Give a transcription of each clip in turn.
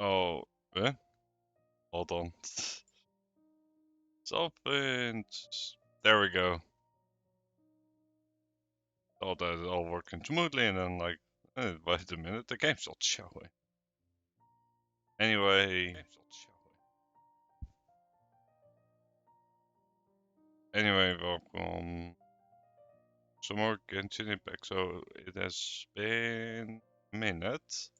Oh, eh? Hold on. Something. There we go. Thought that it all working smoothly, and then like, wait a minute, the game's not showing. Anyway. Anyway, welcome. Some more Genshin Impact. So it has been a minute.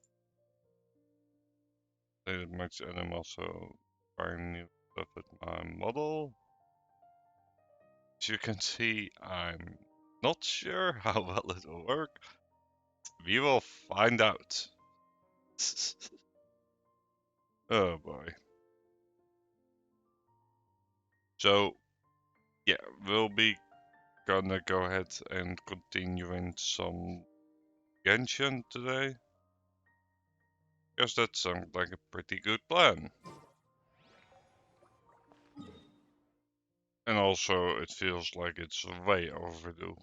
Much, and I'm also trying new stuff with my model. As you can see, I'm not sure how well it will work. We will find out. Oh boy. So, yeah, we'll be gonna go ahead and continue in some Genshin today. Because that sounds like a pretty good plan. And also, it feels like it's way overdue.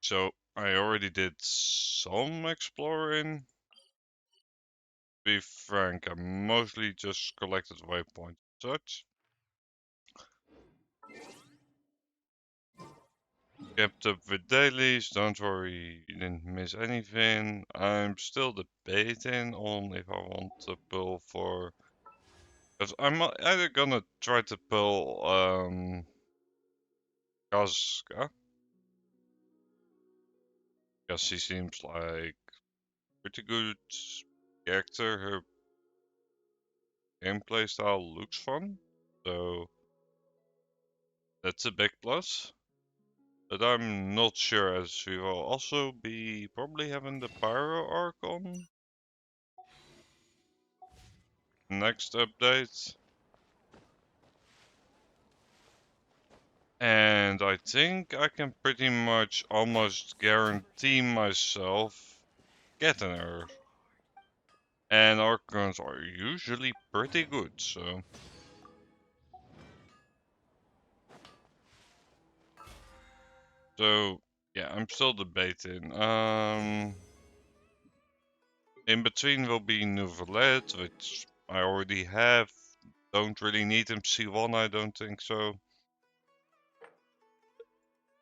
So, I already did some exploring. To be frank, I mostly just collected waypoints and such. Kept up with dailies, don't worry, you didn't miss anything. I'm still debating on if I want to pull for... Because I'm either gonna try to pull Kazka. Because she seems like pretty good character. Her gameplay style looks fun. So that's a big plus. But I'm not sure, as we will also be probably having the Pyro arc on next update. And I think I can pretty much almost guarantee myself getting her. And Archons are usually pretty good, so... So, yeah, I'm still debating. In between will be Nouvelette, which I already have. Don't really need MC1, I don't think so.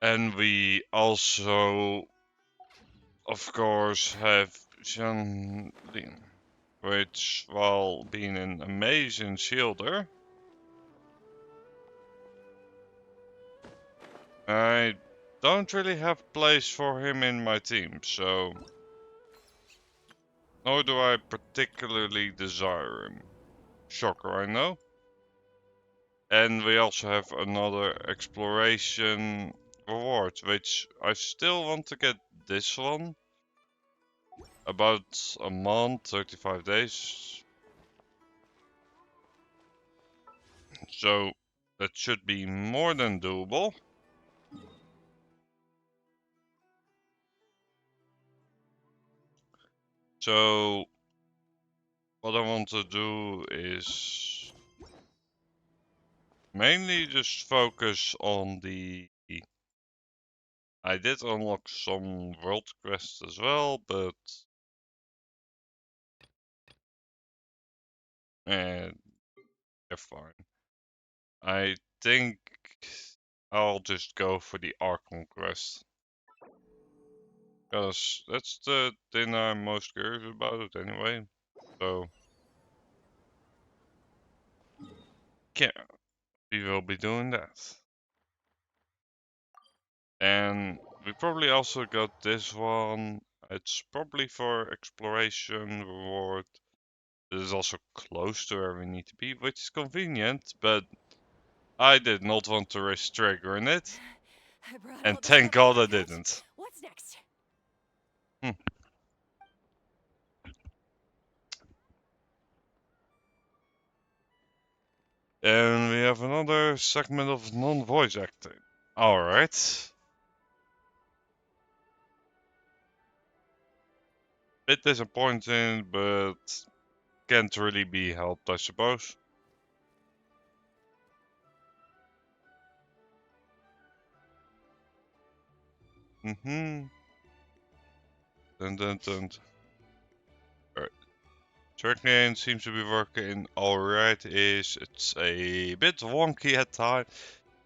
And we also, of course, have Xianling, which, while being an amazing shielder, I don't really have place for him in my team, so... Nor do I particularly desire him. Shocker, I know. And we also have another exploration reward, which I still want to get this one. About a month, 35 days. So that should be more than doable. So what I want to do is mainly just focus on the... I did unlock some world quests as well, but they're fine. I think I'll just go for the Archon quest. Because that's the thing I'm most curious about it anyway. So, yeah, we will be doing that. And we probably also got this one. It's probably for exploration reward. This is also close to where we need to be, which is convenient, but I did not want to risk triggering it. And thank God I didn't. What's next? And we have another segment of non-voice acting. Alright. Bit disappointing, but can't really be helped, I suppose. Dun dun dun. Alright. Tracking seems to be working alright. It's a bit wonky at times,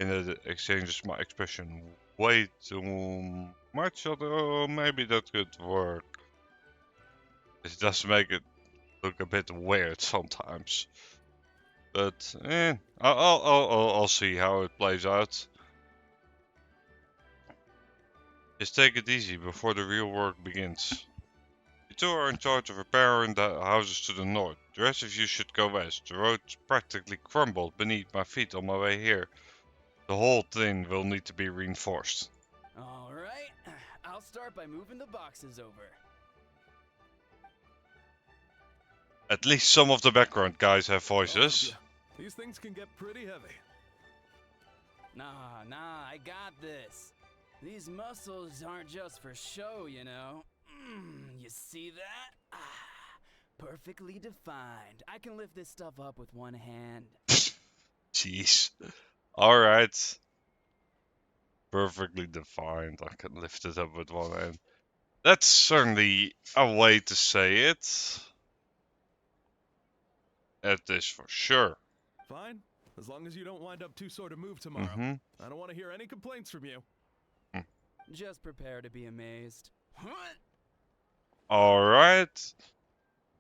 and it exchanges my expression way too much. Although maybe that could work. It does make it look a bit weird sometimes. But I'll see how it plays out. Just take it easy before the real work begins. You two are in charge of repairing the houses to the north. The rest of you should go west. The road practically crumbled beneath my feet on my way here. The whole thing will need to be reinforced. Alright, I'll start by moving the boxes over. At least some of the background guys have voices. These things can get pretty heavy. Nah, I got this. These muscles aren't just for show, you know. You see that? Perfectly defined. I can lift this stuff up with one hand. Jeez. Alright. Perfectly defined. I can lift it up with one hand. That's certainly a way to say it. That is for sure. Fine, as long as you don't wind up too sore to move tomorrow. I don't want to hear any complaints from you. Just prepare to be amazed. Alright.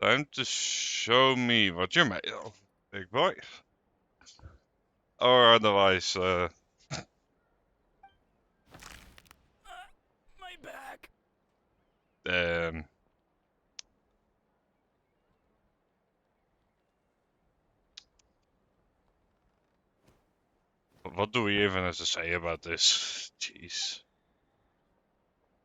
Time to show me what you're made of, big boy. Or otherwise, My back. What do we even have to say about this? Jeez.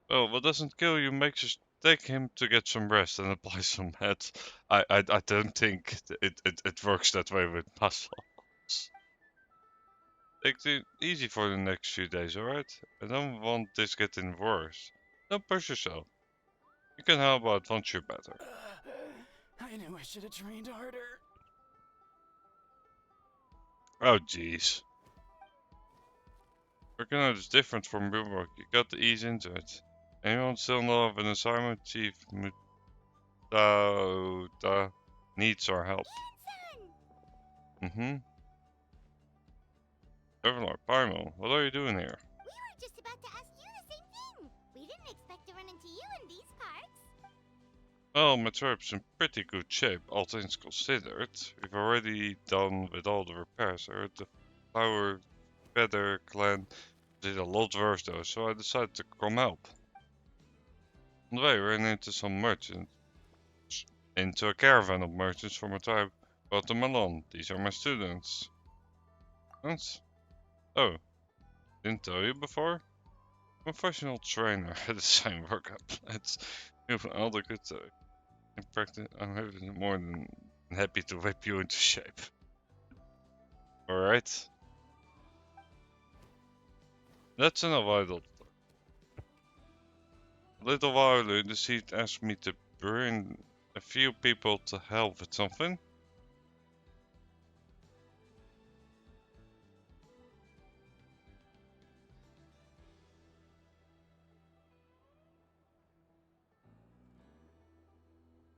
Well, what doesn't kill you makes you take him to get some rest and apply some meds. I don't think it works that way with muscles. Take it easy for the next few days, alright? I don't want this getting worse. Don't push yourself. You can help out once you're better. I knew I should have trained harder. Oh jeez. Working out is different from real work. You got to ease into it. Anyone still know of an assignment? Chief Mutauta needs our help. Overlord Paimon, what are you doing here? We were just about to ask you the same thing. We didn't expect to run into you in these parts. Well, my tribe's in pretty good shape, all things considered. We've already done with all the repairs. I heard the Flower Feather clan did a lot worse though, so I decided to come help. On the way, I ran into some merchants. Into a caravan of merchants from my tribe. Brought them along. These are my students. Students? Oh, didn't tell you before? I'm a professional trainer at the same workout plans. You have all the good stuff. In practice, I'm more than happy to whip you into shape. Alright. That's enough idle talk. A little while ago, the seed asked me to bring a few people to help with something.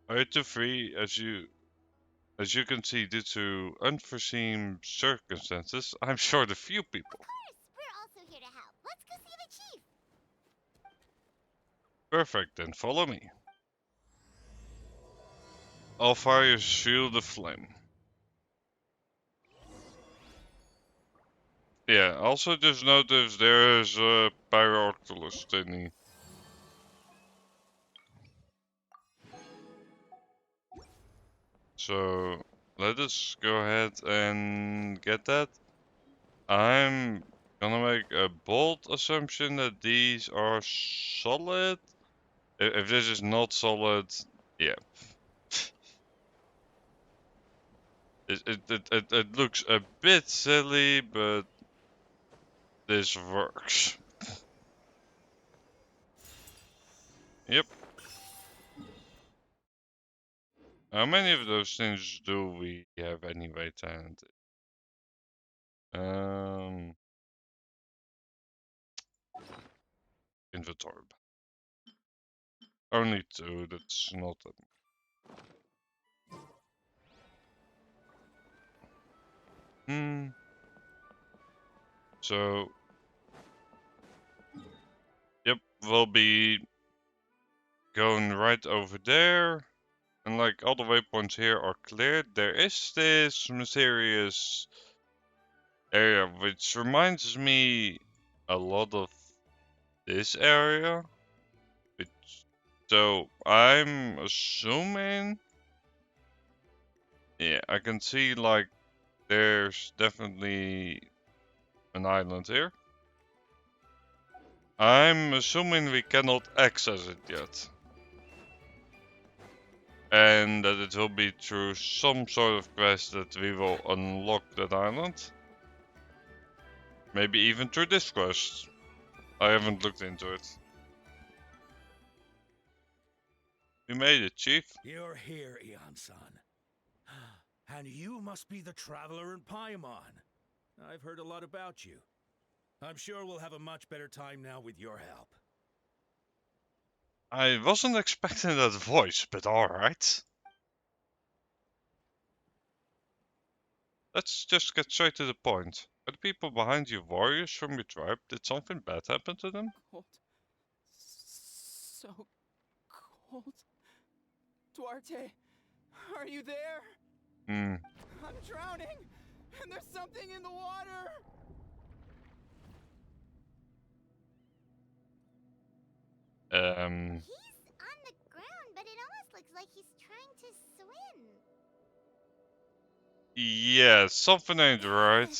Are you free? As you can see, due to unforeseen circumstances, I'm short a few people. Of course, we're also here to help. Let's go see the chief. Perfect, then follow me. I'll fire your shield of flame. Yeah, also just notice there's a Pyroctolus thingy. So let us go ahead and get that. I'm gonna make a bold assumption that these are solid. If this is not solid, yeah. It looks a bit silly, but this works. Yep. How many of those things do we have anyway, talented? Inventory. Only two, that's not that. Hmm. So, yep, we'll be going right over there. And like all the waypoints here are cleared. There is this mysterious area which reminds me a lot of this area. So I'm assuming, yeah, I can see like there's definitely an island here. I'm assuming we cannot access it yet. And that it will be through some sort of quest that we will unlock that island. Maybe even through this quest. I haven't looked into it. We made it, Chief. You're here, Eon-san. And you must be the traveler in Paimon. I've heard a lot about you. I'm sure we'll have a much better time now with your help. I wasn't expecting that voice, but alright. Let's just get straight to the point. Are the people behind you warriors from your tribe? Did something bad happen to them? Cold. So cold. Duarte, are you there? Hmm. I'm drowning, and there's something in the water. He's on the ground, but it almost looks like he's trying to swim. Yeah, something ain't right.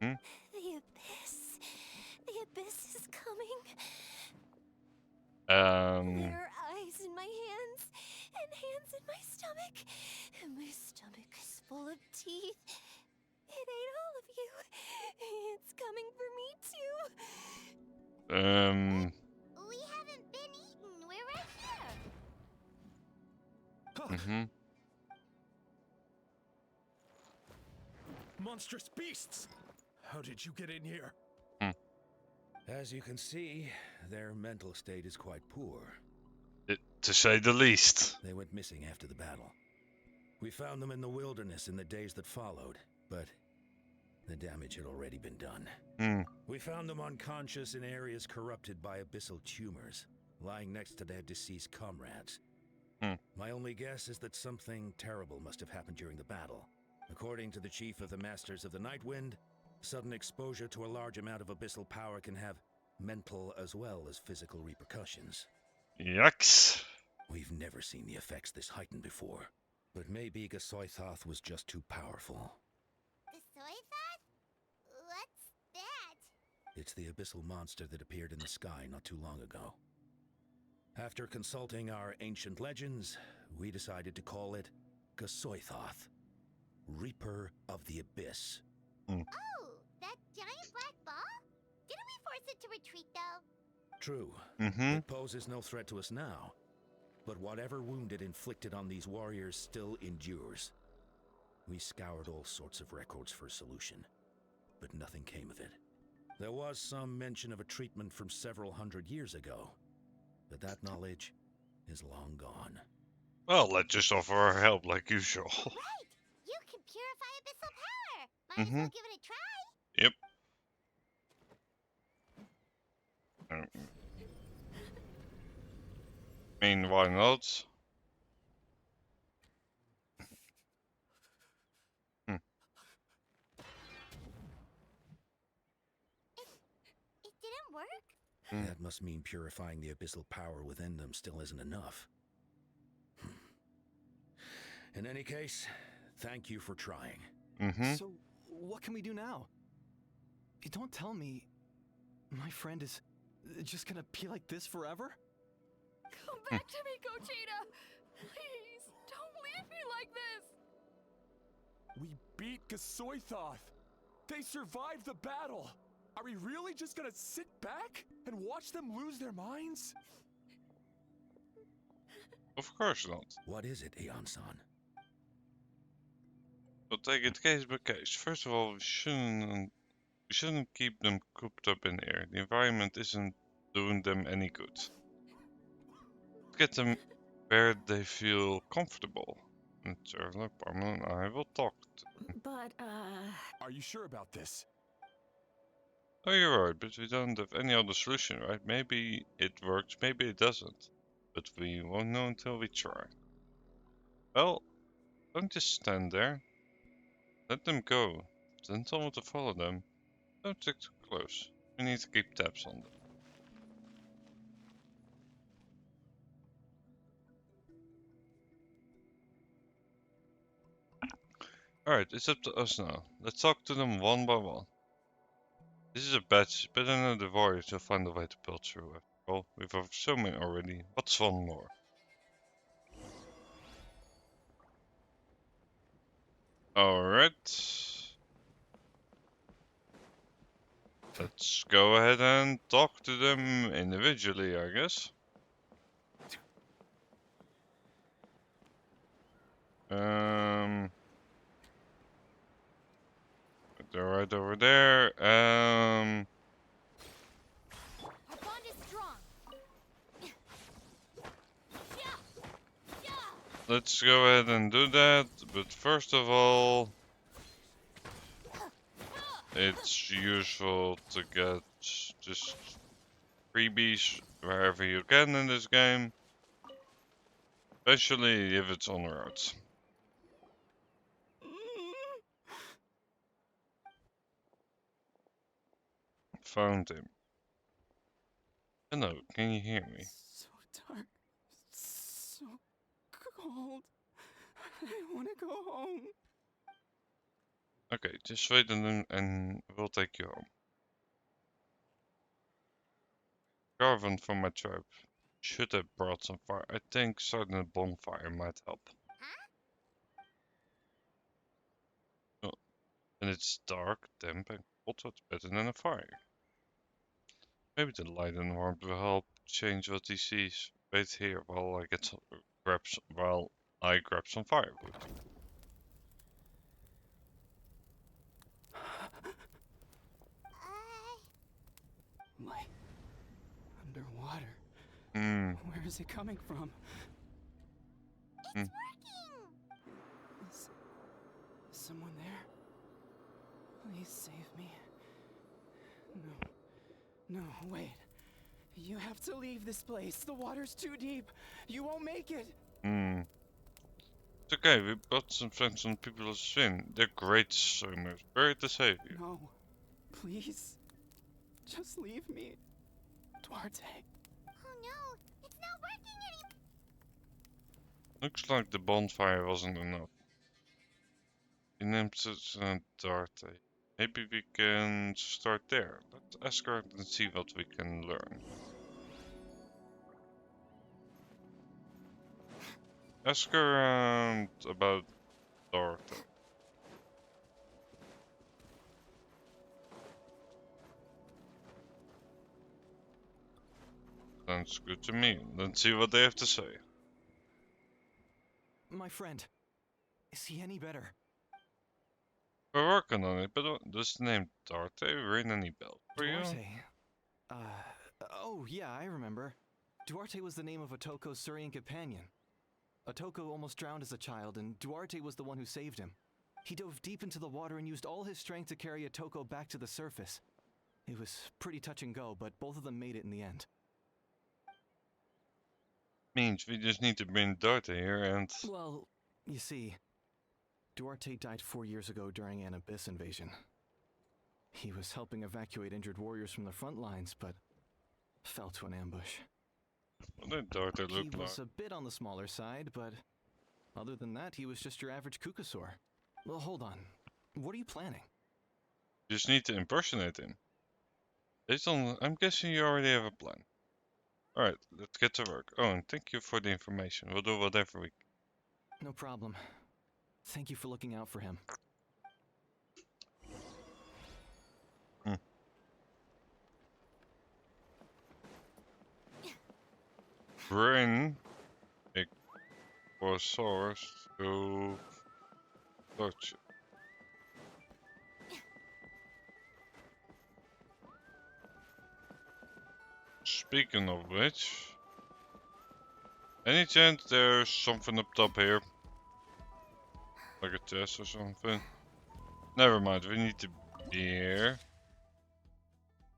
Hmm? The abyss is coming. Um. There are eyes in my hands, and hands in my stomach. And my stomach is full of teeth. It ate all of you. It's coming for me too. We haven't been eaten. We're right here. Mm-hmm. Monstrous beasts! How did you get in here? As you can see, their mental state is quite poor. To say the least. They went missing after the battle. We found them in the wilderness in the days that followed, but the damage had already been done. Hmm. We found them unconscious in areas corrupted by abyssal tumors, lying next to their deceased comrades. My only guess is that something terrible must have happened during the battle. According to the chief of the Masters of the Nightwind, sudden exposure to a large amount of abyssal power can have mental as well as physical repercussions. Yikes. We've never seen the effects this heightened before, but maybe Gasoithoth was just too powerful. The soy thought? What's that? It's the abyssal monster that appeared in the sky not too long ago. After consulting our ancient legends, we decided to call it Gasoithoth, Reaper of the Abyss. Oh, that giant black ball? Didn't we force it to retreat, though? True. Mm-hmm. It poses no threat to us now, but whatever wound it inflicted on these warriors still endures. We scoured all sorts of records for a solution, but nothing came of it. There was some mention of a treatment from several hundred years ago, but that knowledge is long gone. Well, let's just offer our help like usual. Right! You can purify abyssal power! Might as well give it a try! Yep. I mean, why not? It didn't work? That must mean purifying the abyssal power within them still isn't enough. In any case, thank you for trying. Mm-hmm. So, what can we do now? You don't tell me my friend is just gonna be like this forever? Come back to me, Gogeta! Please, don't leave me like this! We beat Gasoithoth! They survived the battle! Are we really just gonna sit back and watch them lose their minds? Of course not. What is it, Eon-san? We'll take it case by case. First of all, we shouldn't keep them cooped up in here. The environment isn't doing them any good. Get them where they feel comfortable. And Traveler Parman and I will talk. But, Are you sure about this? Oh, you're right, but we don't have any other solution, right? Maybe it works, maybe it doesn't. But we won't know until we try. Well, don't just stand there. Let them go. Then tell them to follow them. Don't stick too close. We need to keep tabs on them. Alright, it's up to us now. Let's talk to them one by one. This is a batch, better than the warriors will find a way to build through it. Well, we've over so many already. What's one more? Alright. Let's go ahead and talk to them individually, I guess. They're right over there. Our bond is strong. Let's go ahead and do that. But first of all, it's useful to get just freebies wherever you can in this game. Especially if it's on roads. Found him. Hello, can you hear me? So dark, so cold. I want to go home. Okay, just wait and we'll take you home. Garvin from my tribe should have brought some fire. I think starting a bonfire might help. Oh, and it's dark, damp and cold, so it's better than a fire. Maybe the light and warmth will help change what he sees. Wait here while I get some, while I grab some firewood. Light. Underwater. Hmm. Where is it coming from? It's Hmm. working. Is someone there? Please save me. No, wait. You have to leave this place. The water's too deep. You won't make it. Hmm. It's okay, we brought some friends on People's Swim. They're great swimmers. We're here to save you. No, please. Just leave me. Duarte. Oh no, it's not working anymore. Looks like the bonfire wasn't enough. He named it Darte. Maybe we can start there. Let's ask her and see what we can learn. Ask her about Darte. Sounds good to me. Let's see what they have to say. My friend, is he any better? We're working on it, but does the name Darte ring any bell for you? Duarte? Oh yeah, I remember. Duarte was the name of Otoko's Surian companion. Otoko almost drowned as a child, and Duarte was the one who saved him. He dove deep into the water and used all his strength to carry Otoko back to the surface. It was pretty touch and go, but both of them made it in the end. Means we just need to bring Darte here and... Well, you see, Duarte died 4 years ago during an Abyss invasion. He was helping evacuate injured warriors from the front lines, but fell to an ambush. What did Darte He look like? was a bit on the smaller side, but other than that, he was just your average Kukasaur. Well, hold on. What are you planning? Just need to impersonate him. Based on... I'm guessing you already have a plan. Alright, let's get to work. Oh, and thank you for the information. We'll do whatever we can. No problem. Thank you for looking out for him. Bring a Corsaurus to touch it. Speaking of which, any chance there's something up top here? Like a chest or something. Never mind, we need the beer.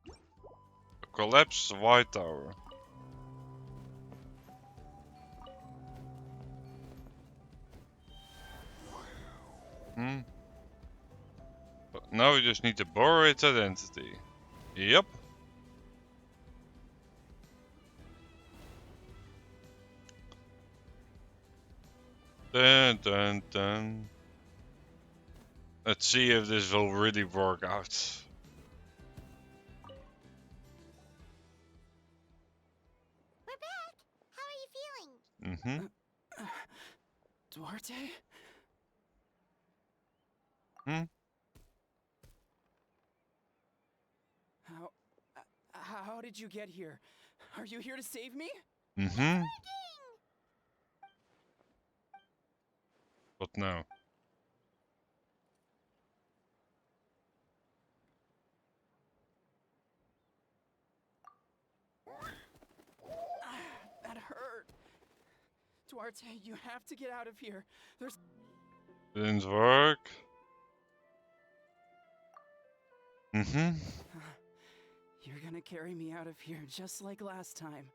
A collapsed white tower. But now we just need to borrow its identity. Yep. Dun dun dun. Let's see if this will really work out. We're back. How are you feeling? Duarte? How did you get here? Are you here to save me? What now? That hurt. Duarte, you have to get out of here. There's... Didn't work. You're gonna carry me out of here just like last time.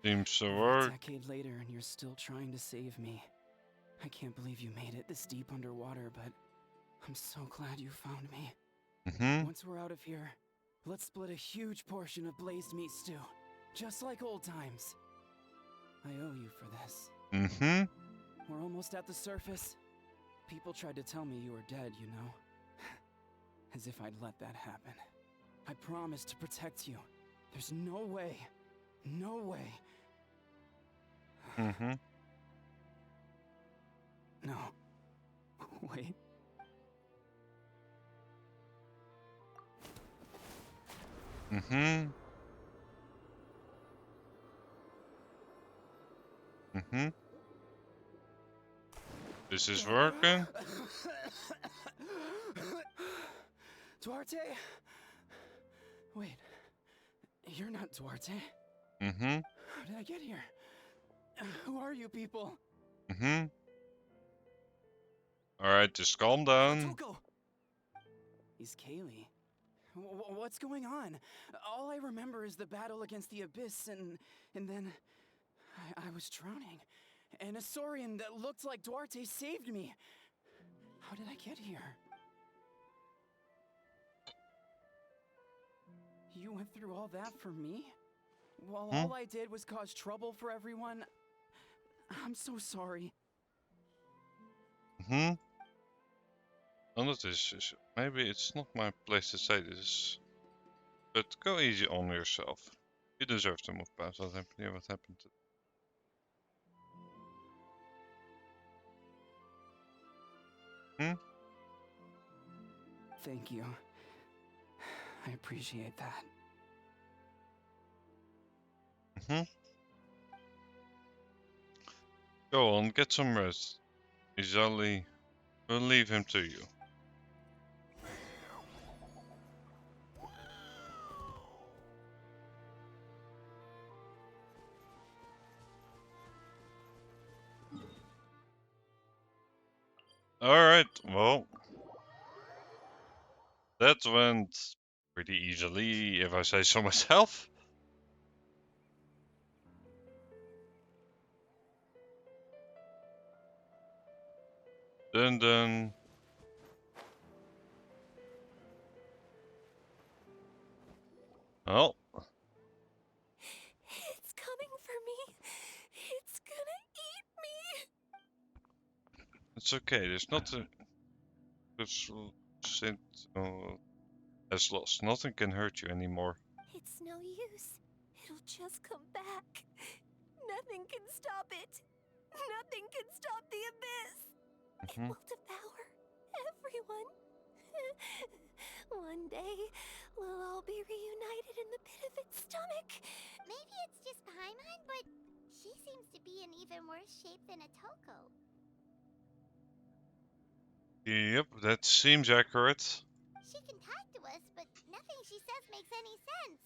Seems to A work. decade later and you're still trying to save me. I can't believe you made it this deep underwater, but I'm so glad you found me. Once we're out of here, let's split a huge portion of blazed meat stew. Just like old times. I owe you for this. We're almost at the surface. People tried to tell me you were dead, you know. As if I'd let that happen. I promised to protect you. There's no way. No way. No. Wait. This is working. Duarte? Wait. You're not Duarte. How did I get here? Who are you people? Alright, just calm down. Otoko! He's Kaylee. What's going on? All I remember is the battle against the Abyss and then I was drowning. And a Saurian that looked like Duarte saved me. How did I get here? You went through all that for me? While all I did was cause trouble for everyone? I'm so sorry. Maybe it's not my place to say this, but go easy on yourself. You deserve to move past what happened to... Thank you. I appreciate that. Go on, get some rest. Izali, we'll leave him to you. Alright, well, that went pretty easily, if I say so myself. Dun dun. Well. It's coming for me. It's gonna eat me. It's okay, there's nothing... has lost. Nothing can hurt you anymore. It's no use. It'll just come back. Nothing can stop it. Nothing can stop the abyss. It will devour everyone. One day, we'll all be reunited in the pit of its stomach. Maybe it's just Paimon, but she seems to be in even worse shape than Otoko. Yep, that seems accurate. She can talk to us, but nothing she says makes any sense.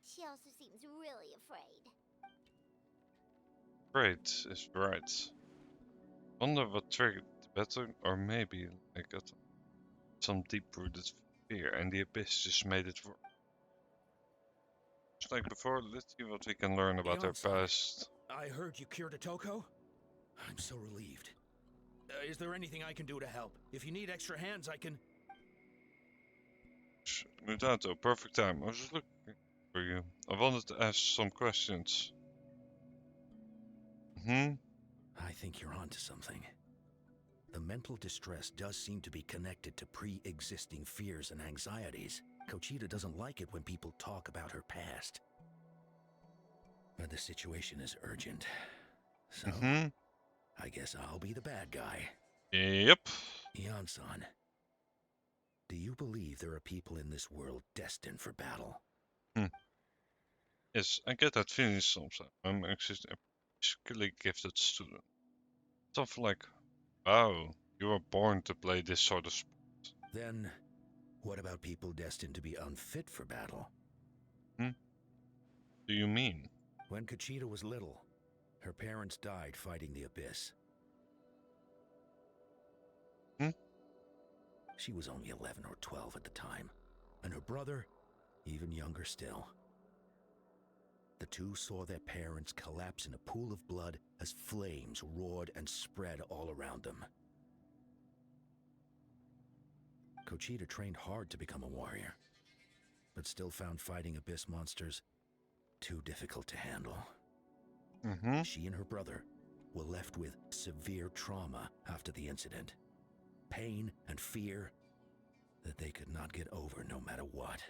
She also seems really afraid. afraid is right. Wonder what triggered the battle, or maybe I got some deep-rooted fear, and the abyss just made it work. Just like before, let's see what we can learn about their Ion-san, past. I heard you cured Otoko? I'm so relieved. Is there anything I can do to help? If you need extra hands, I can... Mutato, perfect time. I was just looking for you. I wanted to ask some questions. I think you're onto something. The mental distress does seem to be connected to pre-existing fears and anxieties. Kochita doesn't like it when people talk about her past. But the situation is urgent. So, I guess I'll be the bad guy. Yep. Ion-san, do you believe there are people in this world destined for battle? Yes, I get that feeling sometimes. I'm actually a particularly gifted student. Something like, wow, you were born to play this sort of sport. Then, what about people destined to be unfit for battle? Do you mean? When Kochita was little, her parents died fighting the Abyss. She was only 11 or 12 at the time, and her brother, even younger still. The two saw their parents collapse in a pool of blood as flames roared and spread all around them. Kochita trained hard to become a warrior, but still found fighting Abyss monsters too difficult to handle. She and her brother were left with severe trauma after the incident. Pain and fear that they could not get over no matter what.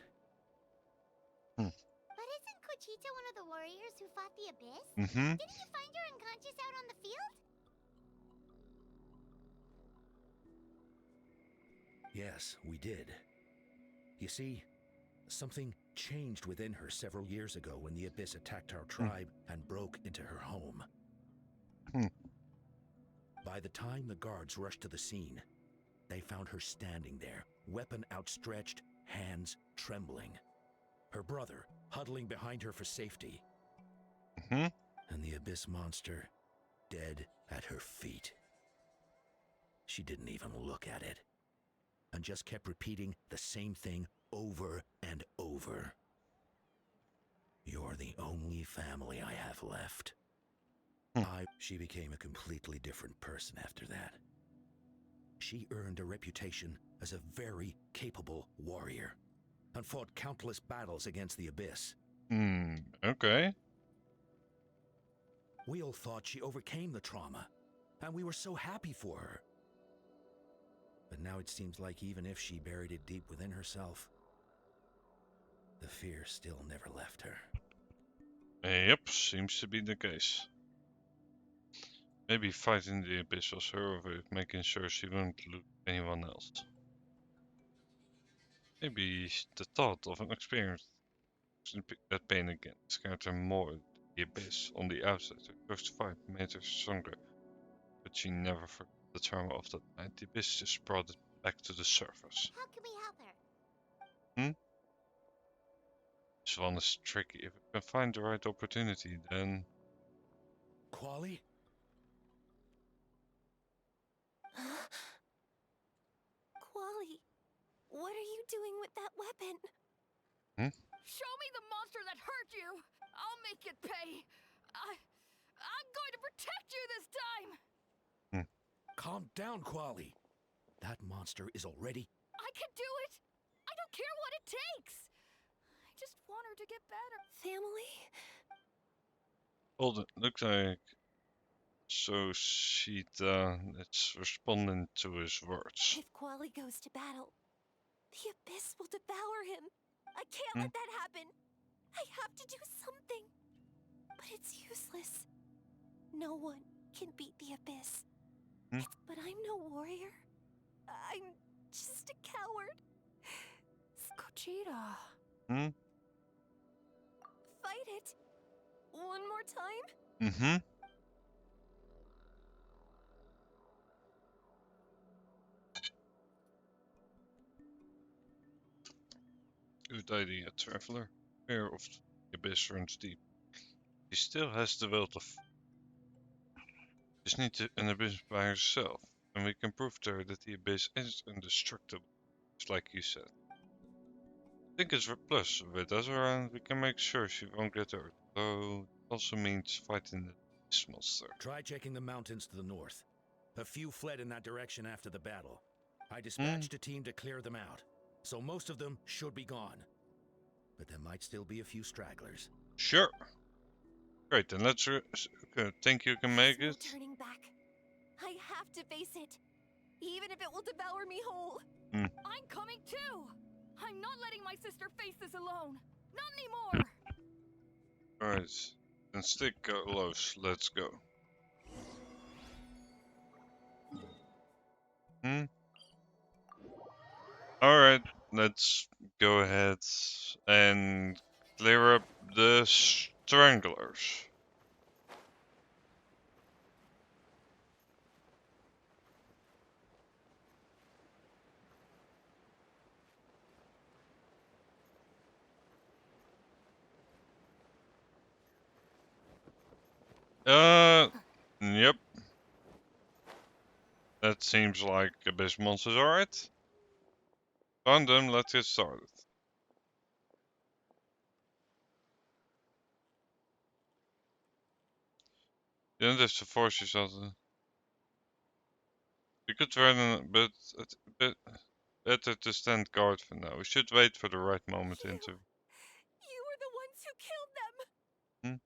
But isn't Kochita one of the warriors who fought the Abyss? Didn't you find her unconscious out on the field? Yes, we did. You see, something changed within her several years ago when the Abyss attacked our tribe and broke into her home. By the time the guards rushed to the scene, they found her standing there, weapon outstretched, hands trembling. Her brother huddling behind her for safety. And the Abyss monster dead at her feet. She didn't even look at it, and just kept repeating the same thing over and over. You're the only family I have left. She became a completely different person after that. She earned a reputation as a very capable warrior, and fought countless battles against the Abyss. Okay. We all thought she overcame the trauma, and we were so happy for her. But now it seems like even if she buried it deep within herself, the fear still never left her. Yep, seems to be the case. Maybe fighting the Abyss was her way of making sure she wouldn't lose anyone else. Maybe the thought of an experience that pain again scared her more. The Abyss on the outside, her first fight made her stronger, but she never forgot the trauma of that night. The Abyss just brought it back to the surface. How can we help her? This one is tricky. If we can find the right opportunity, then... Quali? Quali, what are you doing with that weapon? Show me the monster that hurt you! I'll make it pay! I'm going to protect you this time! Calm down, Quali. That monster is already... I can do it! I don't care what it takes! I just want her to get better. Family? Hold it, looks like... So Sheeta is responding to his words. If Quali goes to battle, the Abyss will devour him. I can't let that happen. I have to do something. But it's useless. No one can beat the Abyss. But I'm no warrior. I'm just a coward. Kochita. Fight it. One more time? Good idea, Traveler. Fear of the Abyss runs deep. He still has the will to Just need an abyss by herself, and we can prove to her that the abyss is indestructible, just like you said. I think it's a plus. With us around, we can make sure she won't get hurt, though it also means fighting the abyss monster. Try checking the mountains to the north. A few fled in that direction after the battle. I dispatched a team to clear them out, so most of them should be gone. But there might still be a few stragglers. Sure. Great, then let's think you can make There's it? no turning back. I have to face it, even if it will devour me whole. I'm coming too! I'm not letting my sister face this alone! Not anymore! Alright, then stick close, let's go. Alright, let's go ahead and clear up the stranglers. Yep. That seems like abyss monsters, alright. Found them, let's get started. You don't have to force yourself to... You could threaten, but it's a bit better to stand guard for now. We should wait for the right moment to enter. You were the ones who killed them!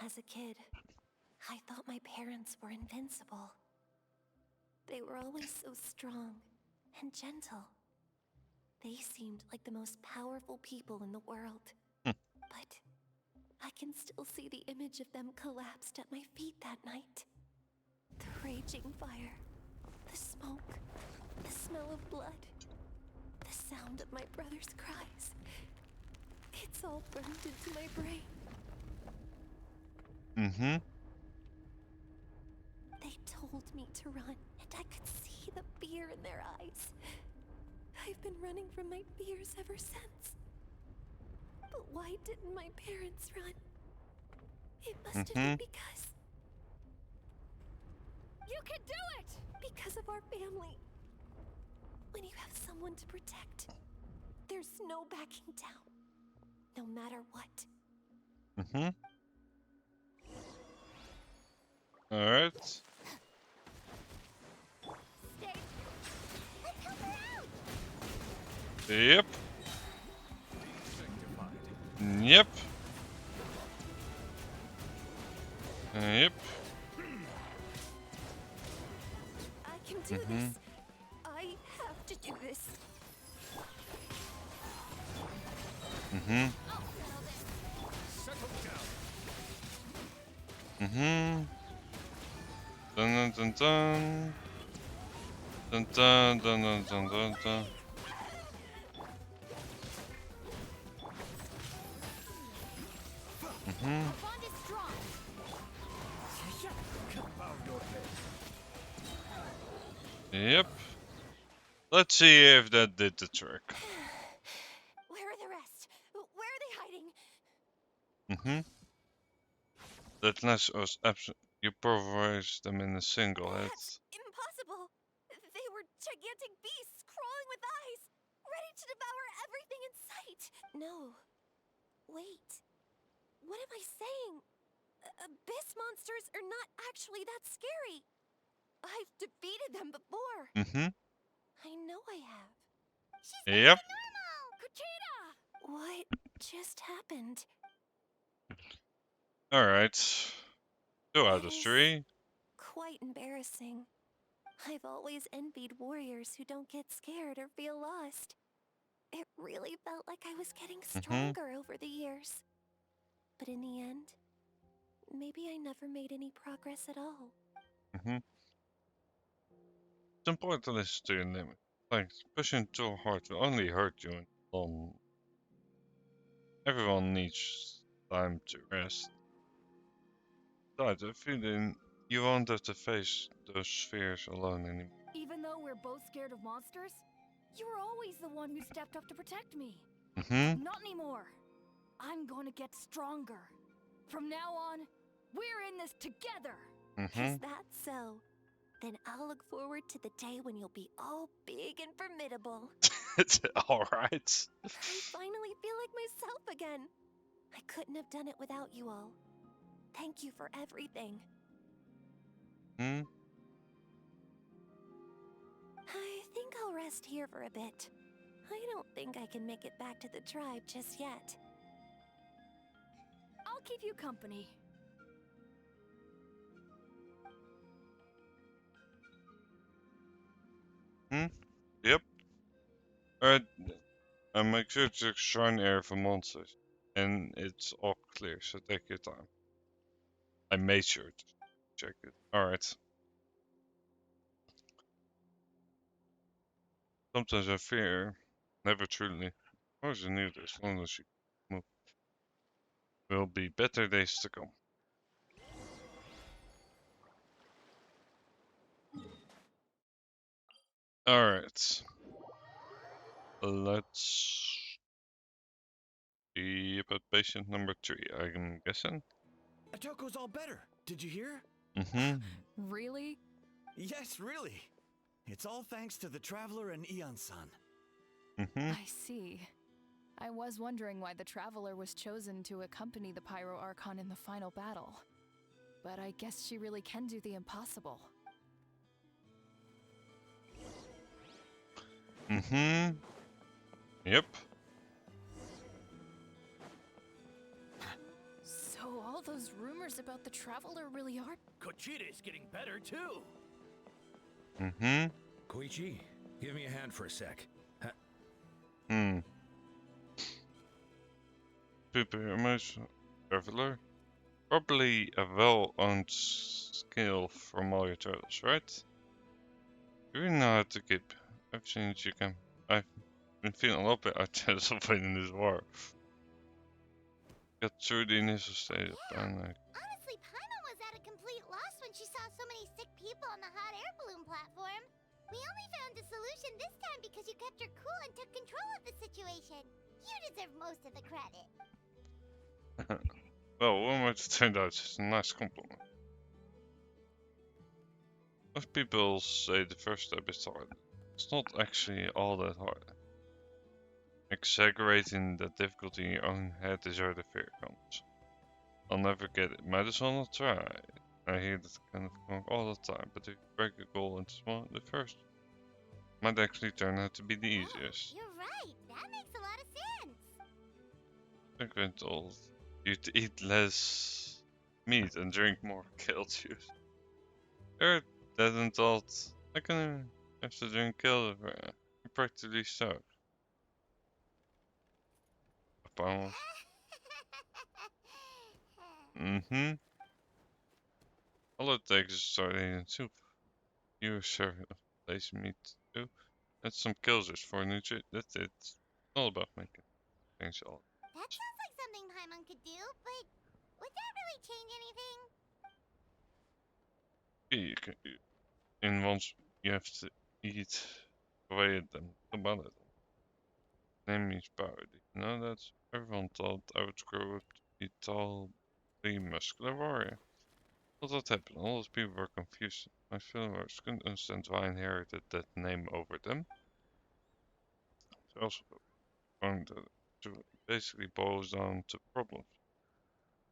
As a kid, I thought my parents were invincible. They were always so strong and gentle. They seemed like the most powerful people in the world. But I can still see the image of them collapsed at my feet that night. The raging fire, the smoke, the smell of blood, the sound of my brother's cries. It's all burned into my brain. They told me to run, and I could see the fear in their eyes. I've been running from my fears ever since. But why didn't my parents run? It must have been because... You can do it! Because of our family. When you have someone to protect, there's no backing down. No matter what. Alright. Stay. Let's help her out! Yep. Yep. Yep. I can do this. I have to do this. Dun dun dun dun. Dun dun dun dun dun dun dun. Our bond is strong. Yep. Let's see if that did the trick. Where are the rest? Where are they hiding? That nest was absent. You pulverized them in a single hit. That's impossible. They were gigantic beasts crawling with eyes, ready to devour everything in sight. No. Wait. What am I saying? Abyss monsters are not actually that scary. I've defeated them before. I know I have. Yep. Kuchita! What just happened? Alright. 2 out of That is 3. Quite embarrassing. I've always envied warriors who don't get scared or feel lost. It really felt like I was getting stronger over the years. But in the end, maybe I never made any progress at all. It's important to listen to your limit. Like, pushing too hard will only hurt you in the long run. Everyone needs time to rest. Besides, I feel you won't have to face those fears alone anymore. Even though we're both scared of monsters, you were always the one who stepped up to protect me. Not anymore. I'm going to get stronger. From now on, We're in this together. Is that so? Then I'll look forward to the day when you'll be all big and formidable. It's alright. I finally feel like myself again. I couldn't have done it without you all. Thank you for everything. Hmm? I think I'll rest here for a bit. I don't think I can make it back to the tribe just yet. I'll keep you company. Hmm? Yep. Alright. And make sure to shrine area for monsters. And it's all clear, so take your time. I made sure to check it. Alright. Sometimes I fear, never truly. Of course you knew this, as long as you move. Will be better days to come. Alright. Let's see about patient number 3, I'm guessing. Otoko's all better. Did you hear? Mm-hmm. Really? Yes, really. It's all thanks to the Traveler and Ian-san. Mm-hmm. I see. I was wondering why the Traveler was chosen to accompany the Pyro Archon in the final battle. But I guess she really can do the impossible. Mm-hmm. Yep. So all those rumors about the Traveler really are... Kochita is getting better too. Mm-hmm. Koichi, give me a hand for a sec. Super emotional traveler. Probably a well-owned skill from all your turtles, right? You really know how to keep. I've seen that you can. I've been feeling a little bit outside of in this war. Got through the initial stage of panic. Honestly, Paimon was at a complete loss when she saw so many sick people on the hot air balloon platform. We only found a solution this time because you kept your cool and took control of the situation. You deserve most of the credit. Well, one way to turn out is a nice compliment. Most people say the first step is hard. It's not actually all that hard. Exaggerating the difficulty in your own head is where the fear comes. I'll never get it. Might as well not try. I hear that kind of talk all the time, but if you break a goal into small, the first might actually turn out to be the easiest. You're right. That makes a lot of sense. I've been told you to eat less meat and drink more kale juice. You're dead and told I can have to drink kale. I'm practically so. Apparently. Mm-hmm. All it takes is start eating soup. You serve lazy meat too. That's some killers for nutrient. That's it. It's all about making things all. That sounds like something Paimon could do, but would that really change anything? You can, in once you have to eat away at them. About it. Name means power. Did you know that? Everyone thought I would grow up to be tall, big, muscular warrior. What had happened? All those people were confused. My followers couldn't understand why I inherited that name over them. They also found that it basically boils down to problems.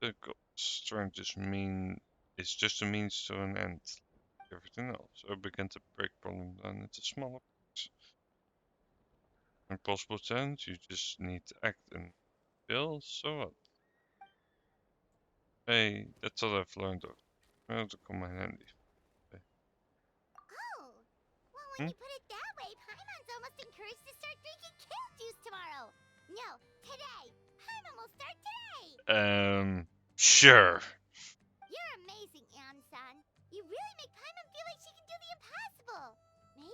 Difficult strength is just a means to an end, like everything else. So I began to break problems down into smaller parts. Impossible challenge, you just need to act and feel, so what? Hey, that's all I've learned of. Well, to come in handy. Oh, well, when you put it that way, Paimon's almost encouraged to start drinking kale juice tomorrow. No, today. Paimon will start today. Sure. You're amazing, Ann-san. You really make Paimon feel like she can do the impossible.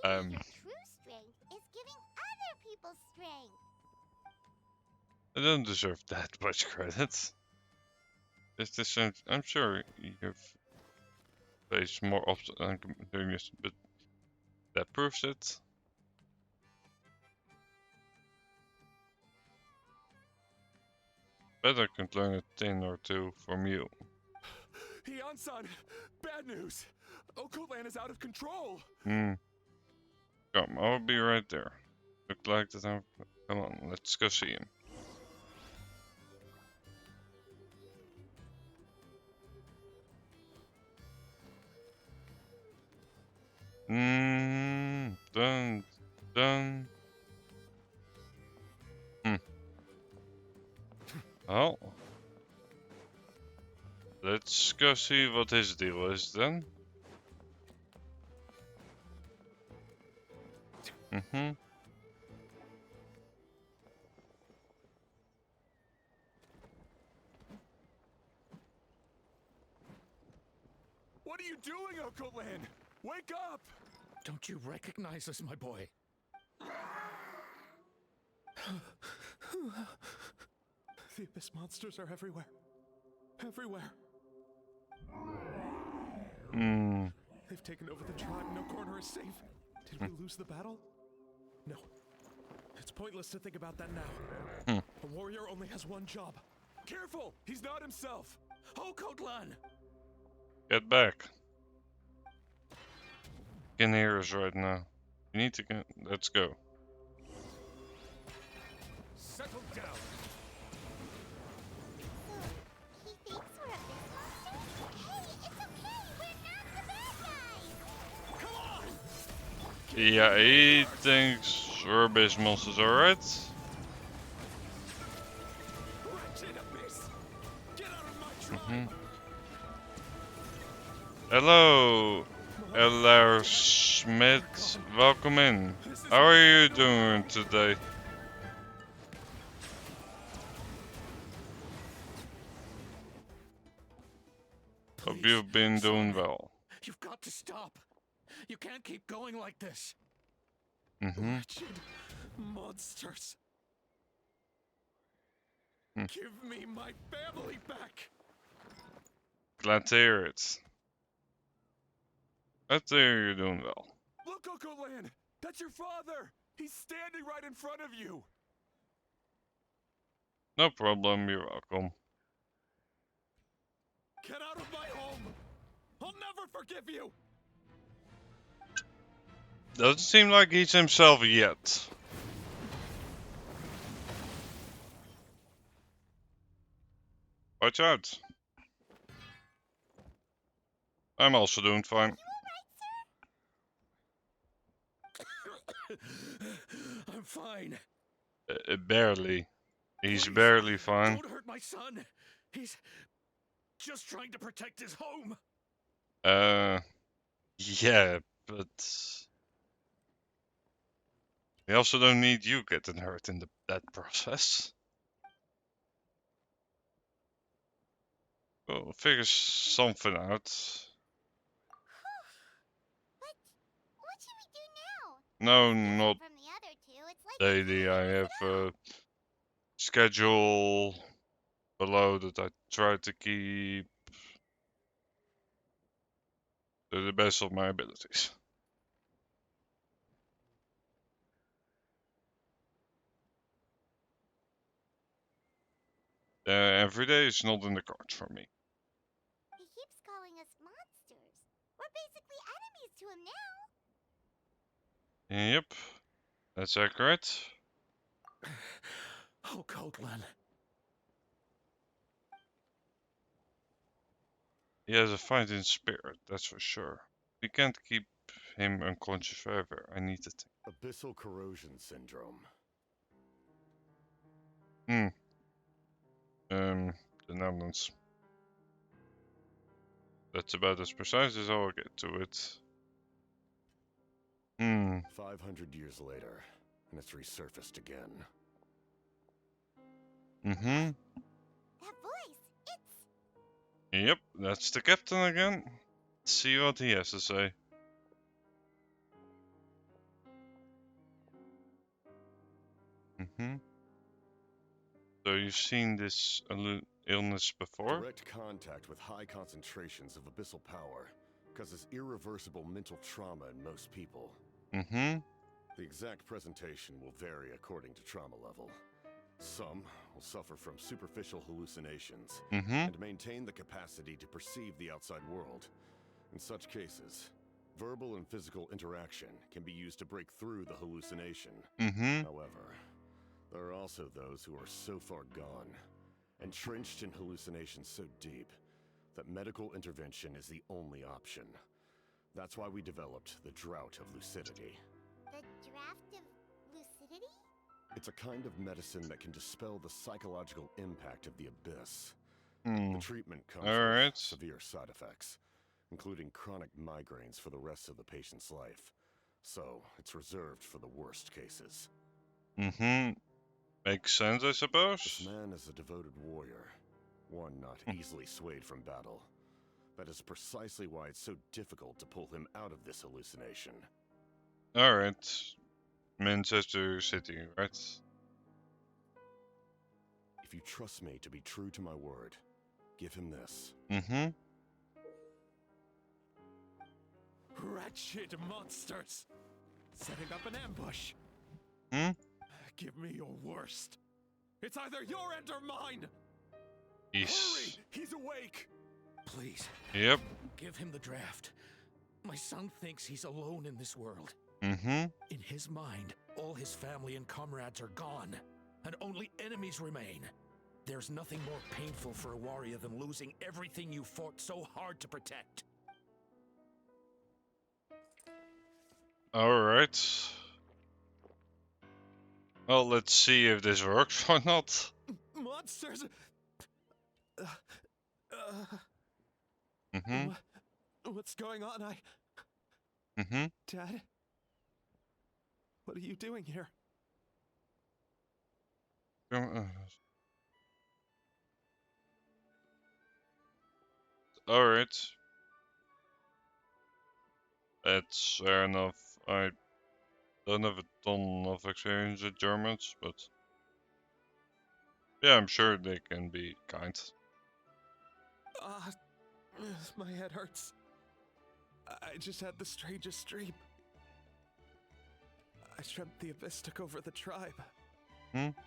Maybe your true strength is giving other people strength. I don't deserve that much credit. It's the same. I'm sure you've faced more obstacles doing this, but that proves it. Bet I could learn a thing or two from you. son! Bad news! Occult Land is out of control! Come, I'll be right there. Look like that I'm... Come on, let's go see him. Dun, dun. Well, let's go see what his deal is then. What are you doing, Occult Land? Wake up! Don't you recognize us, my boy? The Abyss monsters are everywhere. Everywhere. They've taken over the tribe. No corner is safe. Did we lose the battle? No. It's pointless to think about that now. A warrior only has one job. Careful! He's not himself! Occult Land! Get back. You can hear us right now. You need to get... Let's go. Settle down! He thinks we're Abyss monsters? Hey, it's okay! We're not the bad guys! Come on! Yeah, he thinks we're Abyss monsters, alright? Wretched Abyss! Get out of my tribe! Hello, L.R. Schmidt. Welcome in. How are you doing today? Hope you've been doing well. You've got to stop. You can't keep going like this. Wretched monsters! Give me my family back! Glad to hear it. Glad to hear you're doing well. Look, Occult Land! That's your father! He's standing right in front of you! No problem, you're welcome. Get out of my home! I'll never forgive you! Doesn't seem like he's himself yet. Watch out. I'm also doing fine. I'm fine. Barely. He's Please, barely fine. Don't hurt my son. He's just trying to protect his home. Yeah, but we also don't need you getting hurt in that process. We'll figure something out. What should we do now? No, Different not from the other two. It's like daily. I have a schedule below that I try to keep to the best of my abilities. Every day is not in the cards for me. He keeps calling us monsters. We're basically enemies to him now. Yep, that's accurate. Occult Land. He has a fighting spirit, that's for sure. We can't keep him unconscious forever. I need to think. Abyssal corrosion syndrome. The Netherlands. That's about as precise as I'll get to it. 500 years later, and it's resurfaced again. That voice, it's... Yep, that's the captain again. Let's see what he has to say. So you've seen this illness before? Direct contact with high concentrations of abyssal power causes irreversible mental trauma in most people. The exact presentation will vary according to trauma level. Some will suffer from superficial hallucinations Mm-hmm. and maintain the capacity to perceive the outside world. In such cases, verbal and physical interaction can be used to break through the hallucination. Mm-hmm. However, there are also those who are so far gone, entrenched in hallucinations so deep, that medical intervention is the only option. That's why we developed the Drought of Lucidity. The draft of lucidity? It's a kind of medicine that can dispel the psychological impact of the abyss. Hmm. The treatment comes Alright. with severe side effects, including chronic migraines for the rest of the patient's life. So, it's reserved for the worst cases. Mm-hmm. Makes sense, I This suppose. man is a devoted warrior, one not easily swayed from battle. That is precisely why it's so difficult to pull him out of this hallucination. Alright. Manchester City, right? If you trust me to be true to my word, give him this. Mm-hmm. Wretched monsters! Setting up an ambush! Hmm? Give me your worst. It's either your end or mine! He's... Hurry! He's awake! Please, Yep. give him the draft. My son thinks he's alone in this world. Mm-hmm. In his mind, all his family and comrades are gone, and only enemies remain. There's nothing more painful for a warrior than losing everything you fought so hard to protect. Alright. Well, let's see if this works or not. Monsters! Mm-hmm. What's going on? Mm-hmm. Dad? What are you doing here? Alright. That's fair enough. I don't have a ton of experience with Germans, but yeah, I'm sure they can be kind. My head hurts. I just had the strangest dream. I dreamt the Abyss took over the tribe.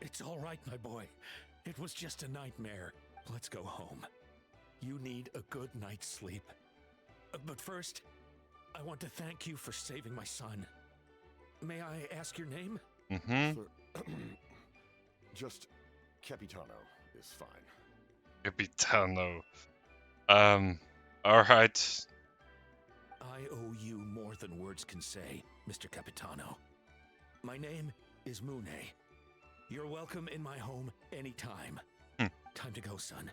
It's all right, my boy. It was just a nightmare. Let's go home. You need a good night's sleep. But first, I want to thank you for saving my son. May I ask your name? Mm-hmm. Just Capitano is fine. Capitano. Alright. I owe you more than words can say, Mr. Capitano. My name is Mune. You're welcome in my home anytime. Time to go, son.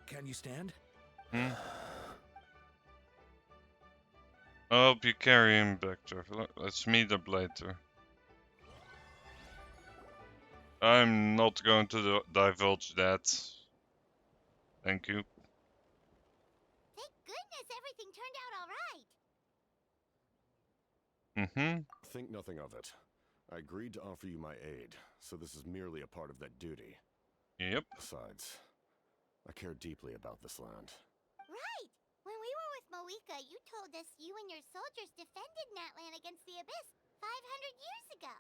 Can you stand? I hope you carry him back, Trevor. Let's meet up later. I'm not going to divulge that. Thank you. Thank goodness everything turned out alright! Mm-hmm. Think nothing of it. I agreed to offer you my aid, so this is merely a part of that duty. Yep. Besides, I care deeply about this land. Right! When we were with Moika, you told us you and your soldiers defended Natlan against the Abyss 500 years ago.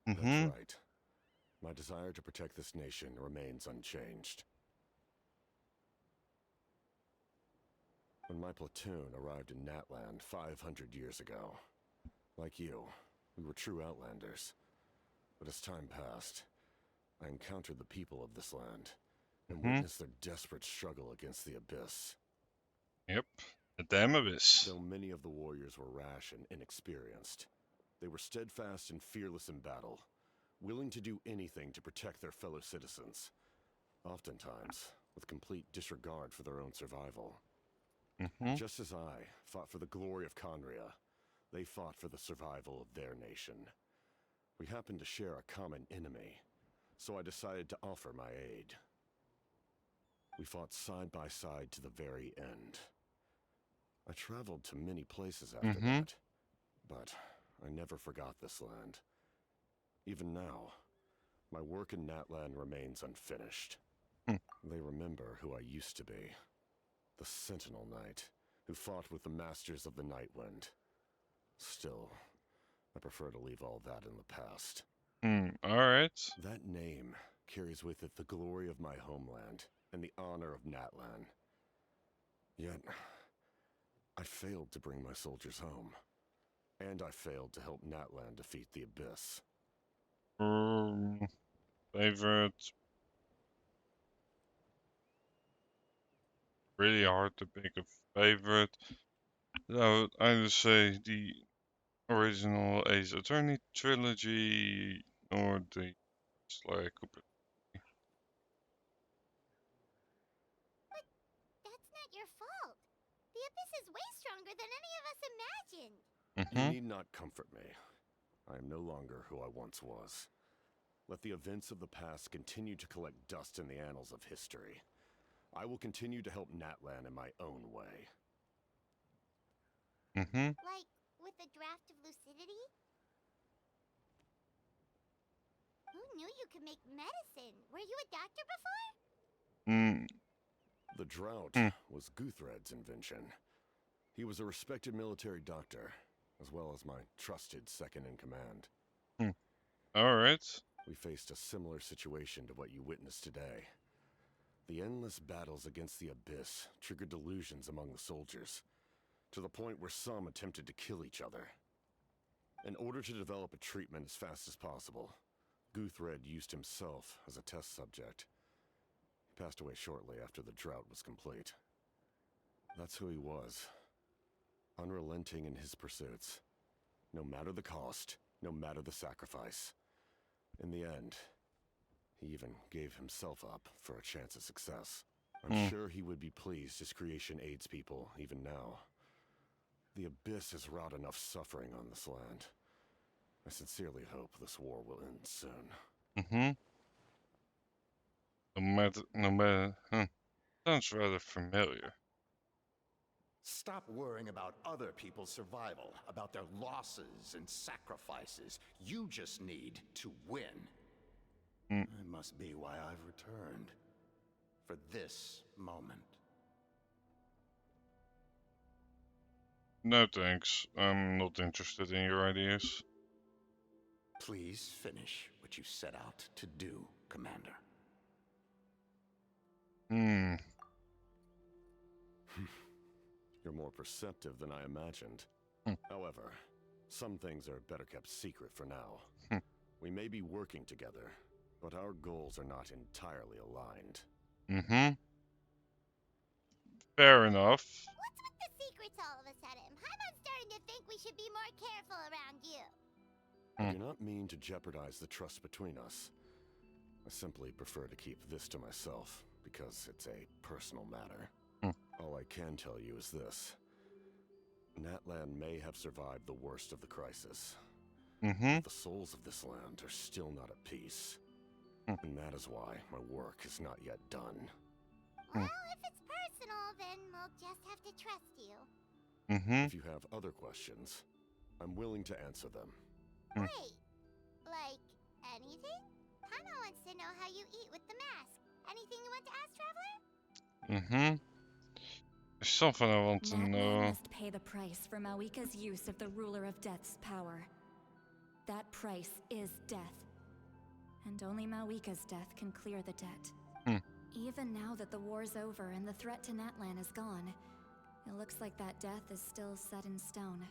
Mm-hmm. That's right. My desire to protect this nation remains unchanged. When my platoon arrived in Natlan 500 years ago, like you, we were true outlanders. But as time passed, I encountered the people of this land and witnessed their desperate struggle against the Abyss. Yep. The damn abyss. Though many of the warriors were rash and inexperienced, they were steadfast and fearless in battle, willing to do anything to protect their fellow citizens, oftentimes with complete disregard for their own survival. Mm-hmm. Just as I fought for the glory of Conria, they fought for the survival of their nation. We happened to share a common enemy, so I decided to offer my aid. We fought side by side to the very end. I traveled to many places after that, but I never forgot this land. Even now, my work in Natlan remains unfinished. They remember who I used to be. The Sentinel Knight, who fought with the Masters of the Nightwind. Still, I prefer to leave all that in the past. Alright. That name carries with it the glory of my homeland and the honor of Natlan. Yet, I failed to bring my soldiers home. And I failed to help Natlan defeat the Abyss. Favorite. Really hard to pick a favorite. I would either say the original Ace Attorney trilogy or the Sly Cooper. That's not your fault. The Abyss is way stronger than any of us imagined. You need not comfort me. I am no longer who I once was. Let the events of the past continue to collect dust in the annals of history. I will continue to help Natlan in my own way. Like, with the draft of lucidity? Who knew you could make medicine? Were you a doctor before? The drought was Guthred's invention. He was a respected military doctor, as well as my trusted second-in-command. Alright. We faced a similar situation to what you witnessed today. The endless battles against the Abyss triggered delusions among the soldiers, to the point where some attempted to kill each other. In order to develop a treatment as fast as possible, Guthred used himself as a test subject. He passed away shortly after the drought was complete. That's who he was. Unrelenting in his pursuits. No matter the cost, no matter the sacrifice. In the end, he even gave himself up for a chance at success. I'm sure he would be pleased his creation aids people even now. The Abyss has wrought enough suffering on this land. I sincerely hope this war will end soon. No matter, sounds rather familiar. Stop worrying about other people's survival, about their losses and sacrifices. You just need to win. That must be why I've returned. For this moment. No thanks, I'm not interested in your ideas. Please finish what you set out to do, Commander. You're more perceptive than I imagined. However, some things are better kept secret for now. We may be working together, but our goals are not entirely aligned. Fair enough. What's with the secrets all of a sudden? Paimon's starting to think we should be more careful around you. I do not mean to jeopardize the trust between us. I simply prefer to keep this to myself, because it's a personal matter. All I can tell you is this. Natlan may have survived the worst of the crisis. But the souls of this land are still not at peace. And that is why my work is not yet done. Well, if it's personal, then we'll just have to trust you. If you have other questions, I'm willing to answer them. Wait, like anything? Paimon wants to know how you eat with the mask. Anything you want to ask, Traveler? There's something I want to Natlan know. must pay the price for Malika's use of the Ruler of Death's power. That price is death. And only Malika's death can clear the debt. Even now that the war's over and the threat to Natlan is gone, it looks like that death is still set in stone.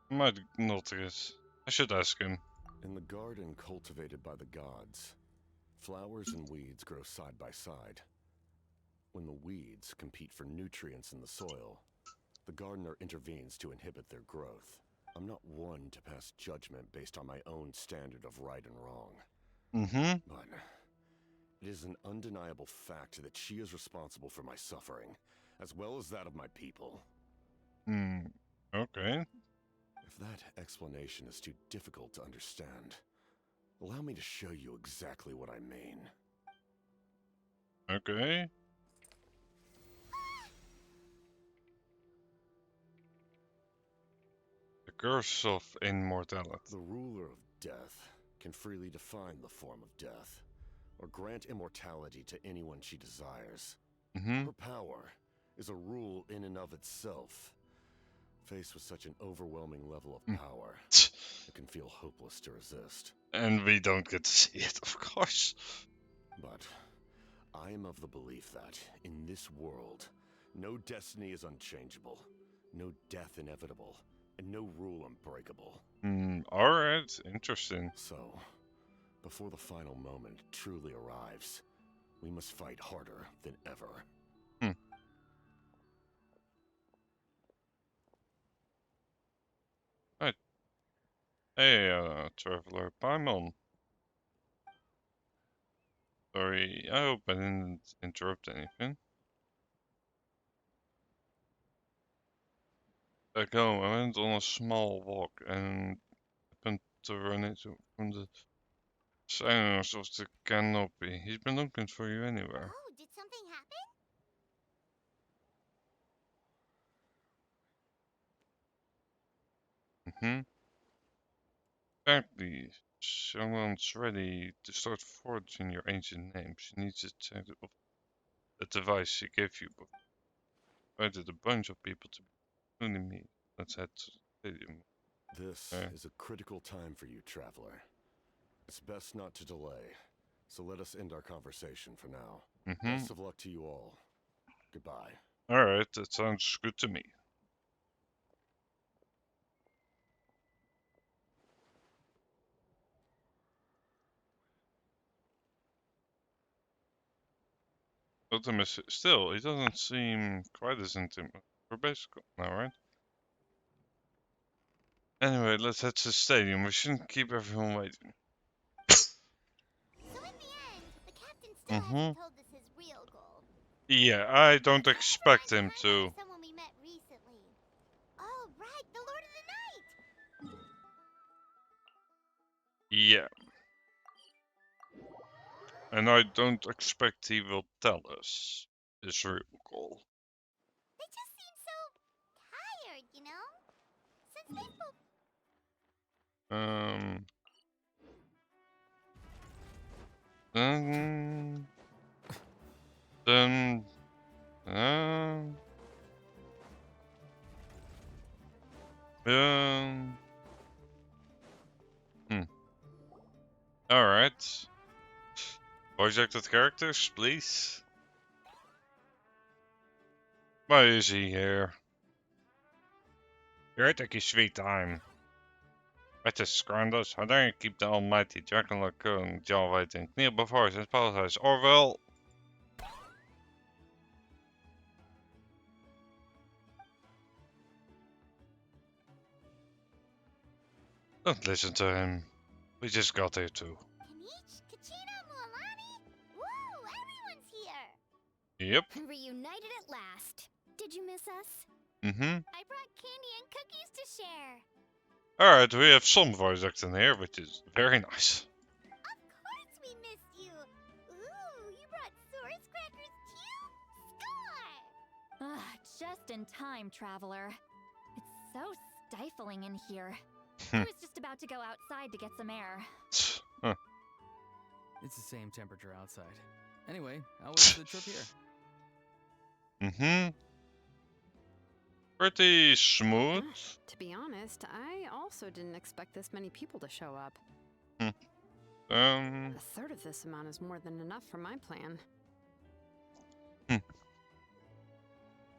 Might notice. I should ask him. In the garden cultivated by the gods, flowers and weeds grow side by side. When the weeds compete for nutrients in the soil, the gardener intervenes to inhibit their growth. I'm not one to pass judgment based on my own standard of right and wrong. But it is an undeniable fact that she is responsible for my suffering, as well as that of my people. Okay. If that explanation is too difficult to understand, allow me to show you exactly what I mean. Okay. The curse of immortality. The ruler of death can freely define the form of death, or grant immortality to anyone she desires. Her power is a rule in and of itself. Faced with such an overwhelming level of power, it can feel hopeless to resist. And we don't get to see it, of course. But I am of the belief that, in this world, no destiny is unchangeable, no death inevitable, and no rule unbreakable. Alright, interesting. So, before the final moment truly arrives, we must fight harder than ever. Right. Hey, Traveler Paimon. Sorry, I hope I didn't interrupt anything. Back home, I went on a small walk and happened to run into from the signers of the canopy. He's been looking for you anywhere. Oh, did something happen? Apparently, someone's ready to start forging your ancient name. She needs a check of the device she gave you, but invited a bunch of people to including me. Let's head to the stadium. This is a critical time for you, Traveler. It's best not to delay, so let us end our conversation for now. Best of luck to you all. Goodbye. Alright, that sounds good to me. Optimus, still, he doesn't seem quite as intimidating. We're basically now, right? Anyway, let's head to the stadium. We shouldn't keep everyone waiting. So in the end, the captain still hasn't told us his real goal. Yeah, I don't expect him to. Someone we met recently. Oh, right, the Lord of the Night. Yeah. And I don't expect he will tell us his real goal. They just seem so tired, you know? Since they spoke. Alright. Voice acted characters, please. Why is he here? You're taking sweet time. Het is Scrandus, how dare you keep the almighty Dracula King jail waiting? Kneel before his palace, or well... Don't listen to him. We just got here too. Kanich, Kachina, Mualani? Woo, everyone's here. Yep. Reunited at last. Did you miss us? I brought candy and cookies to share. Alright, we have some voice acting here, which is very nice. Of course we missed you. Ooh, you brought Source crackers too? Score! Just in time, Traveler. It's so stifling in here. I was just about to go outside to get some air. It's the same temperature outside. Anyway, how was the trip here? Pretty smooth. To be honest, I also didn't expect this many people to show up. A third of this amount is more than enough for my plan.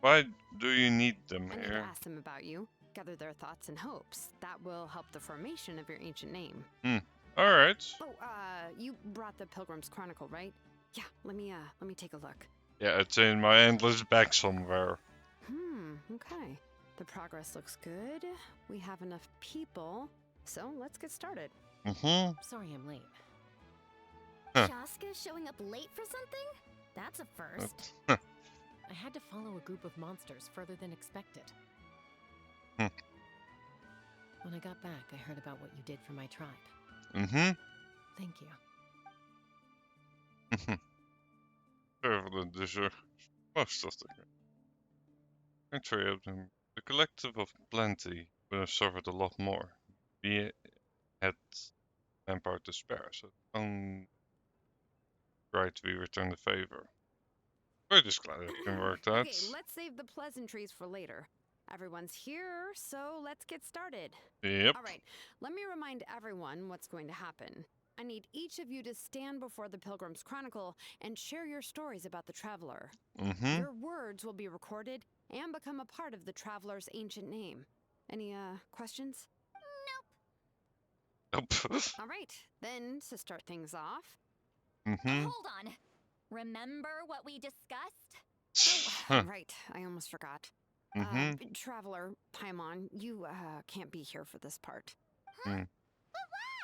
Why do you need them I need to here? ask them about you, gather their thoughts and hopes. That will help the formation of your ancient name. Alright. Oh, you brought the Pilgrim's Chronicle, right? Yeah, let me take a look. Yeah, it's in my endless bag somewhere. Okay. The progress looks good. We have enough people, so let's get started. Sorry I'm late. Shaska showing up late for something? That's a first. I had to follow a group of monsters further than expected. When I got back, I heard about what you did for my tribe. Thank you. Traveler deserves most of the country of them. The collective of plenty would have suffered a lot more. We had manpower to spare, so right we return the favor. We're just glad everything worked out. Okay, let's save the pleasantries for later. Everyone's here, so let's get started. Yep. All right, let me remind everyone what's going to happen. I need each of you to stand before the Pilgrim's Chronicle and share your stories about the Traveler. Your words will be recorded and become a part of the Traveler's ancient name. Any, questions? Nope. All right, then to start things off. Hold on. Remember what we discussed? Oh, right, I almost forgot. Traveler, Paimon, you, can't be here for this part. But why?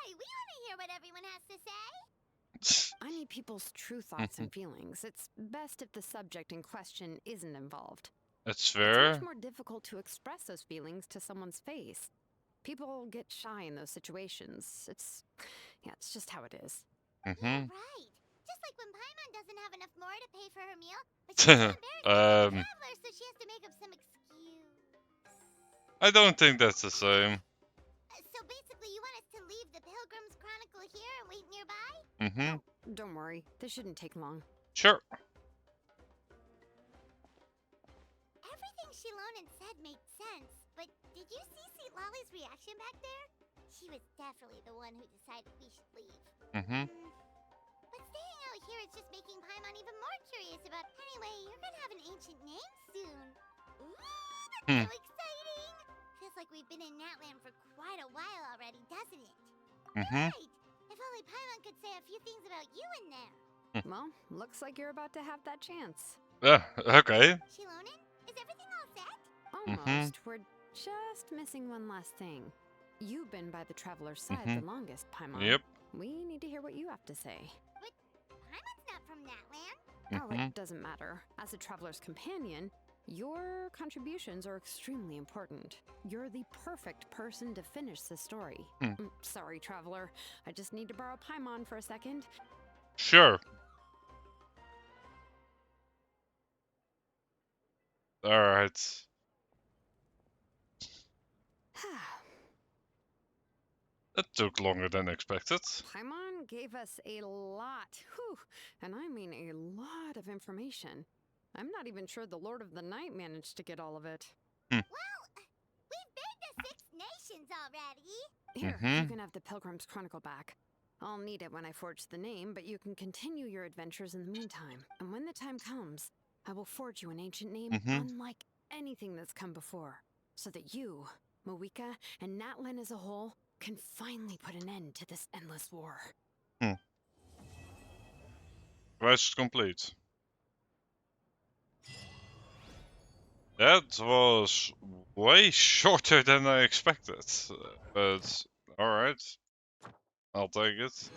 We want to hear what everyone has to say. I need people's true thoughts and feelings. It's best if the subject in question isn't involved. That's It's fair. much more difficult to express those feelings to someone's face. People get shy in those situations. It's just how it is. Right. Just like when Paimon doesn't have enough more to pay for her meal, but she's too embarrassed to tell the traveler, so she has to make up some excuse. I don't think that's the same. So basically, you want us to leave the Pilgrim's Chronicle here and wait nearby? Don't worry, this shouldn't take long. Sure. Everything Shilonen said made sense, but did you see St. Lolly's reaction back there? She was definitely the one who decided we should leave. But staying out here is just making Paimon even more curious about. Anyway, you're gonna have an ancient name soon. Ooh, that's so exciting! Feels like we've been in Natlan for quite a while already, doesn't it? Right! If only Paimon could say a few things about you in there. Well, looks like you're about to have that chance. Okay. Shilonen, is everything all set? Almost. We're just missing one last thing. You've been by the Traveler's side the longest, Paimon. Yep. We need to hear what you have to say. But Paimon's not from Natlan. Oh, it doesn't matter. As a Traveler's companion, your contributions are extremely important. You're the perfect person to finish the story. Sorry, Traveler. I just need to borrow Paimon for a second. Sure. Alright. That took longer than expected. Paimon gave us a lot, and I mean a lot of information. I'm not even sure the Lord of the Night managed to get all of it. Well, we've been to 6 nations already. Here, you can have the Pilgrim's Chronicle back. I'll need it when I forge the name, but you can continue your adventures in the meantime. And when the time comes, I will forge you an ancient name unlike anything that's come before, so that you, Moeka, and Natlan as a whole can finally put an end to this endless war. Quest complete. That was way shorter than I expected, but alright, I'll take it.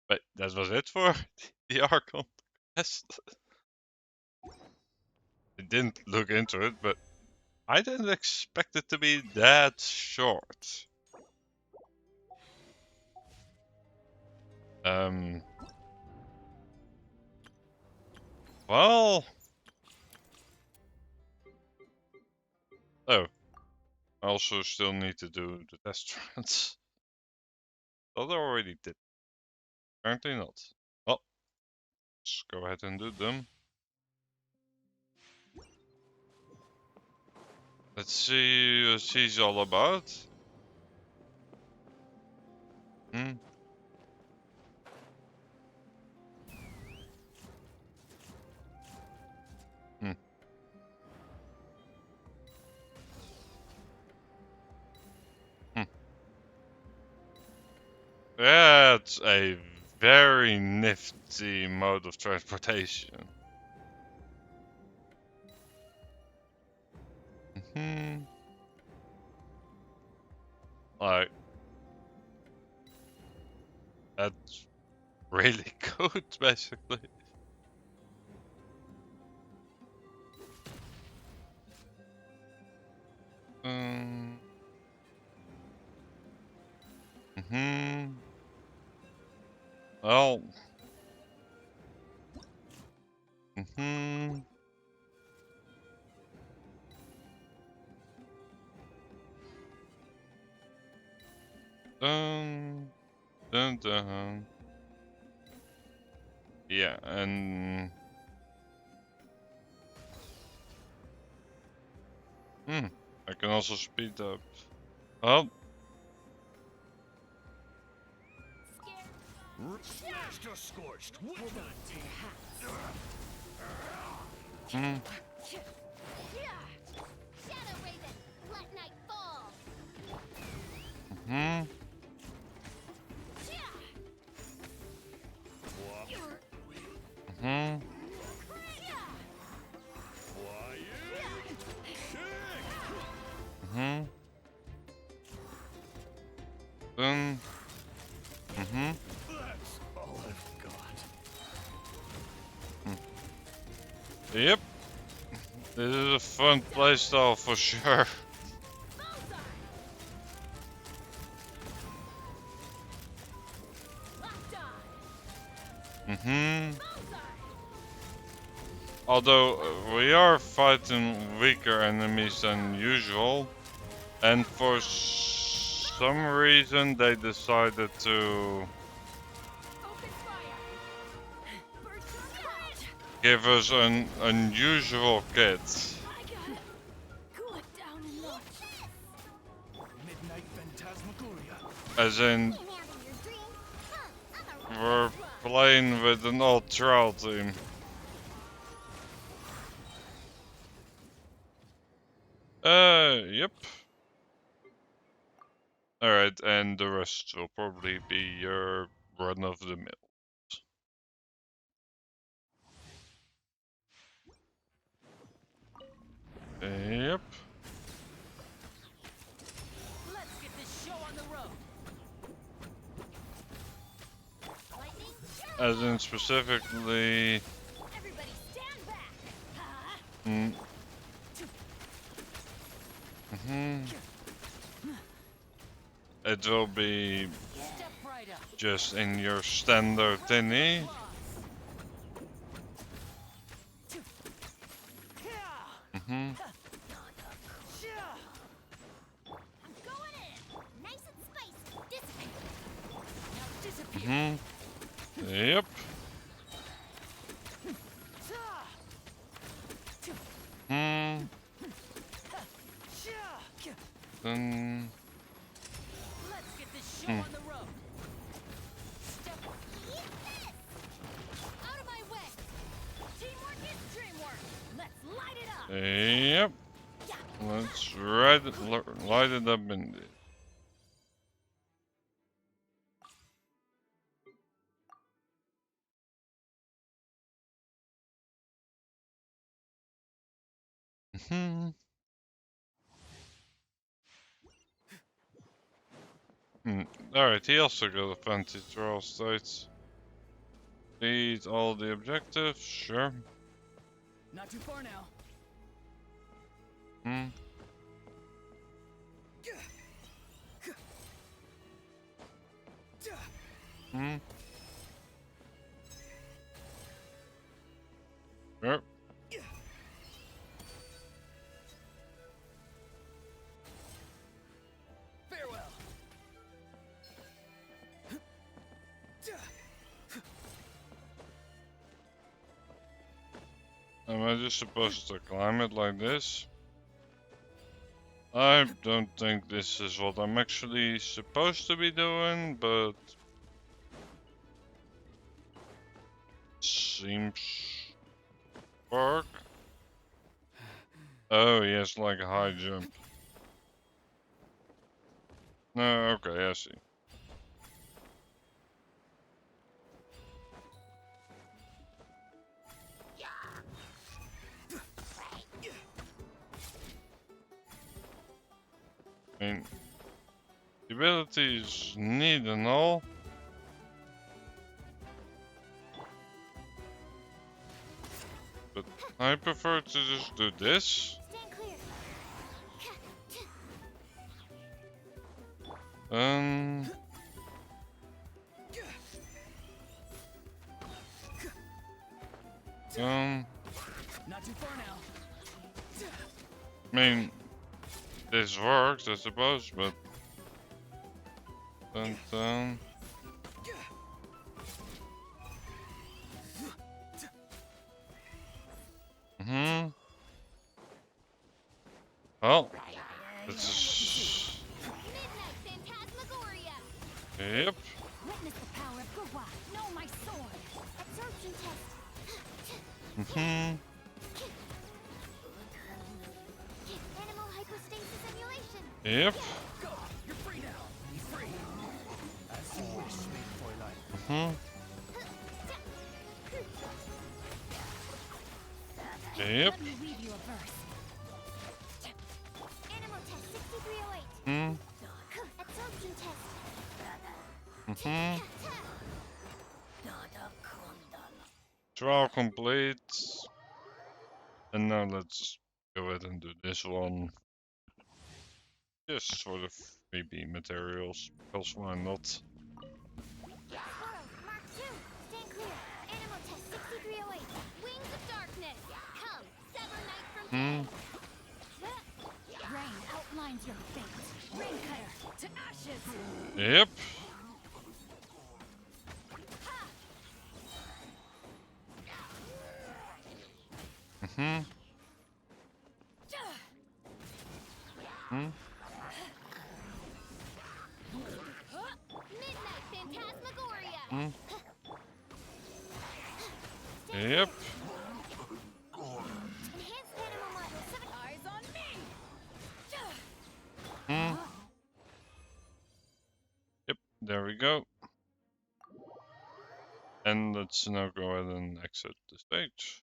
Wait, that was it for the Archon quest? I didn't look into it, but I didn't expect it to be that short. Well... Oh. I also still need to do the test runs. Thought I already did. Apparently not. Well, let's go ahead and do them. Let's see what she's all about. That's a very nifty mode of transportation. Like, that's really good, basically. Well. Dun dun. Yeah, and I can also speed up. Oh, Smashed or scorched. Hold on to your hats. Shadow Raven, let night fall. Dun. That's all I've got. Yep. This is a fun playstyle for sure. Although we are fighting weaker enemies than usual, and for some reason they decided to give us an unusual kit. Midnight Phantasmagoria. As in, we're playing with an old trial team. Yep. Alright, and the rest will probably be your run of the mill. Yep. Let's get this show on the road. As in specifically... Everybody stand back. It will be just in your standard tinny. I'm going in. Nice and spicy. Dissipate. Yep. Then... Let's get this show on the road. Out of my way. Teamwork is dreamwork. Let's light it up. Yep. Let's light it up indeed. Alright, he also got a fancy trial states. Beat all the objectives, sure. Not too far now. Yep. Farewell. Am I just supposed to climb it like this? I don't think this is what I'm actually supposed to be doing, but seems work. Oh yes, like a high jump. No, okay, I see. I mean, the ability is neat and all. But I prefer to just do this. Stand clear. Not too far now. I mean, this works, I suppose, but... Mm-hmm. Well, this is... Midnight Phantasmagoria! Yep. Witness the power of Gurwa. Know my sword. Absorption test! Mm-hmm. Animal hypostasis emulation! Yep. Go! You're free now! Be free! As you wish, Maid Fräulein. Mm-hmm. Yep. Let me weave you a verse. Animal test 6308! Mm-hmm. Absorption test! Mm-hmm. Trial complete. And now let's go ahead and do this one. Just for the freebie materials, because why not? Squirrel, Mark 2, stand clear. Animal test 6308. Wings of darkness. Come, sever night from Hmm. day. Rain outlines your fate. Rain cutter to ashes. Yep. Mm-hmm. Hmm. Midnight Phantasmagoria. Hmm. Yep. Enhanced animal module 7. Eyes on me. Hmm. Yep. There we go. And let's now go ahead and exit the stage.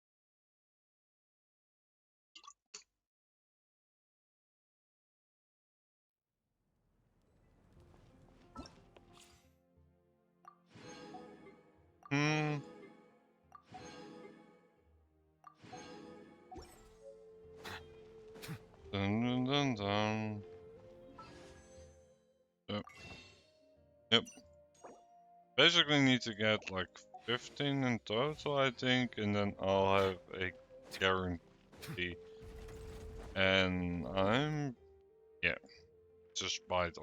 Hmm. Dun dun dun dun. Yep. Yep. Basically need to get like 15 in total, I think, and then I'll have a guarantee. And I'm, yeah, just buy it.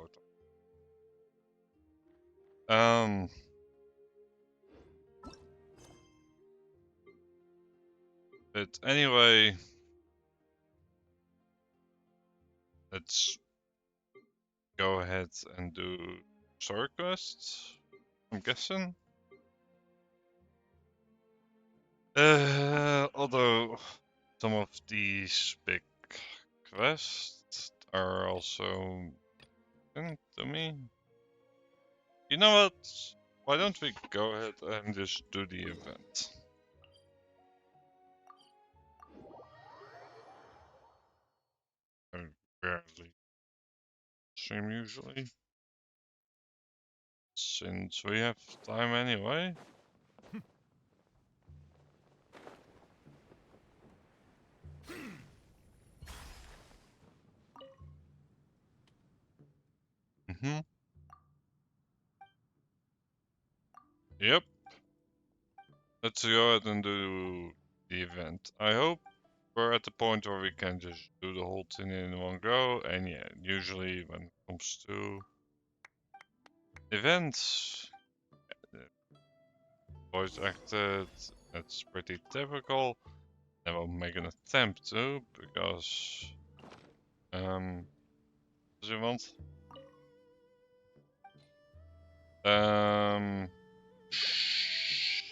But anyway, let's go ahead and do story quests, I'm guessing. Although some of these big quests are also to me. You know what? Why don't we go ahead and just do the event? I barely stream usually, since we have time anyway. Mm-hmm. Yep. Let's go ahead and do the event. I hope we're at the point where we can just do the whole thing in one go. And yeah, usually when it comes to events, voice acted, that's pretty typical. And we'll make an attempt to, because does he want?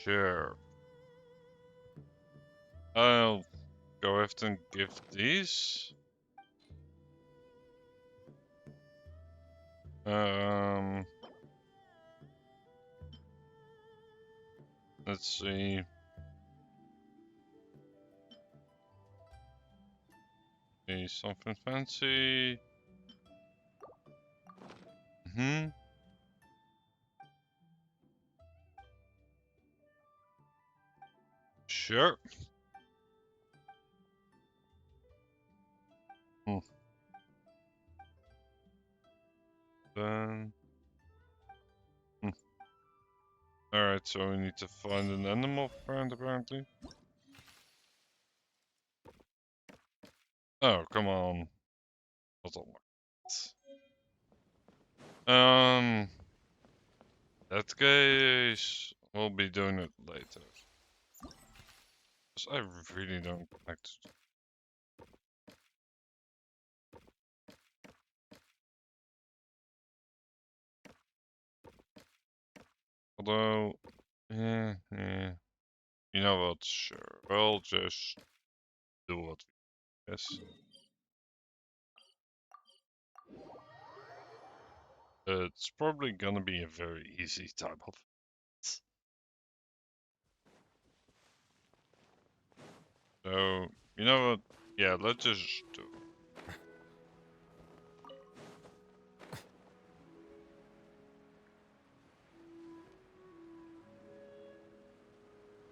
Sure. I'll go ahead and give these. Let's see. Something fancy. Mm-hmm. Sure. Then. Alright, so we need to find an animal friend apparently. Oh, come on. What's up? That case, we'll be doing it later. 'Cause I really don't like to. Although, yeah. You know what? Sure, we'll just do what we guess. It's probably gonna be a very easy type of. So, you know what? Yeah, let's just do.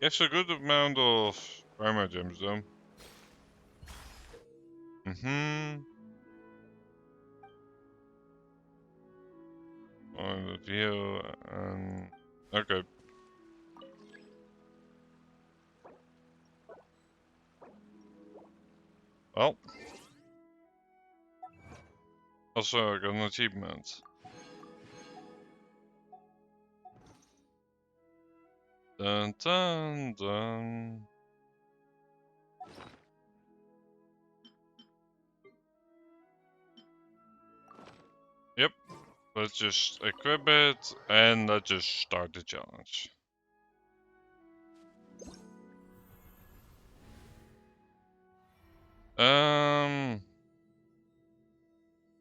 Gets a good amount of armor gems though. On the view and okay. Well. Also I got an achievement. Dun dun dun. Yep. Let's just equip it and let's just start the challenge.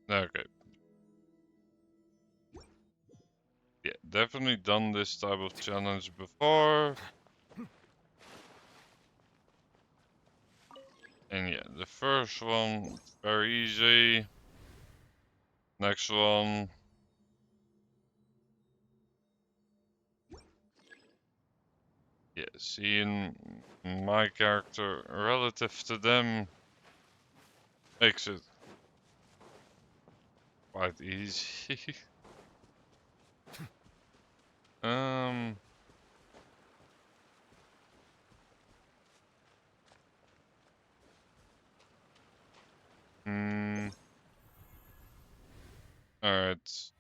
Okay. Yeah, definitely done this type of challenge before. And yeah, the first one, very easy. Next one. Yeah, seeing my character relative to them makes it quite easy. um. Alright.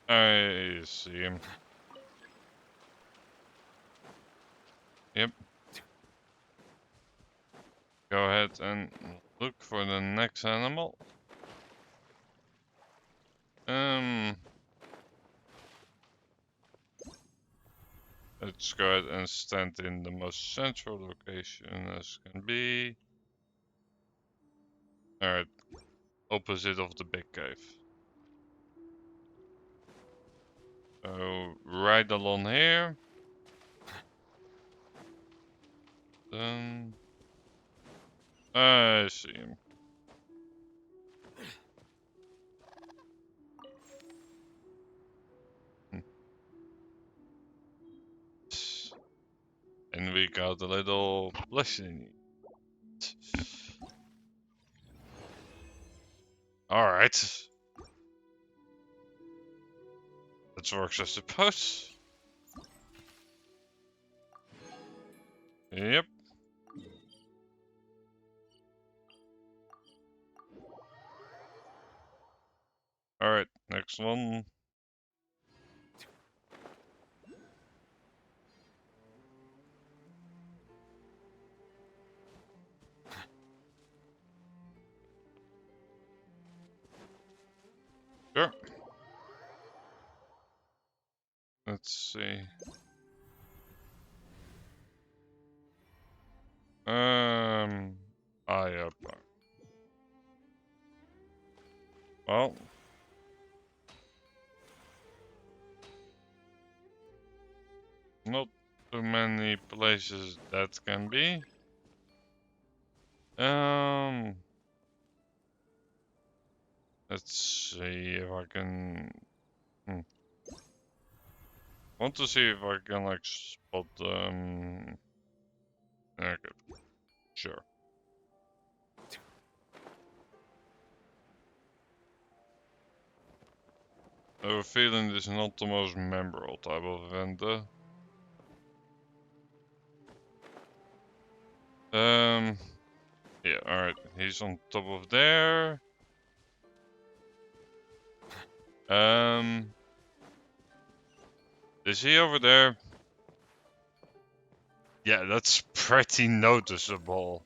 I see him. Yep. Go ahead and look for the next animal. Let's go ahead and stand in the most central location as can be. Alright. Opposite of the big cave. So right along here. Then I see him. And we got a little blessing. Alright. That works, I suppose. Yep. Alright, next one. Sure. Let's see. Yep. Well. Not too many places that can be. Let's see if I can. Want to see if I can like spot them. Okay, sure. I have a feeling this is not the most memorable type of event though. Yeah, alright, he's on top of there. Is he over there? Yeah, that's pretty noticeable.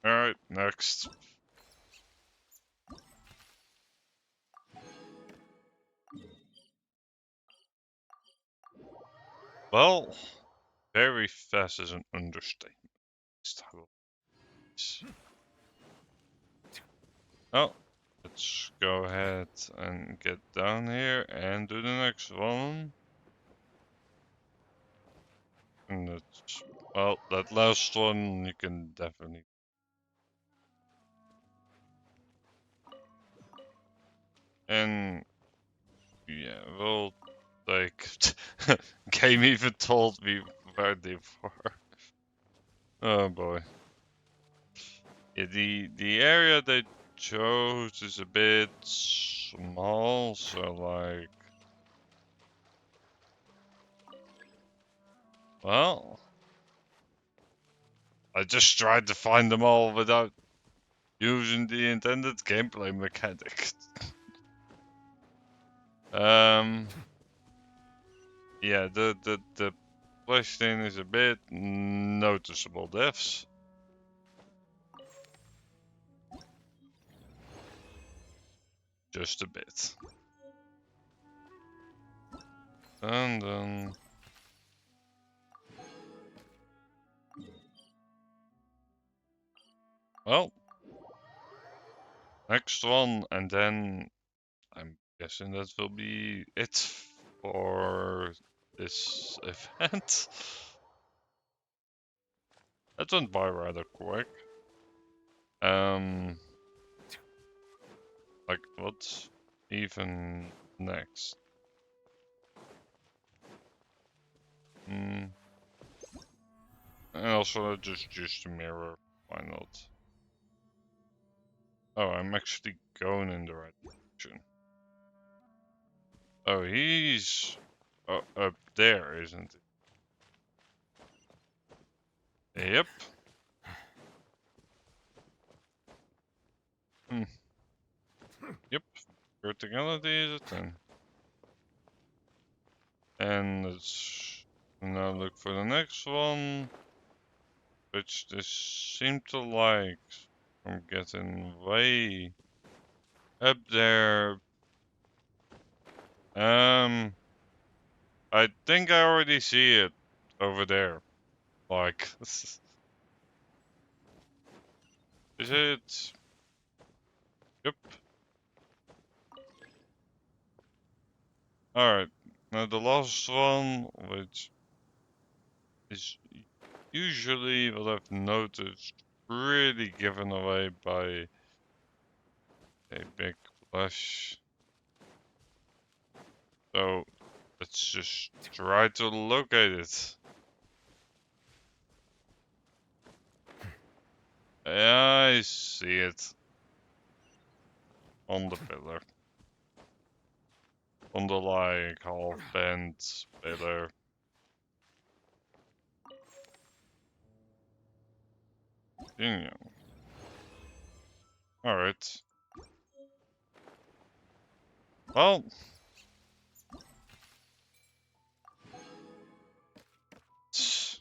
Alright, next. Well, very fast is an understatement. Oh, let's go ahead and get down here and do the next one. And that's, well, that last one you can definitely. And yeah, well, like, game even told me where they were. Oh boy. Yeah, the area they chose is a bit small, so like, well, I just tried to find them all without using the intended gameplay mechanic. Yeah, the PlayStation is a bit noticeable, devs. Just a bit. And then well, next one, and then I'm guessing that will be it for this event. That went by rather quick. Like what's even next? And also just use the mirror. Why not? Oh, I'm actually going in the right direction. Oh, he's up there, isn't he? Yep. Yep. Verticality is a 10. And let's now look for the next one, which they seem to like. I'm getting way up there. I think I already see it over there. Like, is it? Yep. Alright, now the last one, which is usually what I've noticed really given away by a big blush. So let's just try to locate it. I see it on the pillar. On the like half bent pillar. Yeah. Alright. Well, if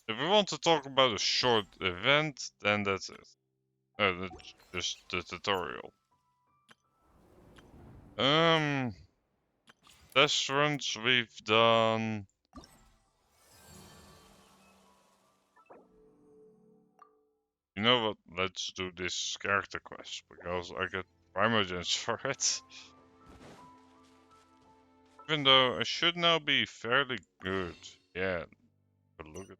we want to talk about a short event, then that's it. That's just the tutorial. Test runs we've done. You know what? Let's do this character quest because I get Primogens for it. Even though I should now be fairly good. Yeah, but look at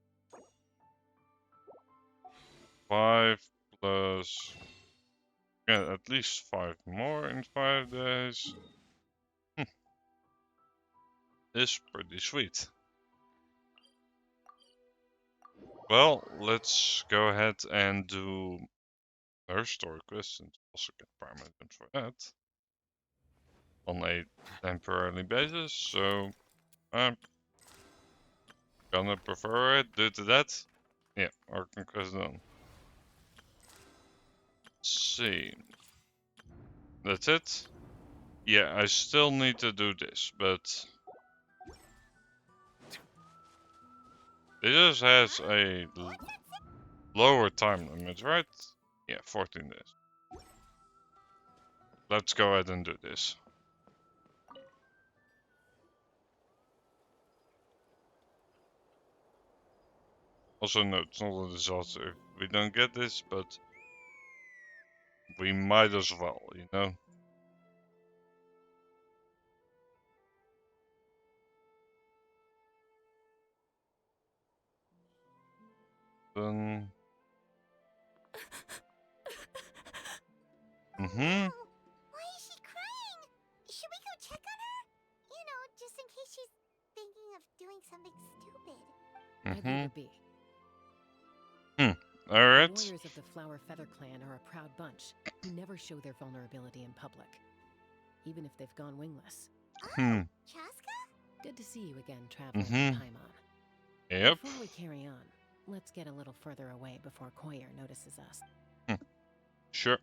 5 plus. Yeah, at least 5 more in 5 days. Is pretty sweet. Well, let's go ahead and do her story quest and also get Primogens for that. On a temporary basis, so Gonna prefer it due to that. Yeah, our conquest done. Let's see. That's it? Yeah, I still need to do this, but it just has a lower time limit, right? Yeah, 14 days. Let's go ahead and do this. Also, no, it's not a disaster if we don't get this, but we might as well, you know? Then... Why is she crying? Should we go check on her? You know, just in case she's thinking of doing something stupid. I'd leave it be. Alright. The warriors of the Flower Feather Clan are a proud bunch who never show their vulnerability in public, even if they've gone wingless. Chaska? Good to see you again, Traveler Paimon. Yep. Before we carry on, let's get a little further away before Koyer notices us. Sure.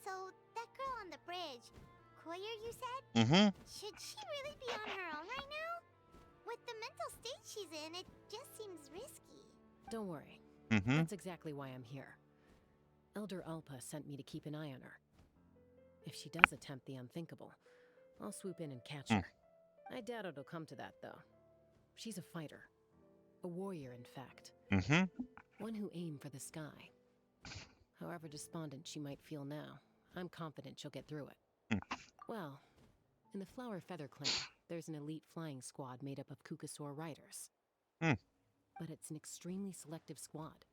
So, that girl on the bridge, Koyer, you said? Should she really be on her own right now? With the mental state she's in, it just seems risky. Don't worry. That's exactly why I'm here. Elder Alpa sent me to keep an eye on her. If she does attempt the unthinkable, I'll swoop in and catch her. I doubt it'll come to that, though. She's a fighter. A warrior, in fact. One who aimed for the sky. However despondent she might feel now, I'm confident she'll get through it. Well, in the Flower Feather Clan, there's an elite flying squad made up of Kukasaur riders. But it's an extremely selective squad.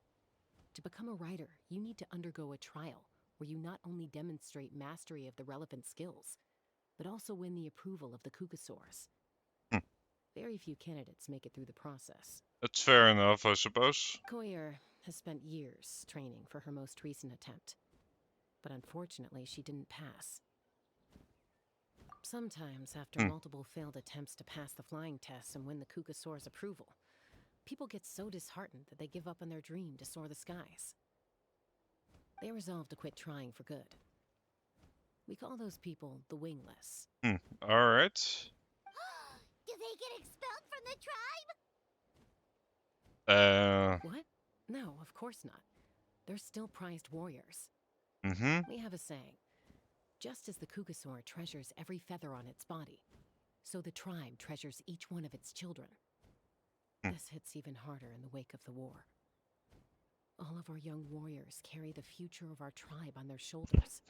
To become a rider, you need to undergo a trial where you not only demonstrate mastery of the relevant skills, but also win the approval of the Kukasaurs. Very few candidates make it through the process. That's fair enough, I suppose. Koyer has spent years training for her most recent attempt, but unfortunately she didn't pass. Sometimes, after multiple failed attempts to pass the flying test and win the Kukasaur's approval, people get so disheartened that they give up on their dream to soar the skies. They resolve to quit trying for good. We call those people the wingless. Alright. Do they get expelled from the tribe? What? No, of course not. They're still prized warriors. We have a saying. Just as the Kukasaur treasures every feather on its body, so the tribe treasures each one of its children. This hits even harder in the wake of the war. All of our young warriors carry the future of our tribe on their shoulders.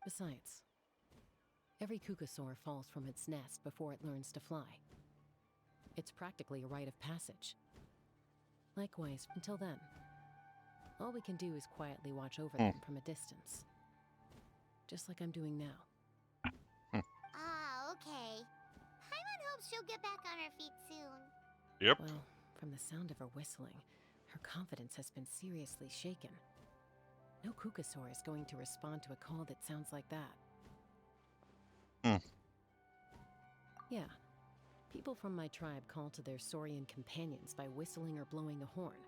Besides, every Kukasaur falls from its nest before it learns to fly. It's practically a rite of passage. Likewise, until then, all we can do is quietly watch over them from a distance. Just like I'm doing now. Ah, okay. Paimon hopes she'll get back on her feet soon. Yep. Well, from the sound of her whistling, her confidence has been seriously shaken. No Kukasaur is going to respond to a call that sounds like that. Yeah. People from my tribe call to their Saurian companions by whistling or blowing a horn.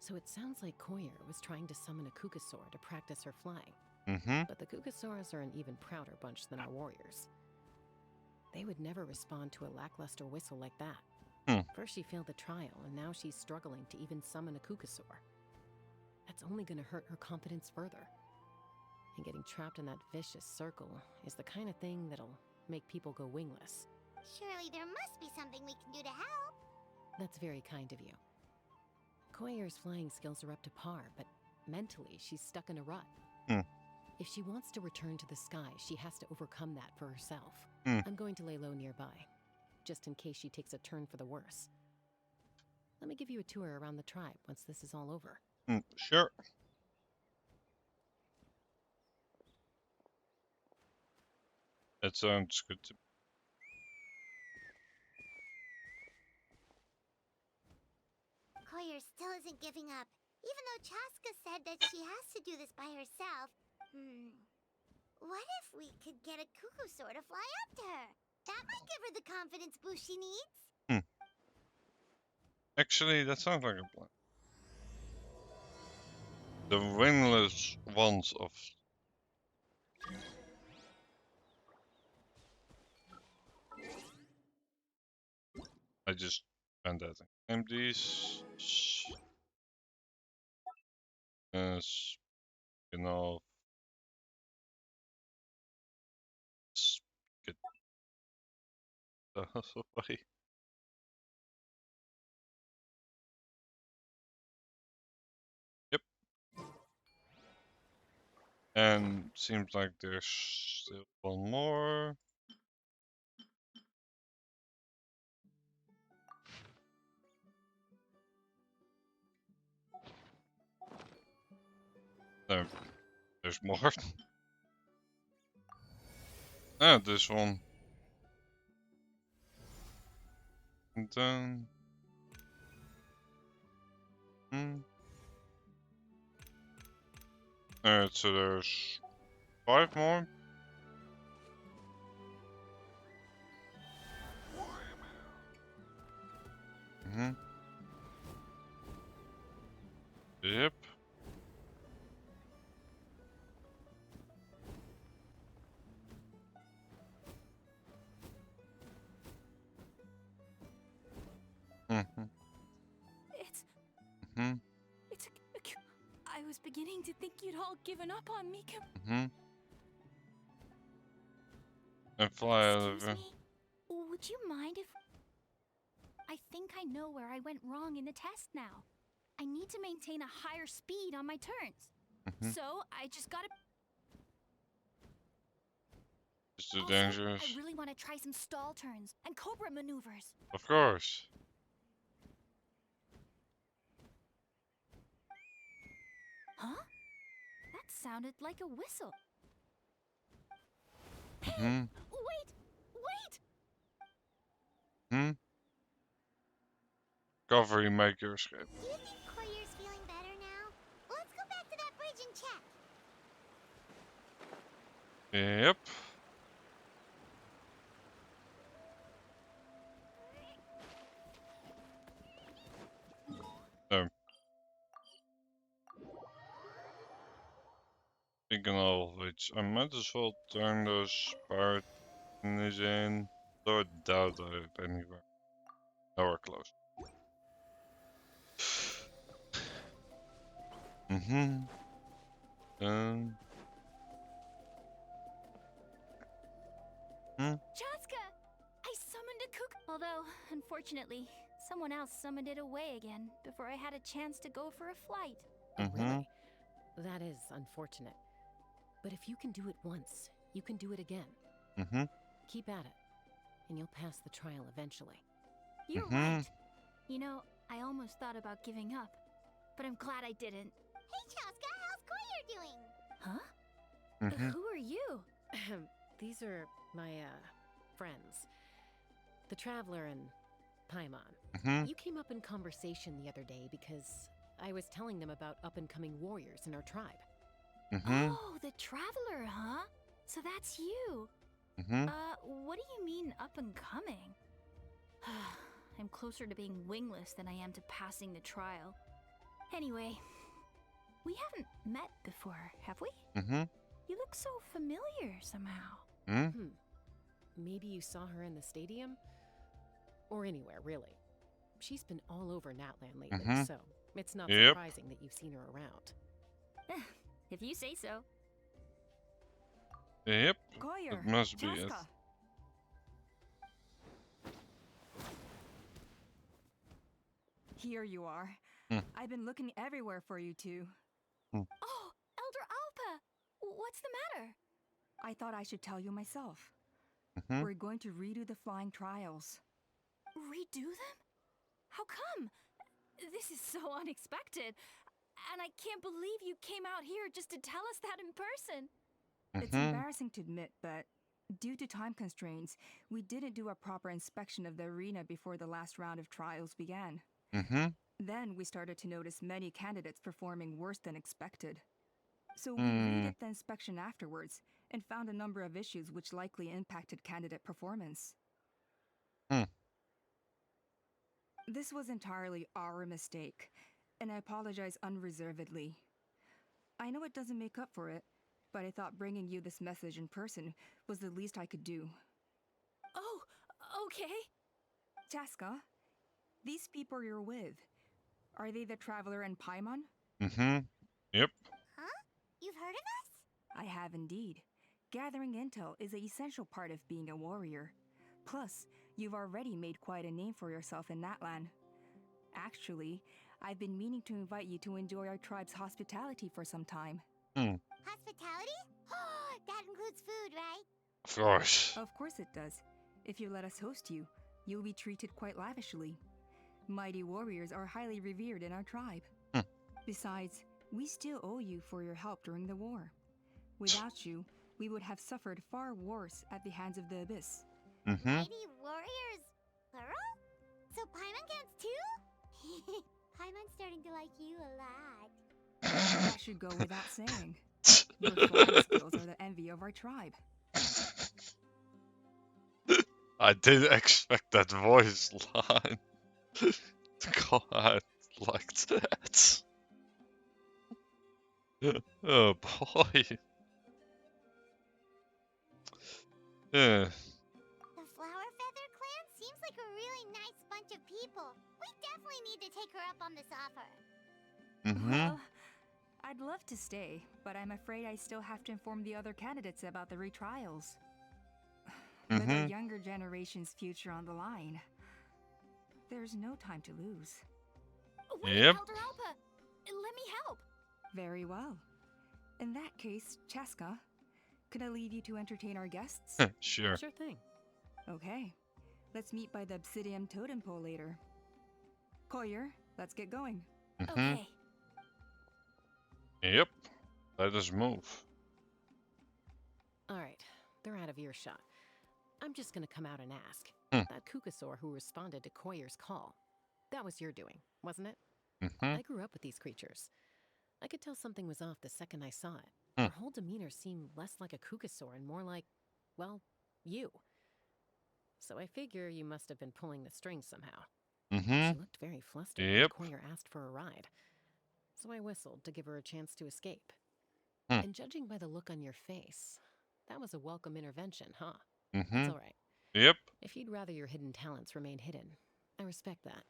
So it sounds like Koyer was trying to summon a Kukasaur to practice her flying. But the Kukasaurs are an even prouder bunch than our warriors. They would never respond to a lackluster whistle like that. First she failed the trial, and now she's struggling to even summon a Kukasaur. That's only gonna hurt her confidence further. And getting trapped in that vicious circle is the kind of thing that'll make people go wingless. Surely there must be something we can do to help. That's very kind of you. Koyer's flying skills are up to par, but mentally she's stuck in a rut. If she wants to return to the sky, she has to overcome that for herself. I'm going to lay low nearby, just in case she takes a turn for the worse. Let me give you a tour around the tribe once this is all over. Sure. That sounds good to me. Koyer still isn't giving up, even though Chaska said that she has to do this by herself. What if we could get a cuckoo sword to fly up to her? That might give her the confidence boost she needs. Actually, that sounds like a plan. The wingless ones of... I just found that. Empties. You know... Get the hell away. Yep. And seems like there's still one more. No, there's more. Ah, this one. And then... Alright, so there's 5 more. Yep. It's... I was beginning to think you'd all given up on me. And fly out of Excuse me? Would you mind if... I think I know where I went wrong in the test now. I need to maintain a higher speed on my turns. So, I just gotta... It's too dangerous. I really want to try some stall turns and cobra maneuvers. Of course. Huh? That sounded like a whistle. Wait! Cover, make your escape. Do you think Koyer's feeling better now? Let's go back to that bridge and check. Yep. Speaking of which, I might as well turn those Spartans in. Though I doubt it anywhere. Nowhere close. Chaska! I summoned a cook. Although, unfortunately, someone else summoned it away again before I had a chance to go for a flight. Really? That is unfortunate. But if you can do it once, you can do it again. Keep at it, and you'll pass the trial eventually. You're right. You know, I almost thought about giving up, but I'm glad I didn't. Hey, Chaska, how's Koyer doing? Huh? Who are you? These are my, friends. The Traveler and Paimon. You came up in conversation the other day because I was telling them about up-and-coming warriors in our tribe. Oh, the Traveler, huh? So that's you. What do you mean up-and-coming? I'm closer to being wingless than I am to passing the trial. Anyway, we haven't met before, have we? You look so familiar somehow. Maybe you saw her in the stadium? Or anywhere, really. She's been all over Natlan lately, so it's not surprising that you've seen her around. If you say so. Yep. Koyer, It must be it. Chaska. Here you are. I've been looking everywhere for you two. Oh, Elder Alpa! What's the matter? I thought I should tell you myself. We're going to redo the flying trials. Redo them? How come? This is so unexpected. And I can't believe you came out here just to tell us that in person. It's embarrassing to admit, but due to time constraints, we didn't do a proper inspection of the arena before the last round of trials began. Then we started to notice many candidates performing worse than expected. So we redid the inspection afterwards and found a number of issues which likely impacted candidate performance. This was entirely our mistake, and I apologize unreservedly. I know it doesn't make up for it, but I thought bringing you this message in person was the least I could do. Oh, okay. Chaska, these people you're with, are they the Traveler and Paimon? Yep. Huh? You've heard of us? I have indeed. Gathering intel is an essential part of being a warrior. Plus, you've already made quite a name for yourself in Natlan. Actually, I've been meaning to invite you to enjoy our tribe's hospitality for some time. Hospitality? That includes food, right? Of course. Of course it does. If you let us host you, you'll be treated quite lavishly. Mighty warriors are highly revered in our tribe. Besides, we still owe you for your help during the war. Without you, we would have suffered far worse at the hands of the Abyss. Mighty warriors, plural? So Paimon counts too? Paimon's starting to like you a lot. That should go without saying. Your flying skills are the envy of our tribe. I didn't expect that voice line to go out like that. Oh boy. Yeah. The Flower Feather clan seems like a really nice bunch of people. We definitely need to take her up on this offer. Well, I'd love to stay, but I'm afraid I still have to inform the other candidates about the retrials. With the younger generation's future on the line, there's no time to lose. Wait, Yep. Elder Alpa, let me help. Very well. In that case, Chaska, could I leave you to entertain our guests? Sure. Sure thing. Okay. Let's meet by the Obsidian Totem Pole later. Koyer, let's get going. Okay. Yep. Let us move. All right, they're out of earshot. I'm just gonna come out and ask. That Kukasaur who responded to Koyer's call, that was your doing, wasn't it? I grew up with these creatures. I could tell something was off the second I saw it. Her whole demeanor seemed less like a Kukasaur and more like, well, you. So I figure you must have been pulling the strings somehow. She looked very flustered when Koyer asked for a ride. So I whistled to give her a chance to escape. And judging by the look on your face, that was a welcome intervention, huh? That's all right. Yep. If you'd rather your hidden talents remain hidden, I respect that.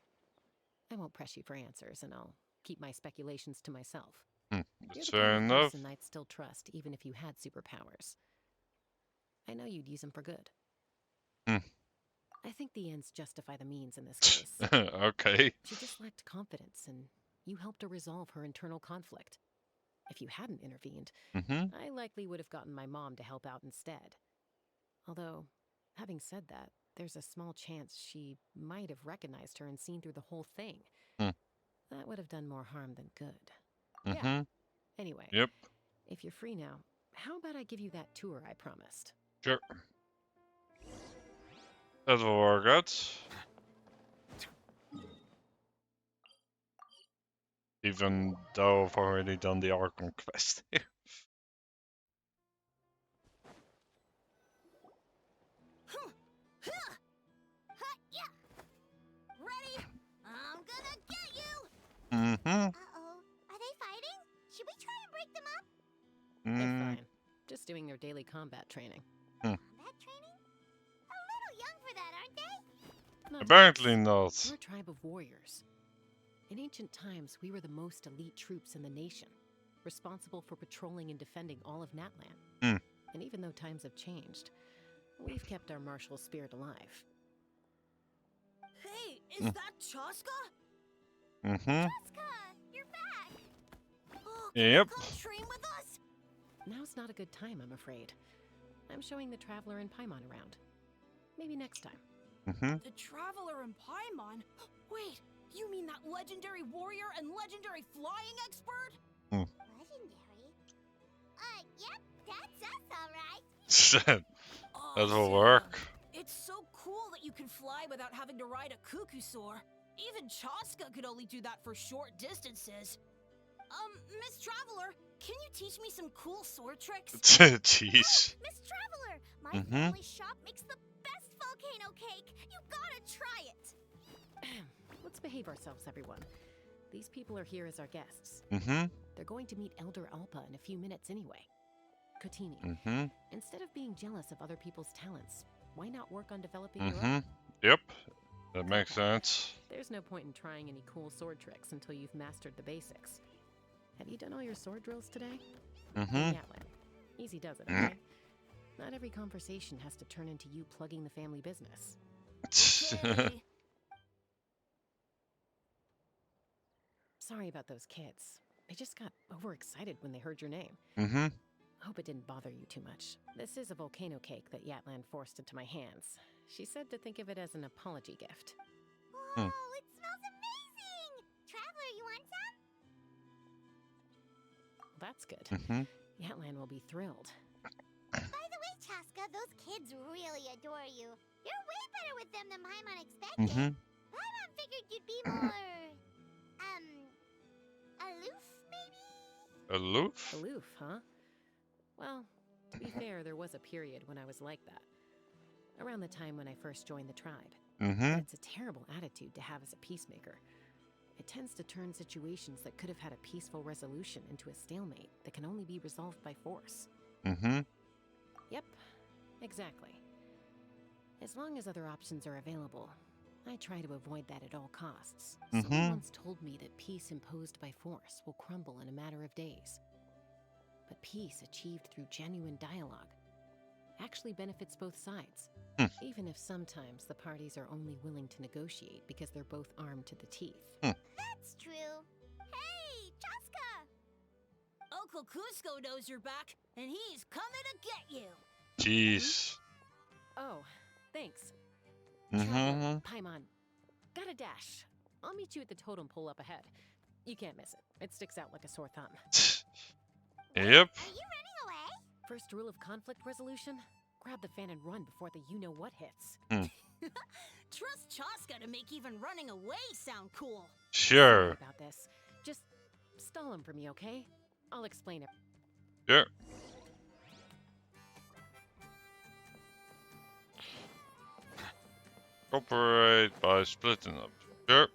I won't press you for answers, and I'll keep my speculations to myself. You're That's the fair kind of enough. person I'd still trust, even if you had superpowers. I know you'd use them for good. I think the ends justify the means in this case. Okay. She just lacked confidence, and you helped her resolve her internal conflict. If you hadn't intervened, I likely would have gotten my mom to help out instead. Although, having said that, there's a small chance she might have recognized her and seen through the whole thing. That would have done more harm than good. Yeah. Anyway, Yep. if you're free now, how about I give you that tour I promised? Sure. That will work out. Even though I've already done the Archon quest here. Ready? I'm gonna get you! Uh-oh. Are they fighting? Should we try and break them up? They're fine. Just doing their daily combat training. Combat training? A little young for that, aren't they? Not Apparently us. not. We're a tribe of warriors. In ancient times, we were the most elite troops in the nation, responsible for patrolling and defending all of Natlan. And even though times have changed, we've kept our martial spirit alive. Hey, is that Chaska? Chaska, you're back! Oh, Yep. come train with us? Now's not a good time, I'm afraid. I'm showing the Traveler and Paimon around. Maybe next time. The Traveler and Paimon? Wait, you mean that legendary warrior and legendary flying expert? Legendary? Yep, that's us, alright. That will work. It's so cool that you can fly without having to ride a Kukusaur. Even Chaska could only do that for short distances. Miss Traveler, Can you teach me some cool sword tricks? Jeez. Miss Traveler, my family shop makes the best volcano cake. You gotta try it. Let's behave ourselves, everyone. These people are here as our guests. They're going to meet Elder Alpa in a few minutes anyway. Kotini, instead of being jealous of other people's talents, why not work on developing your own? Yep, that makes sense. There's no point in trying any cool sword tricks until you've mastered the basics. Have you done all your sword drills today? Yeah, easy does it, okay? Not every conversation has to turn into you plugging the family business. Okay. Sorry about those kids. They just got overexcited when they heard your name. Hope it didn't bother you too much. This is a volcano cake that Yatlan forced into my hands. She said to think of it as an apology gift. Whoa, it smells amazing! Traveler, you want some? Well, that's good. Yatlan will be thrilled. By the way, Chaska, those kids really adore you. You're way better with them than Paimon expected. Paimon figured you'd be more, aloof, maybe? Aloof? Aloof, huh? Well, to be fair, there was a period when I was like that. Around the time when I first joined the tribe. But it's a terrible attitude to have as a peacemaker. It tends to turn situations that could have had a peaceful resolution into a stalemate that can only be resolved by force. Yep, exactly. As long as other options are available, I try to avoid that at all costs. Someone once told me that peace imposed by force will crumble in a matter of days. But peace achieved through genuine dialogue actually benefits both sides, even if sometimes the parties are only willing to negotiate because they're both armed to the teeth. That's true. Hey, Chaska! Uncle Cusco knows you're back, and he's coming to get you. Jeez. Oh, thanks. Traveler, Paimon, gotta dash. I'll meet you at the totem pole up ahead. You can't miss it. It sticks out like a sore thumb. Yep. Are you running away? First rule of conflict resolution? Grab the fan and run before the you-know-what hits. Trust Chaska to make even running away sound cool. Sure. Sorry about this. Just stall him for me, okay? I'll explain it. Yeah. Cooperate by splitting up. Sure.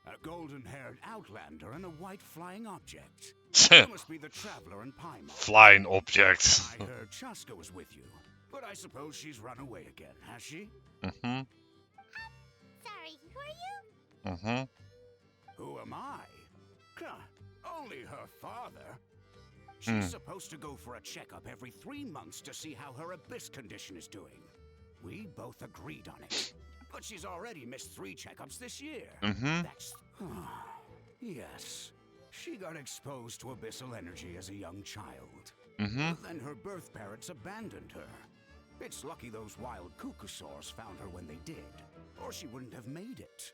A golden-haired outlander and a white flying object. You must be the traveler in Paimon. Flying object. I heard Chaska was with you, but I suppose she's run away again, has she? Sorry, who are you? Who am I? Only her father. She's supposed to go for a checkup every 3 months to see how her abyss condition is doing. We both agreed on it. But she's already missed 3 checkups this year. That's... Yes. She got exposed to abyssal energy as a young child. Then her birth parents abandoned her. It's lucky those wild Kukusaurs found her when they did, or she wouldn't have made it.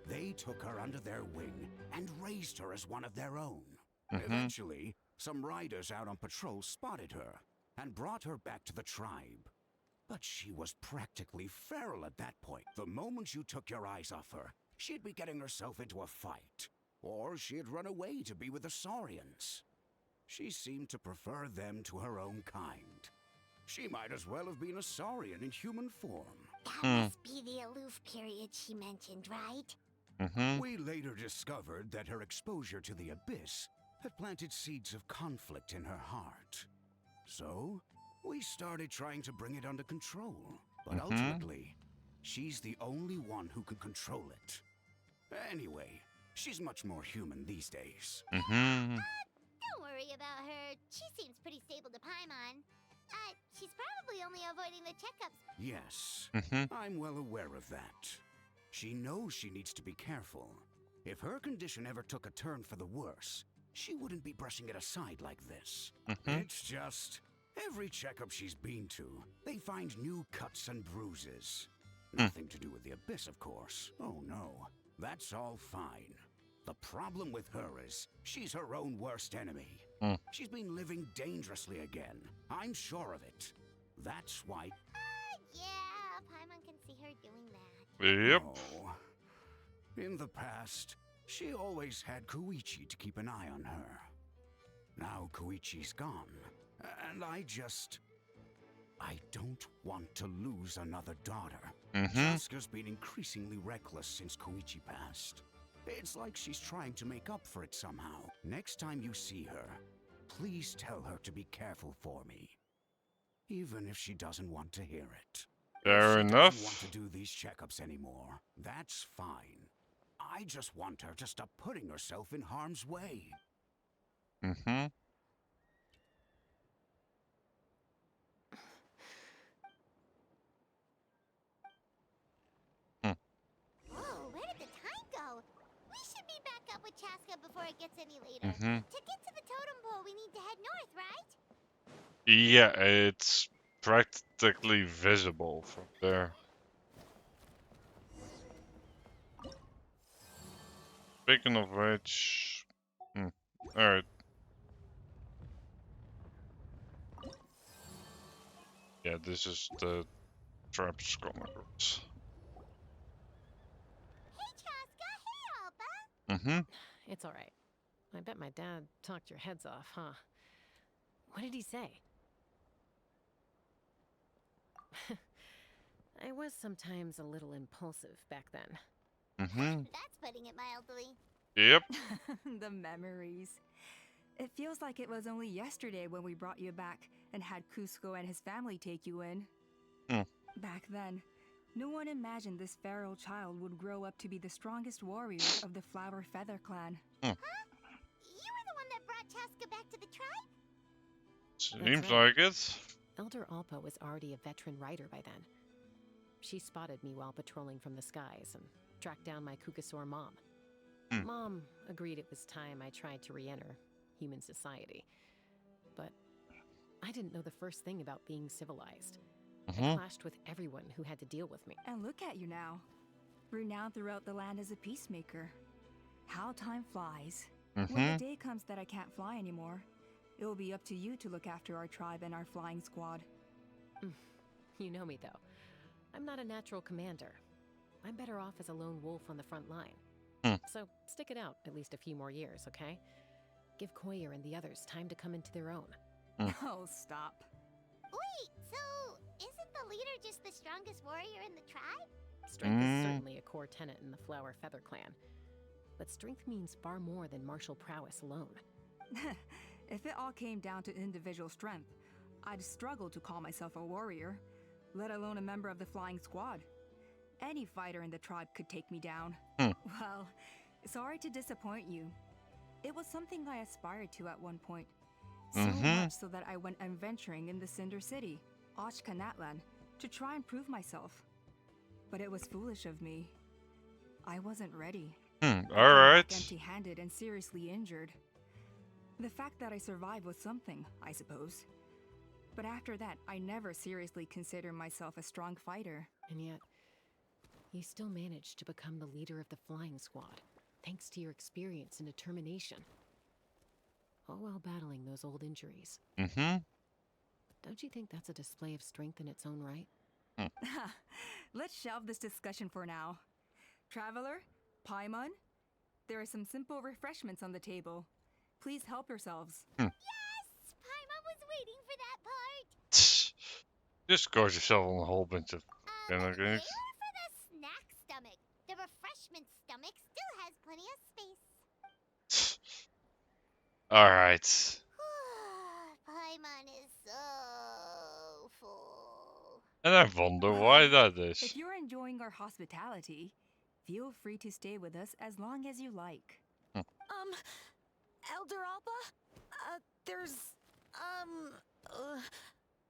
They took her under their wing and raised her as one of their own. Eventually, some riders out on patrol spotted her and brought her back to the tribe. But she was practically feral at that point. The moment you took your eyes off her, she'd be getting herself into a fight. Or she'd run away to be with the Saurians. She seemed to prefer them to her own kind. She might as well have been a Saurian in human form. That must be the aloof period she mentioned, right? We later discovered that her exposure to the abyss had planted seeds of conflict in her heart. So, we started trying to bring it under control. But ultimately, she's the only one who can control it. Anyway, she's much more human these days. Don't worry about her. She seems pretty stable to Paimon. She's probably only avoiding the checkups. Yes, I'm well aware of that. She knows she needs to be careful. If her condition ever took a turn for the worse, she wouldn't be brushing it aside like this. It's just, every checkup she's been to, they find new cuts and bruises. Nothing to do with the abyss, of course. Oh no, that's all fine. The problem with her is, she's her own worst enemy. She's been living dangerously again. I'm sure of it. That's why... Yeah, Paimon can see her doing that. Yep. Oh, In the past, she always had Koichi to keep an eye on her. Now Koichi's gone, and I don't want to lose another daughter. Chaska's been increasingly reckless since Koichi passed. It's like she's trying to make up for it somehow. Next time you see her, please tell her to be careful for me. Even if she doesn't want to hear it. Fair if she enough. doesn't want to do these checkups anymore, that's fine. I just want her to stop putting herself in harm's way. Whoa, where did the time go? We should be back up with Chaska before it gets any later. To get to the totem pole, we need to head north, right? Yeah, it's practically visible from there. Speaking of which, alright. Yeah, this is the trap chronicles. Hey, Chaska. Hey, Alba. It's all right. I bet my dad talked your heads off, huh? What did he say? I was sometimes a little impulsive back then. That's putting it mildly. Yep. The memories. It feels like it was only yesterday when we brought you back and had Kuzco and his family take you in. Back then, no one imagined this feral child would grow up to be the strongest warrior of the Flower Feather clan. Huh? You were the one that brought Chaska back to the tribe? Seems like it. Elder Alpa was already a veteran rider by then. She spotted me while patrolling from the skies and tracked down my Kukasaur mom. Mom agreed it was time I tried to re-enter human society. But I didn't know the first thing about being civilized. I clashed with everyone who had to deal with me. And look at you now. Renowned throughout the land as a peacemaker. How time flies. When the day comes that I can't fly anymore, it will be up to you to look after our tribe and our flying squad. You know me, though. I'm not a natural commander. I'm better off as a lone wolf on the front line. So stick it out at least a few more years, okay? Give Koyer and the others time to come into their own. Oh, stop. Wait, so isn't the leader just the strongest warrior in the tribe? Strength is certainly a core tenet in the Flower Feather clan. But strength means far more than martial prowess alone. If it all came down to individual strength, I'd struggle to call myself a warrior, let alone a member of the flying squad. Any fighter in the tribe could take me down. Well, sorry to disappoint you. It was something I aspired to at one point. So much so that I went adventuring in the Cinder City, Ochkanatlan, to try and prove myself. But it was foolish of me. I wasn't ready. Alright. Empty-handed and seriously injured. The fact that I survived was something, I suppose. But after that, I never seriously considered myself a strong fighter. And yet, you still managed to become the leader of the flying squad, thanks to your experience and determination. All while battling those old injuries. Don't you think that's a display of strength in its own right? Let's shelve this discussion for now. Traveler, Paimon, there are some simple refreshments on the table. Please help yourselves. Yes! Paimon was waiting for that part. Just gorge yourself on a whole bunch of They games. were for the snack stomach. The refreshment stomach still has plenty of space. Alright. Paimon is so full. And I wonder why that is. If you're enjoying our hospitality, feel free to stay with us as long as you like. Elder Alpa? There's,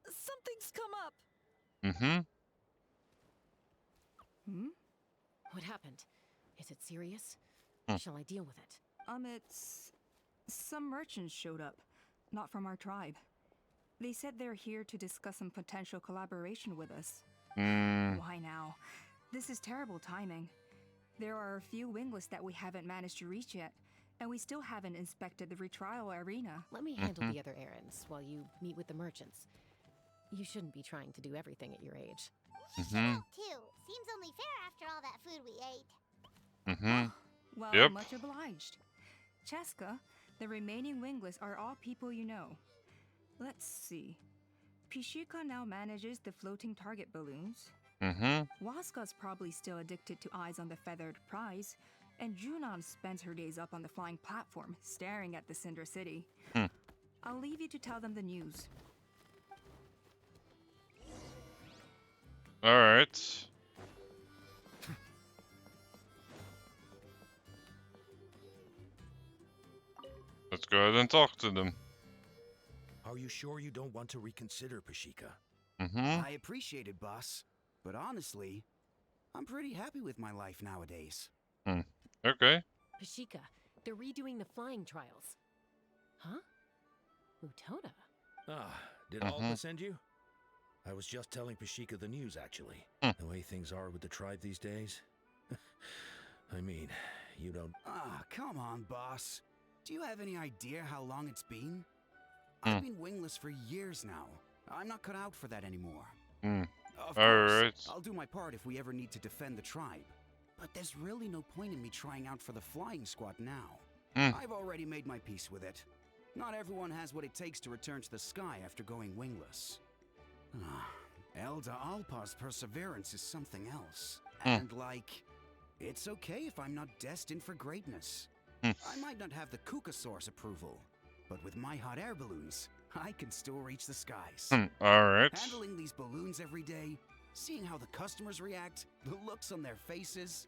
something's come up. What happened? Is it serious? Shall I deal with it? It's... Some merchants showed up, not from our tribe. They said they're here to discuss some potential collaboration with us. Why now? This is terrible timing. There are a few wingless that we haven't managed to reach yet, and we still haven't inspected the retrial arena. Let me handle the other errands while you meet with the merchants. You shouldn't be trying to do everything at your age. You should help too. Seems only fair after all that food we ate. Well, Yep. much obliged. Cheska, the remaining wingless are all people you know. Let's see. Pishika now manages the floating target balloons. Waska's probably still addicted to Eyes on the Feathered Prize, and Junon spends her days up on the flying platform, staring at the Cinder City. I'll leave you to tell them the news. Alright. Let's go ahead and talk to them. Are you sure you don't want to reconsider, Pashika? I appreciate it, boss. But honestly, I'm pretty happy with my life nowadays. Okay. Pashika, they're redoing the flying trials. Huh? Utona? Ah, did Alpa send you? I was just telling Pashika the news, actually. The way things are with the tribe these days. I mean, you don't... Ah, come on, boss. Do you have any idea how long it's been? I've been wingless for years now. I'm not cut out for that anymore. Of course, I'll do my part if we ever need to defend the tribe. But there's really no point in me trying out for the flying squad now. I've already made my peace with it. Not everyone has what it takes to return to the sky after going wingless. Elder Alpa's perseverance is something else. And it's okay if I'm not destined for greatness. I might not have the Kukasaur's approval, but with my hot air balloons, I can still reach the skies. Alright. Handling these balloons every day, seeing how the customers react, the looks on their faces,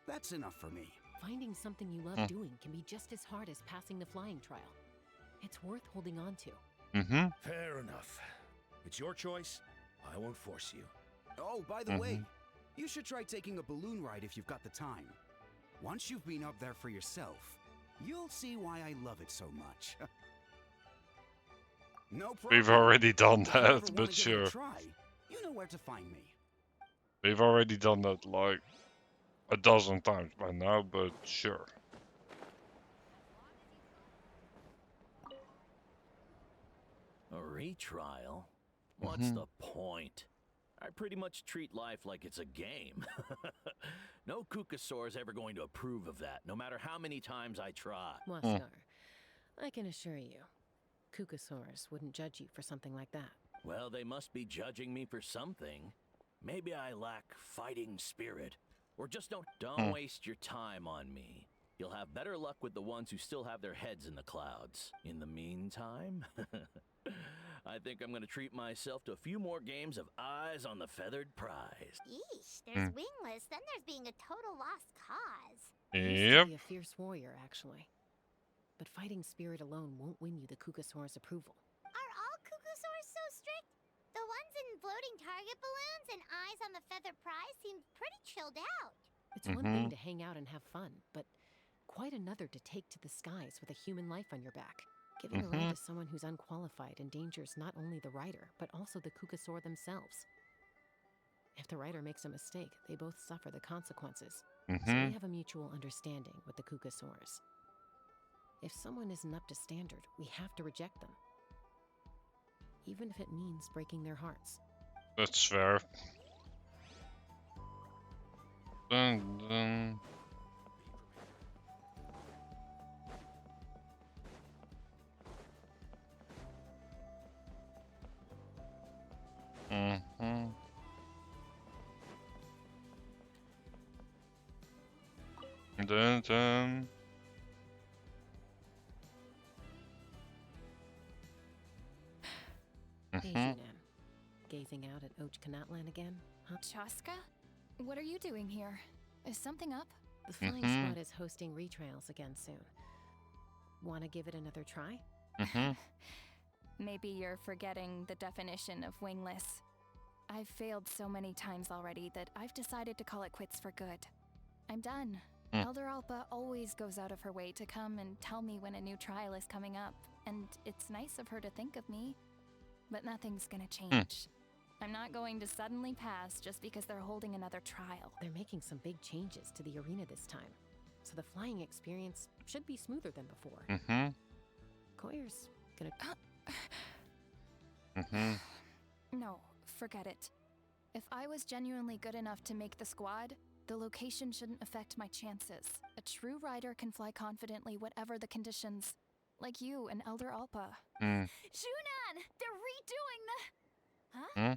that's enough for me. Finding something you love doing can be just as hard as passing the flying trial. It's worth holding on to. Fair enough. It's your choice. I won't force you. Oh, by the way, you should try taking a balloon ride if you've got the time. Once you've been up there for yourself, you'll see why I love it so much. No problem. We've already done If you ever that, wanna but give it a sure. try, you know where to find me. We've already done that like a dozen times by now, but sure. A retrial? What's the point? I pretty much treat life like it's a game. No Kukasaur's ever going to approve of that, no matter how many times I try. Waskar, I can assure you, Kukasaurus wouldn't judge you for something like that. Well, they must be judging me for something. Maybe I lack fighting spirit. Or just don't waste your time on me. You'll have better luck with the ones who still have their heads in the clouds. In the meantime, I think I'm gonna treat myself to a few more games of Eyes on the Feathered Prize. Yeesh, there's wingless, then there's being a total lost cause. You used to be a fierce warrior, actually. But fighting spirit alone won't win you the Kukasaur's approval. Are all Kukasaurs so strict? The ones in floating target balloons and Eyes on the Feathered Prize seem pretty chilled out. It's one thing to hang out and have fun, but quite another to take to the skies with a human life on your back. Giving a ride to someone who's unqualified endangers not only the rider, but also the Kukasaur themselves. If the rider makes a mistake, they both suffer the consequences. So we have a mutual understanding with the Kukasaurs. If someone isn't up to standard, we have to reject them. Even if it means breaking their hearts. That's fair. Dun, dun. Dun, dun. Hey, Junan. Gazing out at Ochkanatlan again, huh? Chaska? What are you doing here? Is something up? The Flying Squad is hosting retrials again soon. Wanna give it another try? Maybe you're forgetting the definition of wingless. I've failed so many times already that I've decided to call it quits for good. I'm done. Elder Alpa always goes out of her way to come and tell me when a new trial is coming up, and it's nice of her to think of me. But nothing's gonna change. I'm not going to suddenly pass just because they're holding another trial. They're making some big changes to the arena this time, so the flying experience should be smoother than before. Koyer's gonna... No, forget it. If I was genuinely good enough to make the squad, the location shouldn't affect my chances. A true rider can fly confidently whatever the conditions. Like you and Elder Alpa. Shunan! They're redoing the... Huh?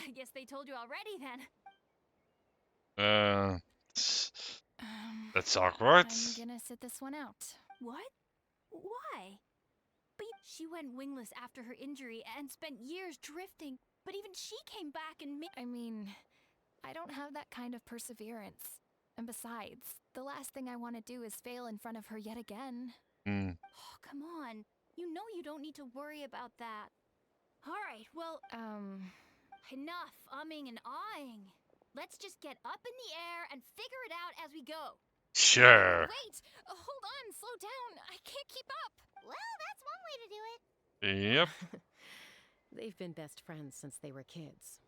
I guess they told you already then. That's awkward. I'm gonna sit this one out. What? Why? But she went wingless after her injury and spent years drifting. But even she came back and I mean, I don't have that kind of perseverance. And besides, the last thing I want to do is fail in front of her yet again. Oh, come on. You know you don't need to worry about that. All right, well, enough umming and ahhing. Let's just get up in the air and figure it out as we go. Sure. Wait! Hold on, slow down. I can't keep up. Well, that's one way to do it. Yep. They've been best friends since they were kids.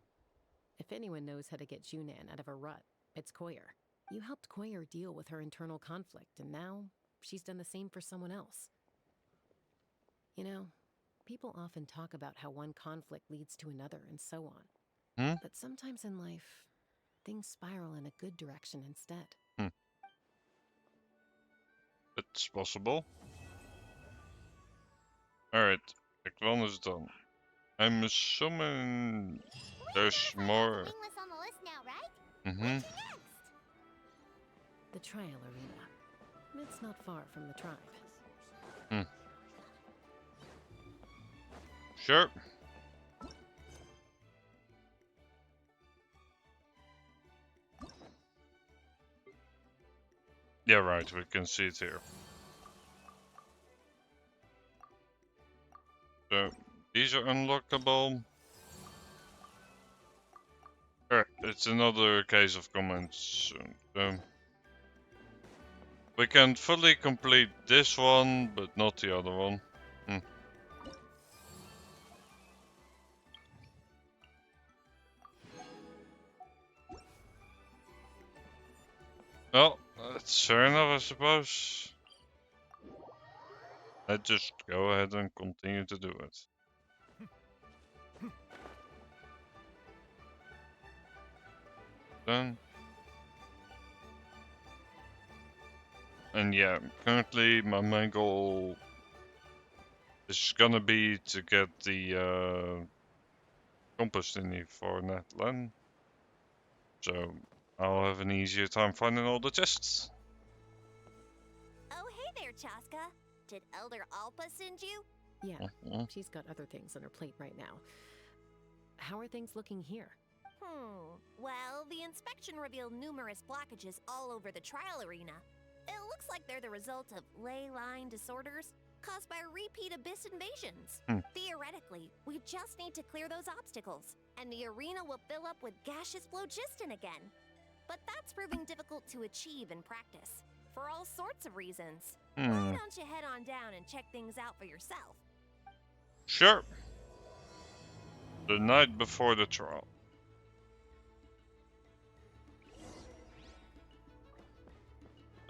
If anyone knows how to get Junan out of a rut, it's Koyer. You helped Koyer deal with her internal conflict, and now she's done the same for someone else. You know, people often talk about how one conflict leads to another and so on. But sometimes in life, things spiral in a good direction instead. It's possible. Alright, Act 1 is done. I'm assuming there's more. Wingless on the list now, right? Mm-hmm. The trial arena. It's not far from the tribe. Sure. Yeah, right, we can see it here. So, these are unlockable. It's another case of comments. We can fully complete this one, but not the other one. Well, that's fair enough, I suppose. Let's just go ahead and continue to do it. Done. And yeah, currently my main goal is gonna be to get the compass thingy for Natlan. So I'll have an easier time finding all the chests. Oh, hey there, Chaska. Did Elder Alpa send you? Yeah, she's got other things on her plate right now. How are things looking here? Well, the inspection revealed numerous blockages all over the trial arena. It looks like they're the result of ley line disorders caused by repeat abyss invasions. Theoretically, we just need to clear those obstacles, and the arena will fill up with gaseous phlogiston again. But that's proving difficult to achieve in practice, for all sorts of reasons. Why don't you head on down and check things out for yourself? Sure. The night before the trial.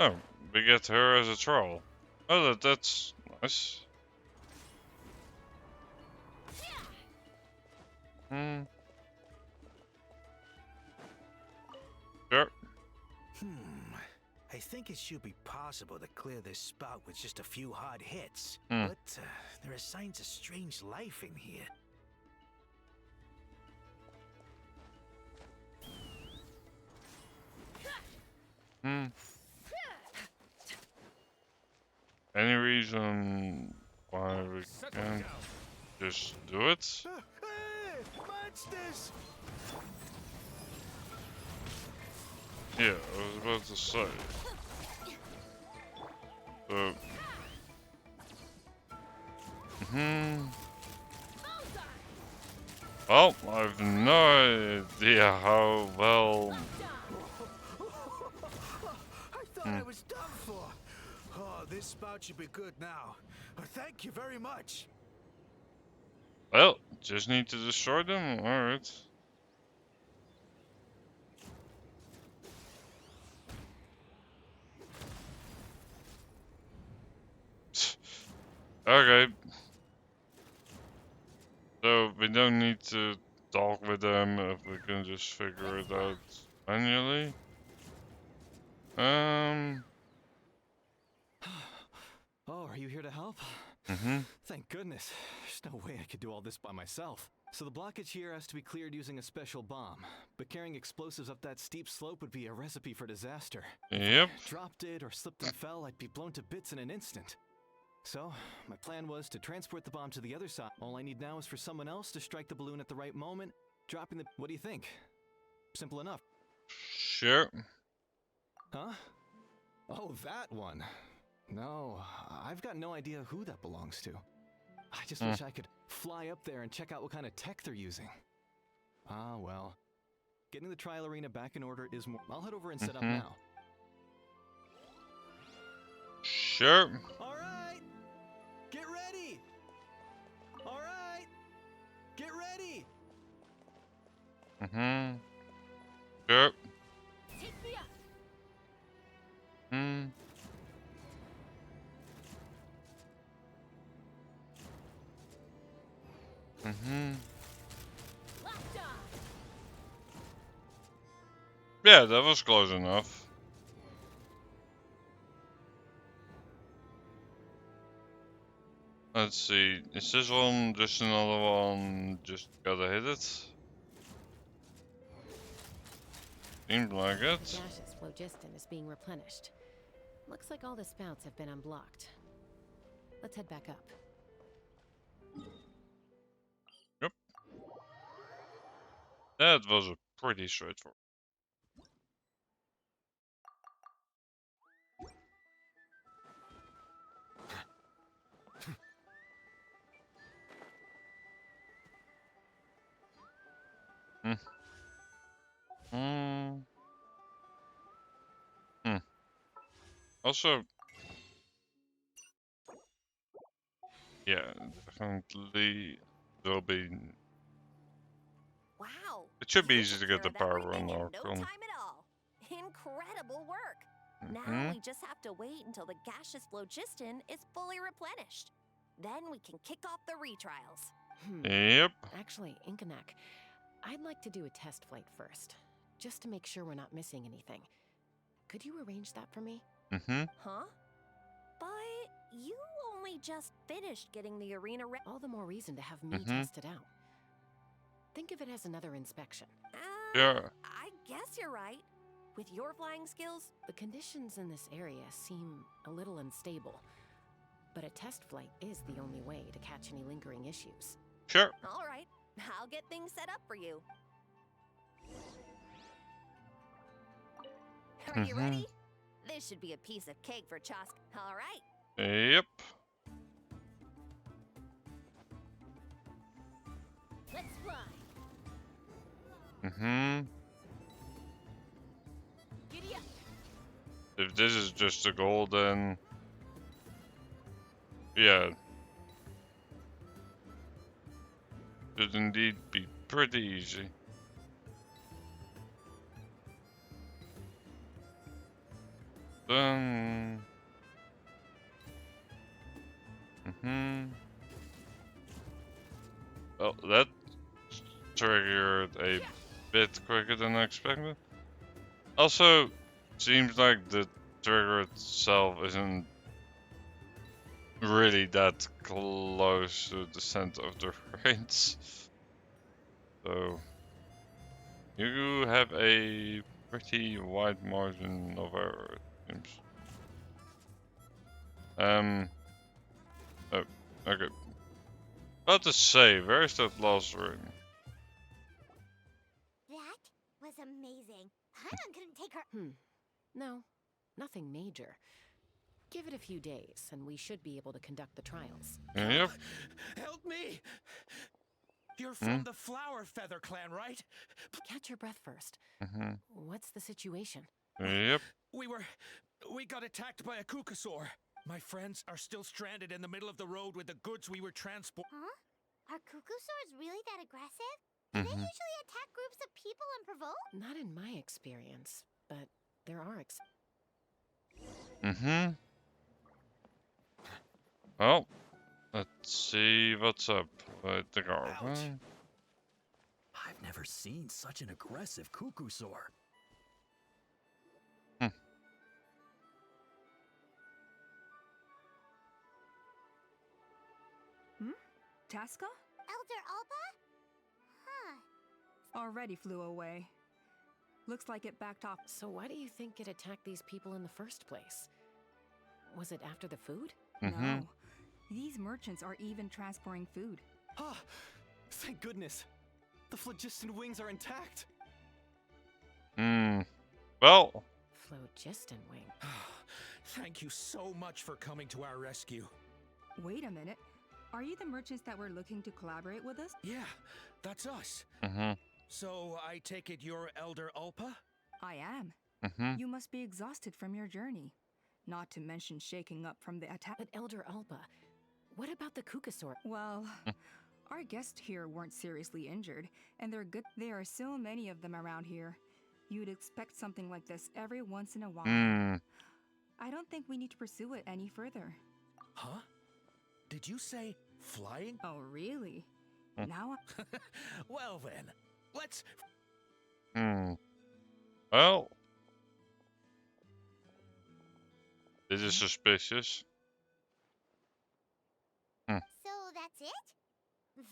Oh, we get her as a troll. Oh, that's nice. Sure. I think it should be possible to clear this spot with just a few hard hits. Hmm. But there are signs of strange life in here. Any reason why we can't just do it? Hey, monsters! Yeah, I was about to say. So, well, I have no idea how well. I thought I was done for. Oh, this spout should be good now. Thank you very much. Well, just need to destroy them. All right. Okay. So we don't need to talk with them if we can just figure it out Manually. Oh, are you here to help? Thank goodness. There's no way I could do all this by myself. So the blockage here has to be cleared using a special bomb. But carrying explosives up that steep slope would be a recipe for disaster. Yep. If I dropped it or slipped and fell, I'd be blown to bits in an instant. So, my plan was to transport the bomb to the other side. All I need now is for someone else to strike the balloon at the right moment, dropping the... What do you think? Simple enough. Sure. Huh? Oh, that one. No, I've got no idea who that belongs to. I just wish I could fly up there and check out what kind of tech they're using. Ah, well. Getting the trial arena back in order is more... I'll head over and set up now. Sure. All right! Get ready! All right! Get ready! Sure. Take me up. Yeah, that was close enough. Let's see, is this one just another one? Just gotta hit it? Seems like it. Gaseous phlogiston is being replenished. Looks like all the spouts have been unblocked. Let's head back up. Yep. That was a pretty straightforward. Also, yeah, definitely there'll be. Wow. It should be easy to get the power on No Archon. time at all. Incredible work. Now we just have to wait until the gaseous phlogiston is fully replenished. Then we can kick off the retrials. Yep. Actually, Inkanak, I'd like to do a test flight first, just to make sure we're not missing anything. Could you arrange that for me? Huh? But you only just finished getting the arena ready. All the more reason to have me test it out. Think of it as another inspection. Yeah. I guess you're right. With your flying skills, the conditions in this area seem a little unstable. But a test flight is the only way to catch any lingering issues. Sure. All right. I'll get things set up for you. Are you ready? This should be a piece of cake for Chosk. All right. Yep. Let's fly. Giddy up. If this is just a goal, then yeah, should indeed be pretty easy. Then well, that triggered a bit quicker than I expected. Also, seems like the trigger itself isn't really that close to the center of the range. So you have a pretty wide margin of error, it seems. Oh, okay. About to say, where's that last room? That was amazing. Paimon couldn't take her. No, nothing major. Give it a few days, and we should be able to conduct the trials. Yep. Help me! You're from the Flower Feather clan, right? Catch your breath first. What's the situation? Yep. We got attacked by a Kukasaur. My friends are still stranded in the middle of the road with the goods we were transporting. Huh? Are Kukusaurs really that aggressive? Do they usually attack groups of people unprovoked? Not in my experience, but there are Well, let's see what's up with the guard. I've never seen such an aggressive Kukusaur. Tasca? Elder Alpa? Huh. Already flew away. Looks like it backed off. So why do you think it attacked these people in the first place? Was it after the food? No. These merchants are even transporting food. Ah, thank goodness. The phlogiston wings are intact. Well. Phlogiston wing. Thank you so much for coming to our rescue. Wait a minute. Are you the merchants that were looking to collaborate with us? Yeah, that's us. So I take it you're Elder Alpa? I am. You must be exhausted from your journey. Not to mention shaking up from the attack. But Elder Alpa, what about the Kukasaur? Well, our guests here weren't seriously injured, and they're good. There are so many of them around here. You'd expect something like this every once in a while. I don't think we need to pursue it any further. Huh? Did you say flying? Oh, really? Now well then, let's... Well. This is suspicious. So that's it?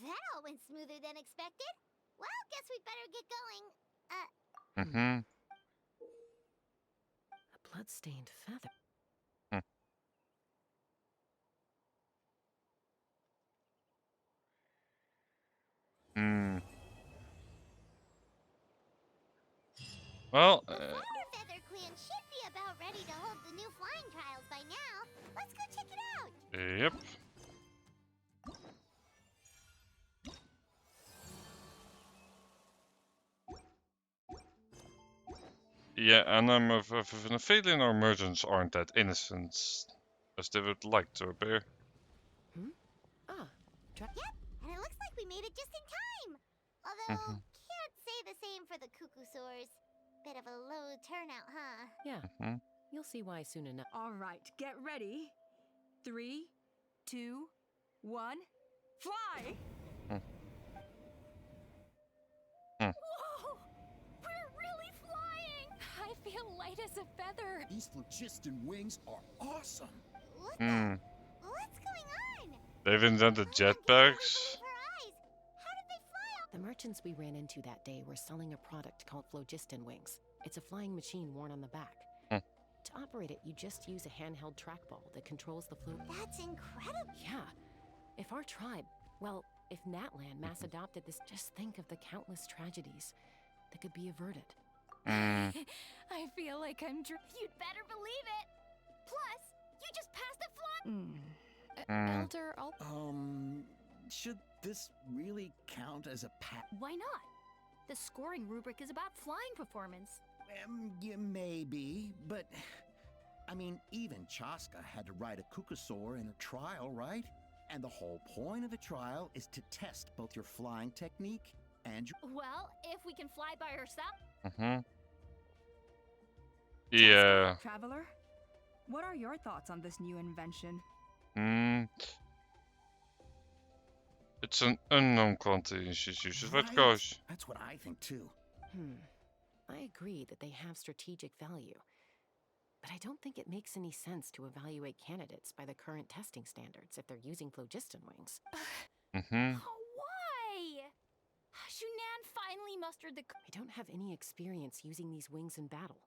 That all went smoother than expected. Well, guess we'd better get going. A blood-stained feather. Well, Feather Queen should be about ready to hold the new flying trials by now. Let's go check it out. yep. Yeah, and I'm of a feeling our merchants aren't that innocent as they would like to appear. Yep, and it looks like we made it just in time. Although, can't say the same for the Kukusaurs. Bit of a low turnout, huh? Yeah, you'll see why soon enough. All right, get ready. 3, 2, 1, fly! Whoa! We're really flying! I feel light as a feather. These phlogiston wings are awesome. What's going on? They've invented jetpacks. The merchants we ran into that day were selling a product called phlogiston wings. It's a flying machine worn on the back. To operate it, you just use a handheld trackball that controls the float. That's incredible. Yeah. If our tribe, well, if Natlan mass adopted this, just think of the countless tragedies that could be averted. I feel like I'm You'd better believe it. Plus, you just passed the fly. Elder Alpa. Should this really count as a Why not? The scoring rubric is about flying performance. Yeah, maybe, but... I mean, even Chaska had to ride a Kukasaur in a trial, right? And the whole point of a trial is to test both your flying technique and your... Well, if we can fly by ourselves... Yeah. Traveler, what are your thoughts on this new invention? It's an unknown quantity institution. What goes? That's what I think too. I agree that they have strategic value, but I don't think it makes any sense to evaluate candidates by the current testing standards if they're using phlogiston wings. Oh, why? Shunan finally mustered the... I don't have any experience using these wings in battle,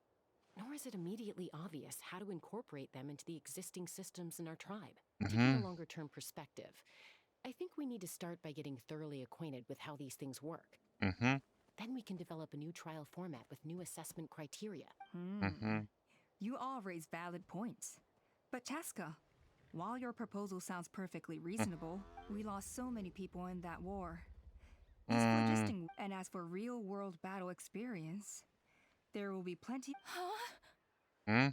nor is it immediately obvious how to incorporate them into the existing systems in our tribe. Taking a longer-term perspective, I think we need to start by getting thoroughly acquainted with how these things work. Then we can develop a new trial format with new assessment criteria. You all raise valid points. But Chaska, while your proposal sounds perfectly reasonable, we lost so many people in that war. And as for real-world battle experience, there will be plenty... Hey,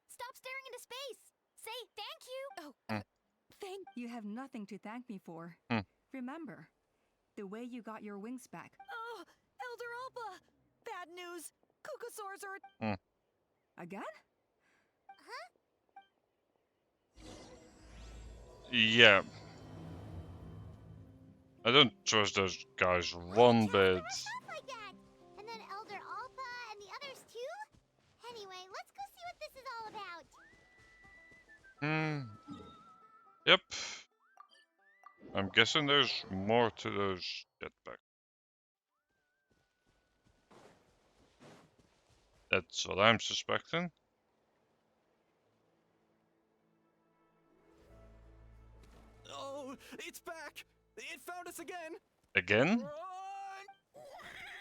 stop staring into space! Say thank you! Oh, you have nothing to thank me for. Remember, the way you got your wings back. Oh, Elder Alpa! Bad news! Kukasaurs are... Again? Yeah. I don't trust those guys one bit. Like that. And then Elder Alpa and the others too? Anyway, let's go see what this is all about. Yep. I'm guessing there's more to those jetpacks. That's what I'm suspecting. Oh, it's back! It found us again! Again?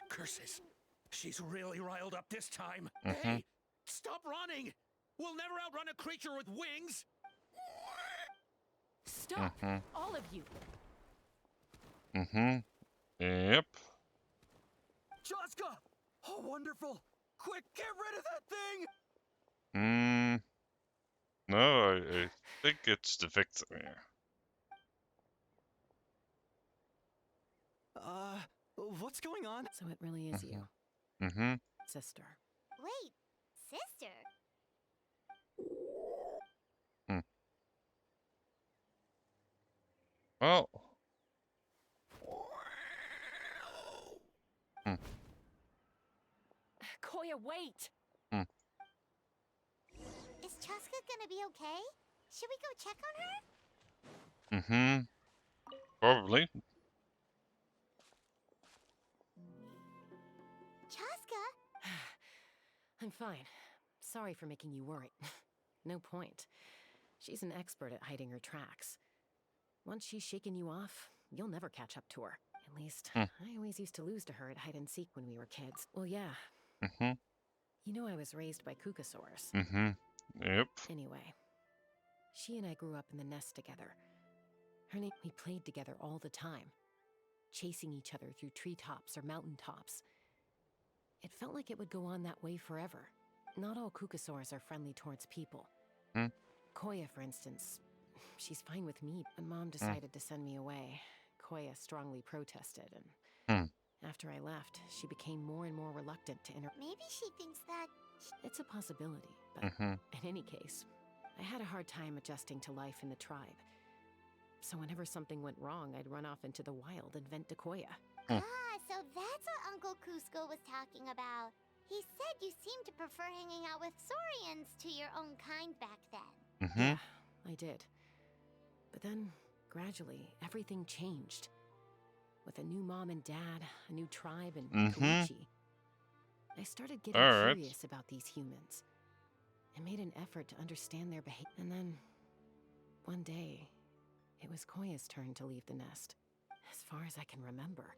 Curses. She's really riled up this time. Mhm. Hey, stop running! We'll never outrun a creature with wings! Stop! Mhm. All of you! Yep. Chaska! Oh, wonderful! Quick, get rid of that thing! No, I think it's the victim here. What's going on? So it really is you, sister. Wait, sister? Well. Koya, wait! Is Chaska gonna be okay? Should we go check on her? Probably. Chaska? I'm fine. Sorry for making you worry. No point. She's an expert at hiding her tracks. Once she's shaken you off, you'll never catch up to her. At least, I always used to lose to her at hide and seek when we were kids. Well, yeah. You know I was raised by Kukasaurs. Yep. Anyway, she and I grew up in the nest together. Her name, we played together all the time, chasing each other through treetops or mountaintops. It felt like it would go on that way forever. Not all Kukasaurs are friendly towards people. Koya, for instance, she's fine with me. When Mom decided to send me away, Koya strongly protested, and after I left, she became more and more reluctant to Maybe she thinks that... It's a possibility, but in any case, I had a hard time adjusting to life in the tribe. So whenever something went wrong, I'd run off into the wild and vent to Koya. Ah, so that's what Uncle Cusco was talking about. He said you seemed to prefer hanging out with Saurians to your own kind back then. Yeah, I did. But then, gradually, everything changed. With a new mom and dad, a new tribe, and Koichi, I started getting curious about these humans. I made an effort to understand their behavior. And then, one day, it was Koya's turn to leave the nest. As far as I can remember,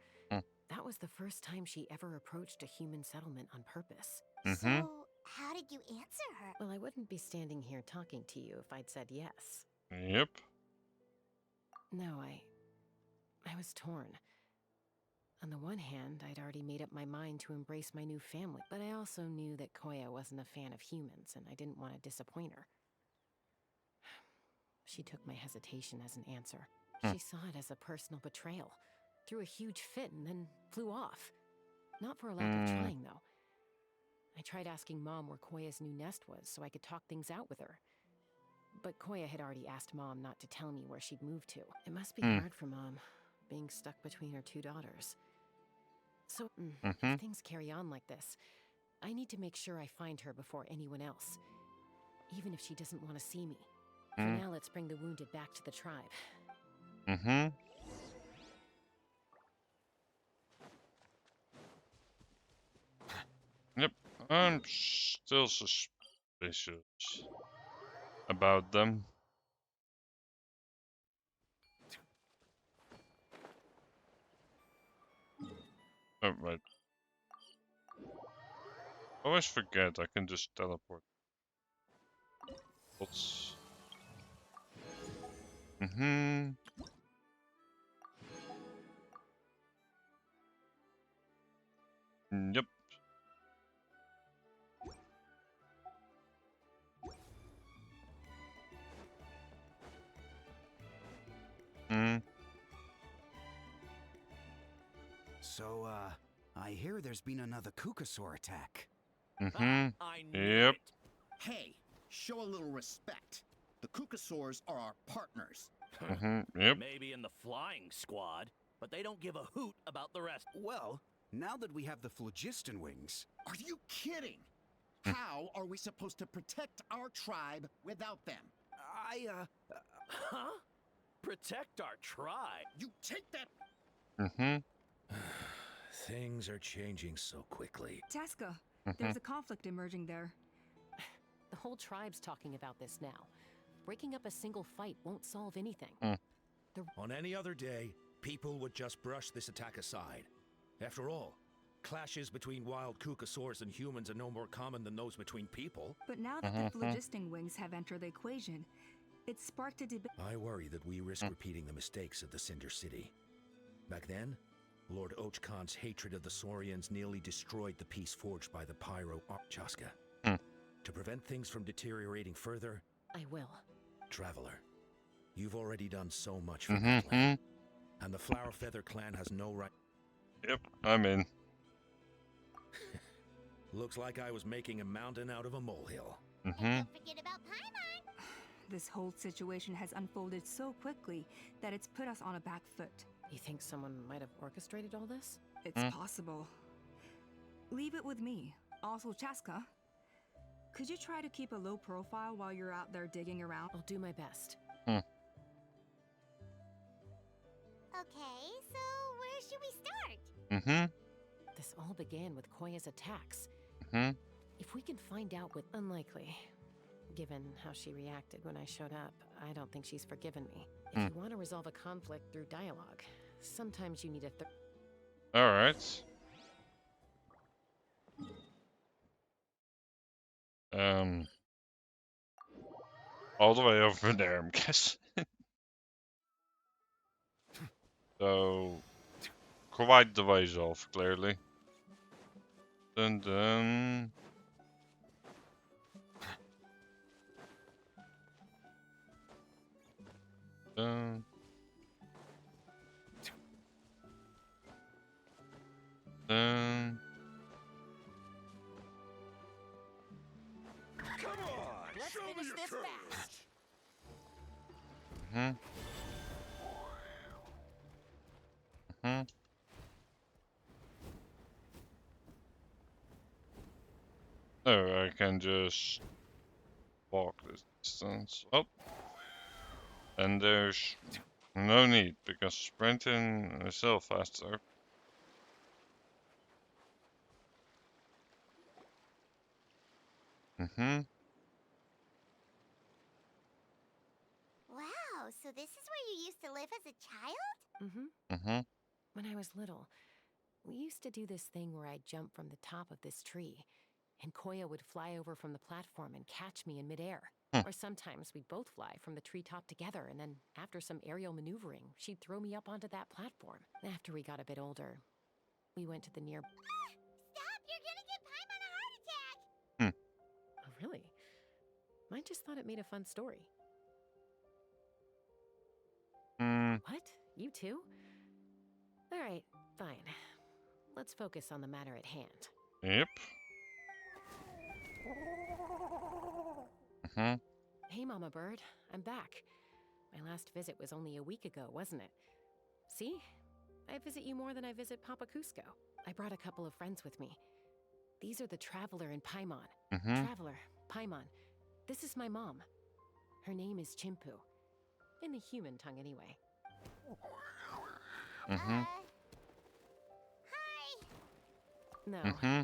that was the first time she ever approached a human settlement on purpose. So, how did you answer her? Well, I wouldn't be standing here talking to you if I'd said yes. Yep. No, I was torn. On the one hand, I'd already made up my mind to embrace my new family, but I also knew that Koya wasn't a fan of humans, and I didn't want to disappoint her. She took my hesitation as an answer. She saw it as a personal betrayal, threw a huge fit, and then flew off. Not for a lack of trying, though. I tried asking Mom where Koya's new nest was so I could talk things out with her. But Koya had already asked Mom not to tell me where she'd moved to. It must be hard for Mom, being stuck between her two daughters. So, if things carry on like this, I need to make sure I find her before anyone else. Even if she doesn't want to see me. For now, let's bring the wounded back to the tribe. Yep. I'm still suspicious about them. Oh, right. Always forget I can just teleport. What's... Yep. So, I hear there's been another Kukasaur attack. I knew Yep. it. Hey, show a little respect. The Kukasaurs are our partners. Yep. Maybe in the flying squad, but they don't give a hoot about the rest. Well, now that we have the phlogiston wings... Are you kidding? How are we supposed to protect our tribe without them? Huh? protect our tribe. You take that. Things are changing so quickly. Chaska, there's a conflict emerging there. The whole tribe's talking about this now. Breaking up a single fight won't solve anything. On any other day, people would just brush this attack aside. After all, clashes between wild Kukasaurs and humans are no more common than those between people. But now that the phlogiston wings have entered the equation, it's sparked a debate. I worry that we risk repeating the mistakes of the Cinder City. Back then, Lord Ochkon's hatred of the Saurians nearly destroyed the peace forged by the Pyro Chaska. To prevent things from deteriorating further, I will. Traveler, you've already done so much for that land, and the Flower Feather clan has no right. Yep, I'm in. Looks like I was making a mountain out of a molehill. Don't forget about Paimon. This whole situation has unfolded so quickly that it's put us on a back foot. You think someone might have orchestrated all this? It's possible. Leave it with me. Also, Chaska, could you try to keep a low profile while you're out there digging around? I'll do my best. Okay, so where should we start? This all began with Koya's attacks. If we can find out what unlikely, given how she reacted when I showed up, I don't think she's forgiven me. If you want to resolve a conflict through dialogue, sometimes you need a Alright. All the way over there, I'm guessing. So, quite the ways off, clearly. Dun dun. Dun. Dun. Come on, Let's show me finish your this courage. fast. Oh, I can just walk this distance up. And there's no need, because sprinting is still faster. Wow, so this is where you used to live as a child? When I was little, we used to do this thing where I'd jump from the top of this tree, and Koya would fly over from the platform and catch me in midair. Or sometimes we'd both fly from the treetop together, and then after some aerial maneuvering, she'd throw me up onto that platform. After we got a bit older, we went to the near... Stop! You're gonna give Paimon a heart attack! Oh, really? I just thought it made a fun story. What? You too? Alright, fine. Let's focus on the matter at hand. Yep. Hey, Mama Bird. I'm back. My last visit was only a week ago, wasn't it? See? I visit you more than I visit Papa Cusco. I brought a couple of friends with me. These are the Traveler and Paimon. Traveler, Paimon. This is my mom. Her name is Chimpu. In the human tongue, anyway. Hi! No,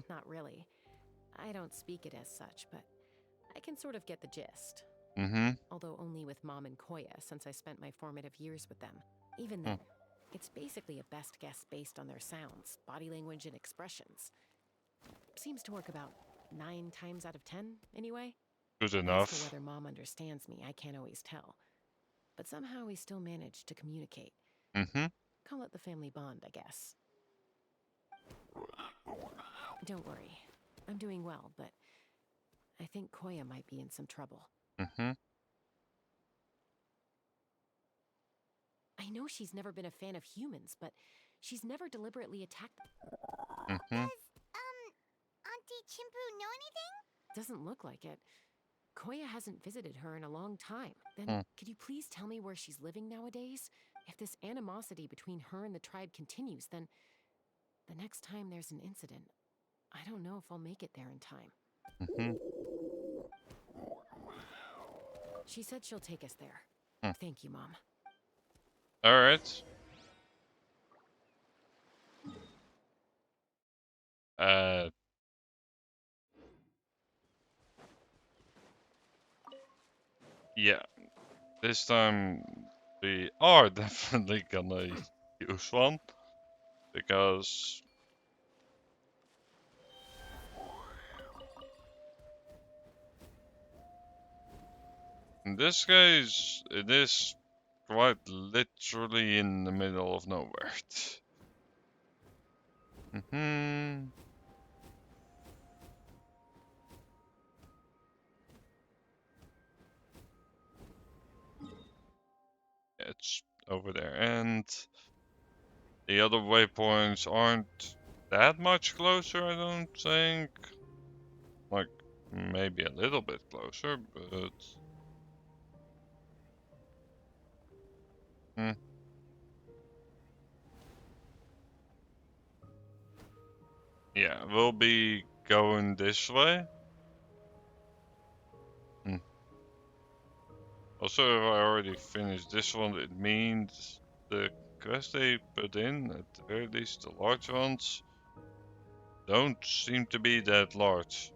not really. I don't speak it as such, but I can sort of get the gist. Although only with Mom and Koya, since I spent my formative years with them. Even then, it's basically a best guess based on their sounds, body language, and expressions. Seems to work about 9 times out of 10, anyway. Good As enough. for whether Mom understands me, I can't always tell. But somehow we still manage to communicate. Call it the family bond, I guess. Don't worry. I'm doing well, but I think Koya might be in some trouble. I know she's never been a fan of humans, but she's never deliberately attacked them. Does, Auntie Chimpu know anything? Doesn't look like it. Koya hasn't visited her in a long time. Then could you please tell me where she's living nowadays? If this animosity between her and the tribe continues, then the next time there's an incident, I don't know if I'll make it there in time. She said she'll take us there. Thank you, Mom. Alright. Yeah. This time we are definitely gonna use one. Because in this case, it is quite literally in the middle of nowhere. It's over there, and the other waypoints aren't that much closer, I don't think. Like, maybe a little bit closer, but... Yeah, we'll be going this way. Also, if I already finished this one, it means the quest they put in, at the very least the large ones, don't seem to be that large.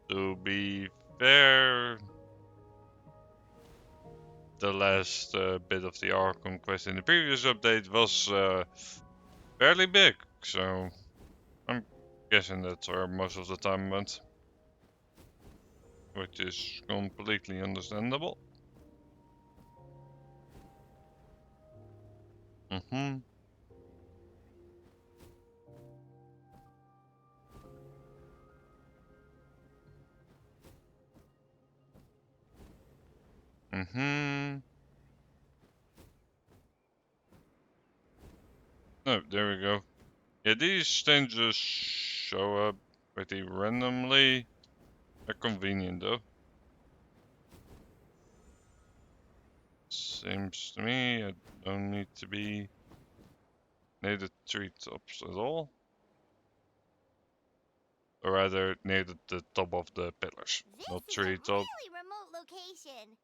To be fair, the last bit of the Arkham quest in the previous update was fairly big, so I'm guessing that's where most of the time went. Which is completely understandable. Oh, there we go. Yeah, these things just show up pretty randomly. They're convenient though. Seems to me I don't need to be near the treetops at all. Or rather, near the top of the pillars, not treetop. Really remote location.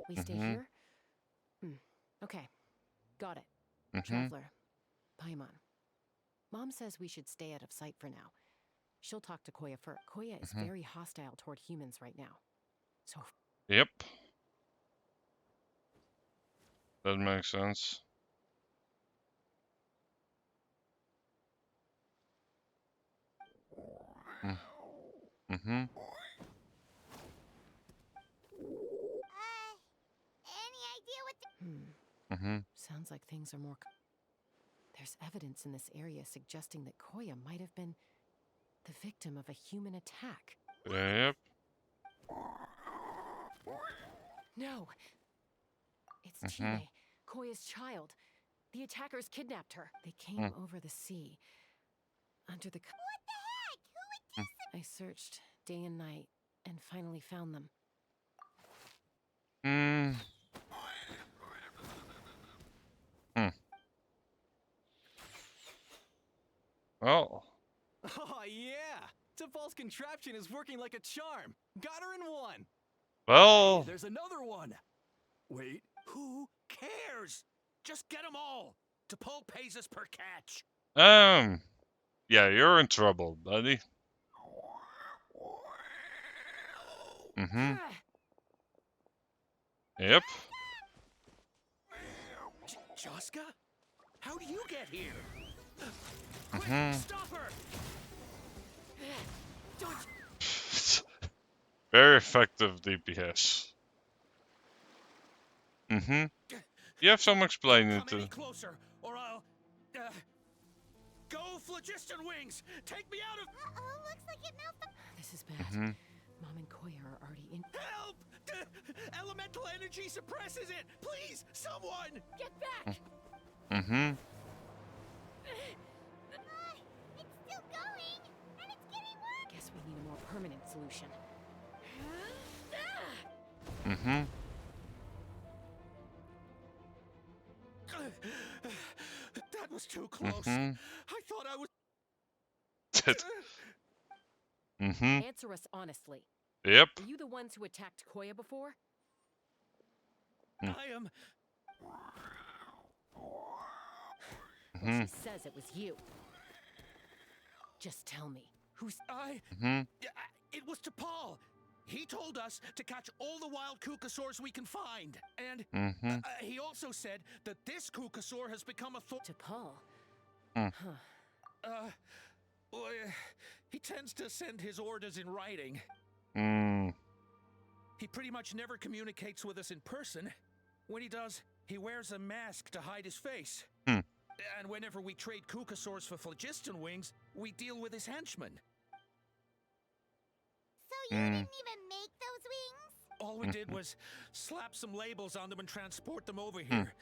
We stay here? Okay. Got it. Traveler. Paimon. Mom says we should stay out of sight for now. She'll talk to Koya first. Koya is very hostile toward humans right now. So... Yep. That makes sense. Any idea what the... Sounds like things are more... There's evidence in this area suggesting that Koya might have been the victim of a human attack. Yep. No! It's Chile, Koya's child. The attackers kidnapped her. They came over the sea. Under the... What the heck? Who would do I searched day and night and finally found them. Well. Oh, yeah! Tafal's contraption is working like a charm. Got her in one. Well. There's another one. Wait, who cares? Just get them all. T'Pol pays us per catch. Yeah, you're in trouble, buddy. Yep. Joska? How do you get here? Quick, stop her! Very effective DPS. You have some explaining Come to. any closer, or I'll go phlogiston wings. Take me out of. Looks like it melted. This is bad. Mom and Koya are already in. Help! Elemental energy suppresses it. Please, someone! Get back! It's still going, and it's getting worse. Guess we need a more permanent solution. That was too close. I thought I was. Answer us honestly. Yep. Were you the ones who attacked Koya before? I am. Well, she says it was you. Just tell me, who's... It was T'Pol. He told us to catch all the wild Kukasaurs we can find. And he also said that this Kukasaur has become a T'Pol? Well, he tends to send his orders in writing. He pretty much never communicates with us in person. When he does, he wears a mask to hide his face. And whenever we trade Kukasaurs for phlogiston wings, we deal with his henchmen. So you didn't even make those wings? All we did was slap some labels on them and transport them over here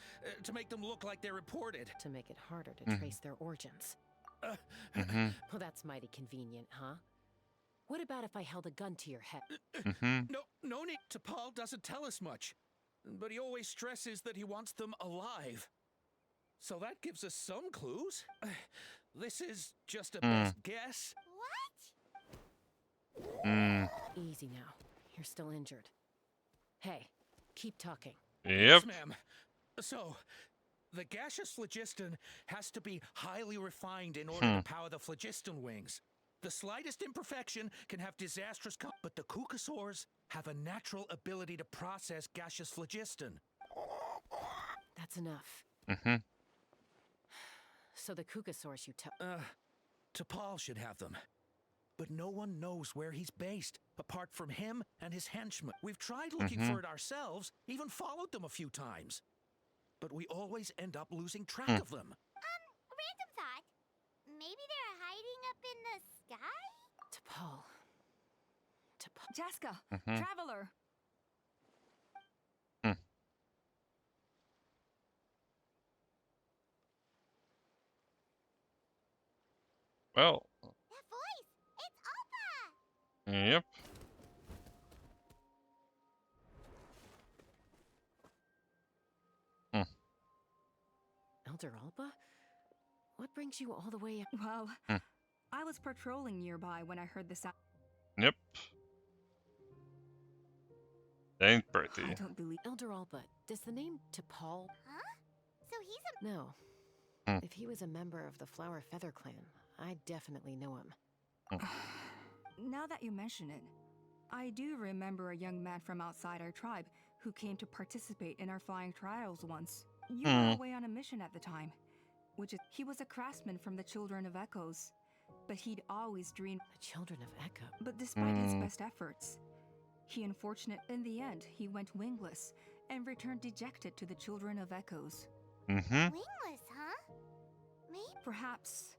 to make them look like they're imported. To make it harder to trace their origins. Well, that's mighty convenient, huh? What about if I held a gun to your head? No need. T'Pol doesn't tell us much, but he always stresses that he wants them alive. So that gives us some clues. This is just a best guess. What? Easy now. You're still injured. Hey, keep talking. Yep. Yes, ma'am. So, the gaseous phlogiston has to be highly refined in order to power the phlogiston wings. The slightest imperfection can have disastrous but the Kukasaurs have a natural ability to process gaseous phlogiston. That's enough. So the Kukasaurs you tell... T'Pol should have them. But no one knows where he's based, apart from him and his henchmen. We've tried looking for it ourselves, even followed them a few times. But we always end up losing track of them. Random thought. Maybe they're hiding up in the sky? T'Pol. Jaska, Traveler. Well. That voice! It's Alpha! Yep. Elder Alpa? What brings you all the way up? Well, I was patrolling nearby when I heard the sound. Yep. Ain't pretty. I don't believe... Elder Alpa, does the name T'Pol... Huh? So he's a... No. If he was a member of the Flower Feather Clan, I definitely know him. Now that you mention it, I do remember a young man from outside our tribe who came to participate in our flying trials once. You were away on a mission at the time, he was a craftsman from the Children of Echoes, but he'd always dreamed... The Children of Echo? But despite his best efforts, in the end, he went wingless and returned dejected to the Children of Echoes. Wingless, huh? Maybe... Perhaps...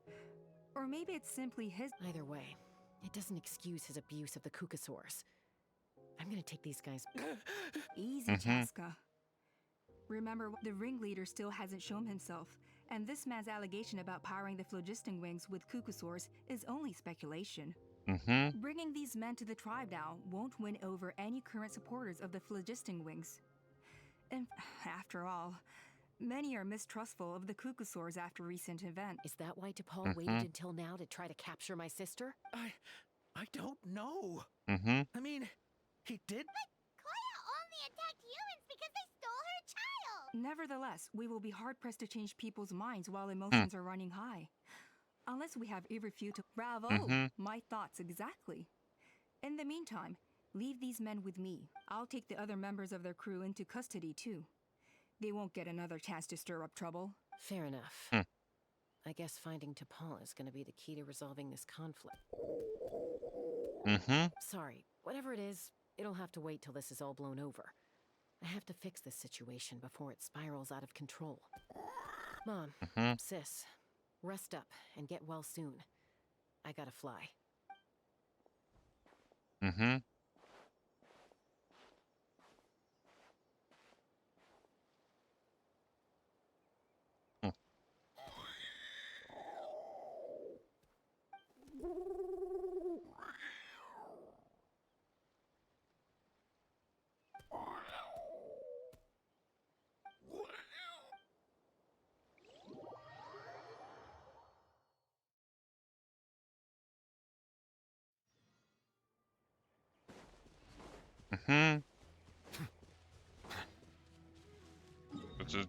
Or maybe it's simply his... Either way, it doesn't excuse his abuse of the Kukasaurs. I'm gonna take these guys... Easy, Jaska. Remember, the ringleader still hasn't shown himself, and this man's allegation about powering the phlogiston wings with Kukasaurs is only speculation. Bringing these men to the tribe now won't win over any current supporters of the phlogiston wings. And after all, many are mistrustful of the Kukasaurs after recent events. Is that why T'Pol waited until now to try to capture my sister? I don't know. I mean, he did... But Koya only attacked humans because they stole her child! Nevertheless, we will be hard-pressed to change people's minds while emotions are running high. Unless we have irrefutable... Bravo! My thoughts exactly. In the meantime, leave these men with me. I'll take the other members of their crew into custody, too. They won't get another chance to stir up trouble. Fair enough. I guess finding T'Pol is going to be the key to resolving this conflict. Sorry, whatever it is, it'll have to wait till this is all blown over. I have to fix this situation before it spirals out of control. Mom, sis, rest up and get well soon. I gotta fly.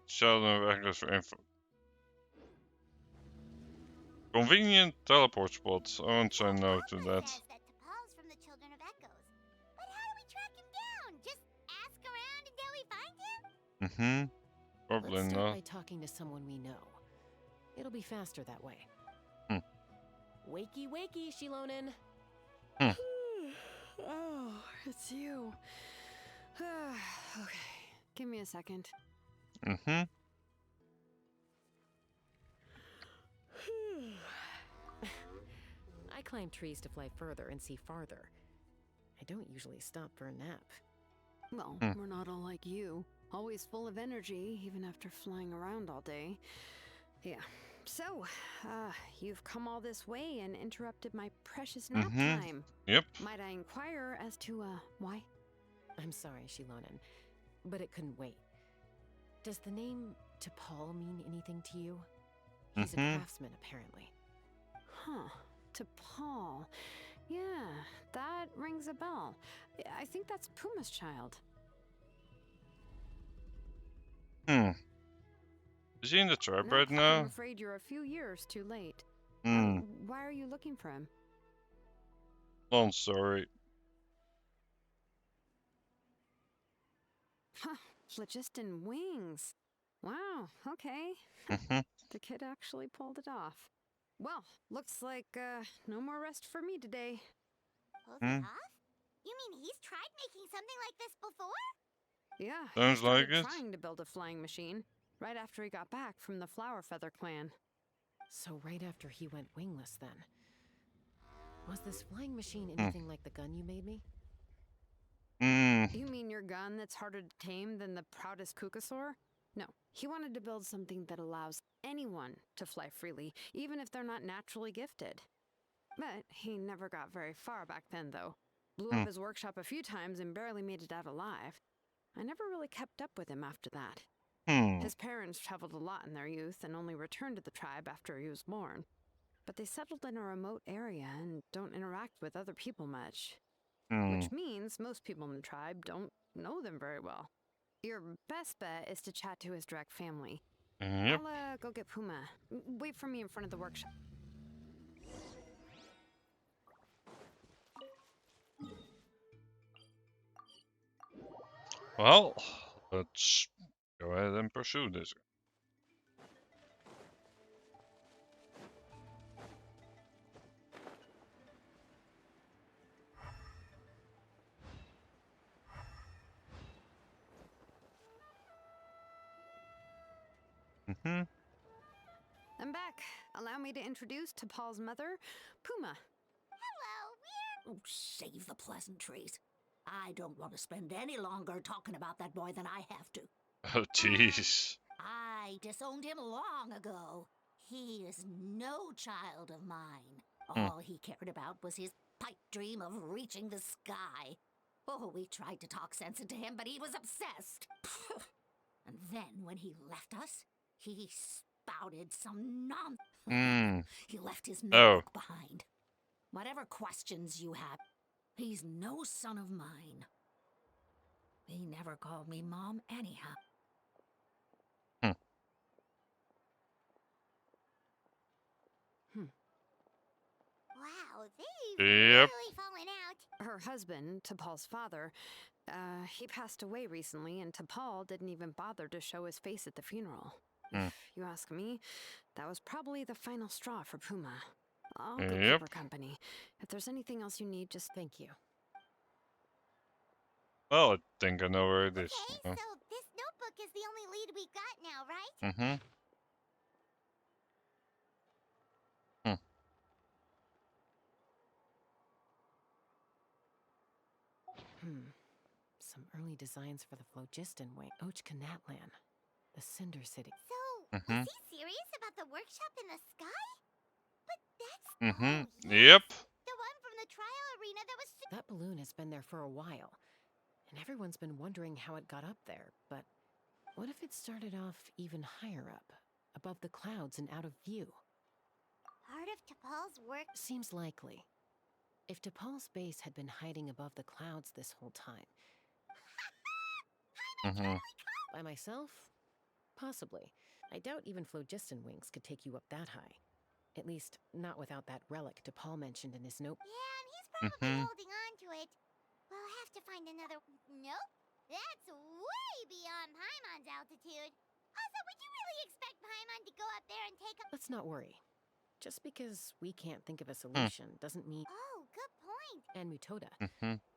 children of Echoes for info. Convenient teleport spots. I won't say no to that. Says that T'Pol's from the Children of Echoes. But how do we track him down? Just ask around until we find him? Probably Let's start not. by talking to someone we know. It'll be faster that way. Wakey, wakey, Shilonen. Oh, it's you. Okay, give me a second. I climb trees to fly further and see farther. I don't usually stop for a nap. Well, we're not all like you. Always full of energy, even after flying around all day. Yeah. So, you've come all this way and interrupted my precious nap time. Yep. Might I inquire as to, why? I'm sorry, Shilonen, but it couldn't wait. Does the name T'Pol mean anything to you? He's a craftsman, apparently. Huh. T'Pol. Yeah, that rings a bell. I think that's Puma's child. Is he in the trap No, right now? I'm afraid you're a few years too late. Why are you looking for him? Long story. Huh, phlogiston wings. Wow, okay. The kid actually pulled it off. Well, looks like, no more rest for me today. Pulled it off? You mean he's tried making something like this before? Yeah, Sounds he started like it. trying to build a flying machine right after he got back from the Flower Feather clan. So right after he went wingless then. Was this flying machine anything like the gun you made me? You mean your gun that's harder to tame than the proudest Kukasaur? No, he wanted to build something that allows anyone to fly freely, even if they're not naturally gifted. But he never got very far back then, though. Blew up his workshop a few times and barely made it out alive. I never really kept up with him after that. His parents traveled a lot in their youth and only returned to the tribe after he was born. But they settled in a remote area and don't interact with other people much. Which means most people in the tribe don't know them very well. Your best bet is to chat to his direct family. Yep. I'll go get Puma. Wait for me in front of the workshop. Well, let's go ahead and pursue this. I'm back. Allow me to introduce T'Pol's mother, Puma. Oh, save the pleasantries. I don't want to spend any longer talking about that boy than I have to. Oh, jeez. I disowned him long ago. He is no child of mine. All he cared about was his pipe dream of reaching the sky. Oh, we tried to talk sense into him, but he was obsessed. And then when he left us, he spouted some nonsense. He left his notebook behind. Whatever questions you have, he's no son of mine. He never called me Mom anyhow. Wow, they've Yep. really fallen out. Her husband, T'Pol's father, he passed away recently, and T'Pol didn't even bother to show his face at the funeral. If you ask me, that was probably the final straw for Puma. I'll go keep her company. If there's anything else you need, just thank you. Well, I think I know where it is. Okay, so this notebook is the only lead we've got now, right? Some early designs for the Phlogiston Wing. Ochkanatlan, the Cinder City. So, is he serious about the workshop in the sky? But that's... Yep. The one from the trial arena that was... That balloon has been there for a while, and everyone's been wondering how it got up there, but what if it started off even higher up, above the clouds and out of view? Part of T'Pol's work... Seems likely. If T'Pol's base had been hiding above the clouds this whole time... By myself? Possibly. I doubt even phlogiston wings could take you up that high. At least, not without that relic DePaul mentioned in his note. Yeah, and he's probably holding on to it. We'll have to find another. Nope. That's way beyond Paimon's altitude. Also, would you really expect Paimon to go up there and take a. Let's not worry. Just because we can't think of a solution doesn't mean. Oh, good point. And Mutoda.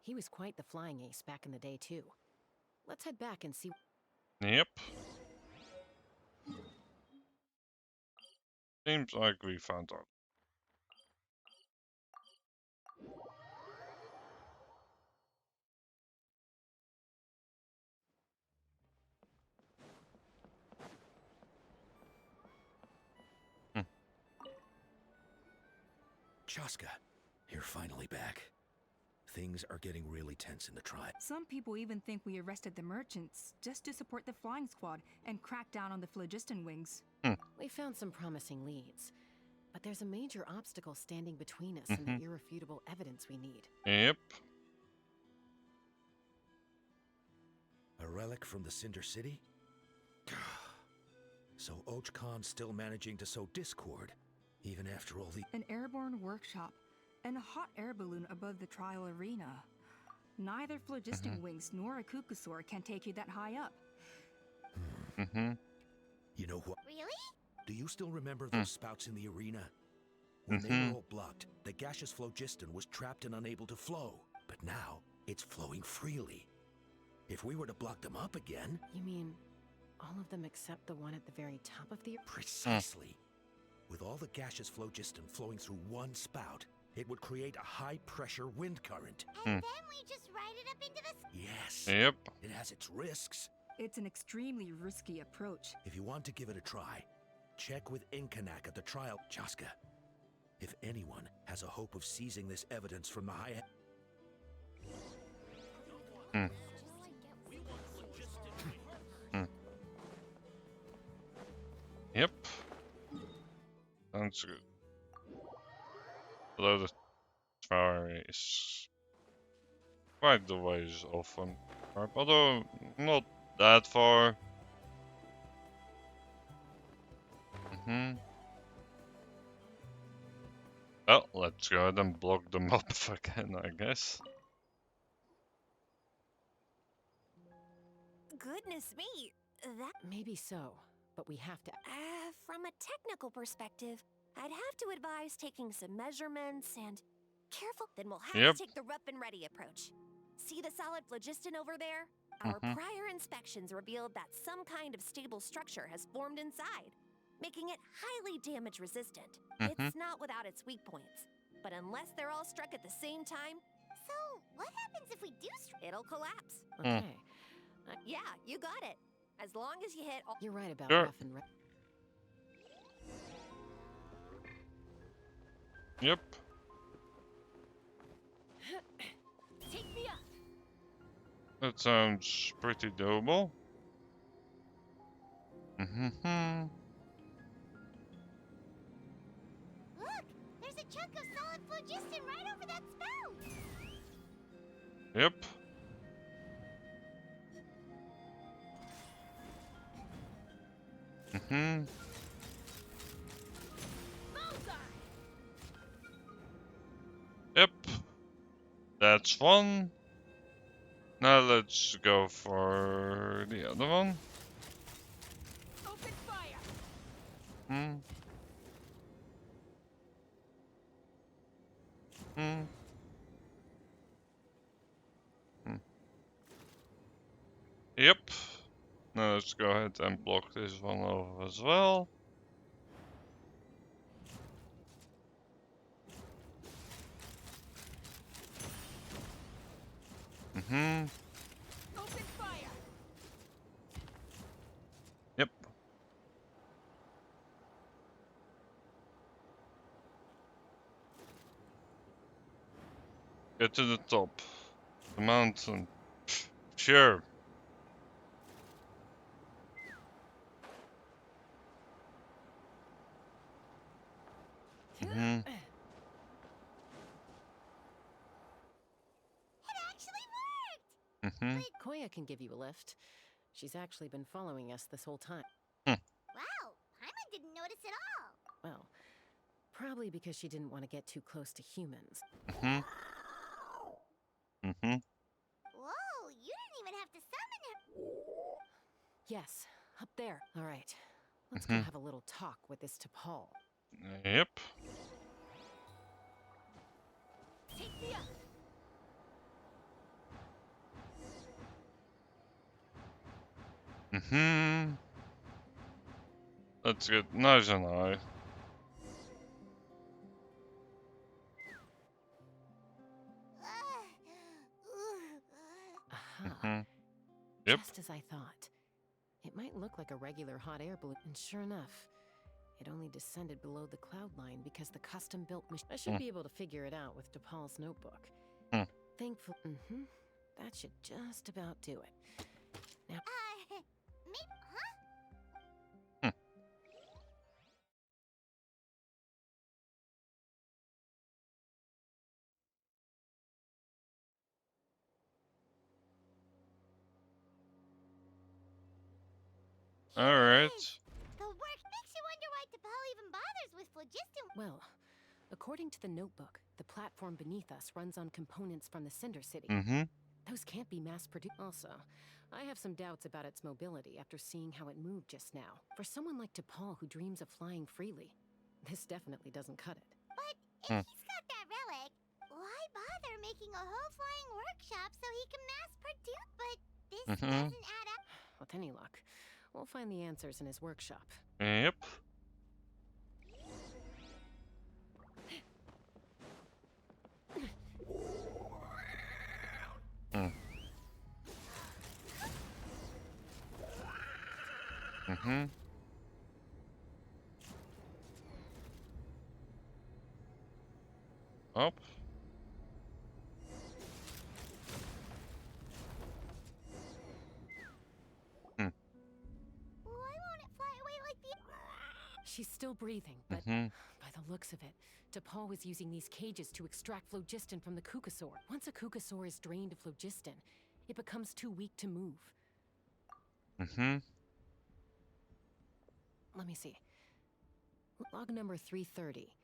He was quite the flying ace back in the day, too. Let's head back and see. Yep. Seems like we found out. Chaska, you're finally back. Things are getting really tense in the tribe. Some people even think we arrested the merchants just to support the flying squad and crack down on the phlogiston wings. We found some promising leads, but there's a major obstacle standing between us and the irrefutable evidence we need. Yep. A relic from the Cinder City? So Och Khan's still managing to sow discord, even after all the— An airborne workshop and a hot air balloon above the trial arena. Neither phlogiston wings nor a Kukusaur can take you that high up. You know what? Really? Do you still remember those spouts in the arena? When they were all blocked, the gaseous phlogiston was trapped and unable to flow. But now, it's flowing freely. If we were to block them up again— You mean all of them except the one at the very top of the— Precisely. With all the gaseous phlogiston flowing through one spout, it would create a high-pressure wind current. And then we just ride it up into the. Yes. Yep. It has its risks. It's an extremely risky approach. If you want to give it a try, check with Inkanak at the trial. Chaska, if anyone has a hope of seizing this evidence from the high— Yep. Sounds good. Although the tower is quite the ways off on Carp, although not that far. Well, let's go ahead and block them up again, I guess. Goodness me, that. Maybe so, but we have to. From a technical perspective, I'd have to advise taking some measurements and. Careful, then we'll have to take the rough and ready approach. See the solid phlogiston over there? Our prior inspections revealed that some kind of stable structure has formed inside, making it highly damage resistant. It's not without its weak points, but unless they're all struck at the same time, So, what happens if we do it'll collapse. Okay. Yeah, you got it. As long as you hit all. You're right about Sure. rough and ready. Yep. Take me up. That sounds pretty doable. Look, there's a chunk of solid phlogiston right over that spout. Yep. Yep. That's one. Now let's go for the other one. Open fire. Yep. Now let's go ahead and block this one off as well. Open fire. Yep. Get to the top. The mountain. Sure. Koya can give you a lift. She's actually been following us this whole time. Probably because she didn't want to get too close to humans. Whoa, you didn't even have to summon her. Yes, up there. All right, let's go have a little talk with this T'Pol. Yep. Let's get nice and high. Yep. Just as I thought. It might look like a regular hot air balloon, and sure enough, it only descended below the cloud line because the custom-built machine. I should be able to figure it out with T'Pol's notebook. Thankful. That should just about do it. Now. Maybe, Alright. the work makes you wonder why T'Pol even bothers with phlogiston. Well, according to the notebook, the platform beneath us runs on components from the Cinder City. Those can't be mass-produced. Also, I have some doubts about its mobility after seeing how it moved just now. For someone like T'Pol who dreams of flying freely, this definitely doesn't cut it. But if he's got that relic, why bother making a whole flying workshop so he can mass-produce? But this doesn't add up. With any luck, we'll find the answers in his workshop. Yep. Up. Why won't it fly away like the... She's still breathing, but by the looks of it, T'Pol was using these cages to extract phlogiston from the Kukasaur. Once a Kukasaur is drained of phlogiston, it becomes too weak to move. Let me see. Log number 330.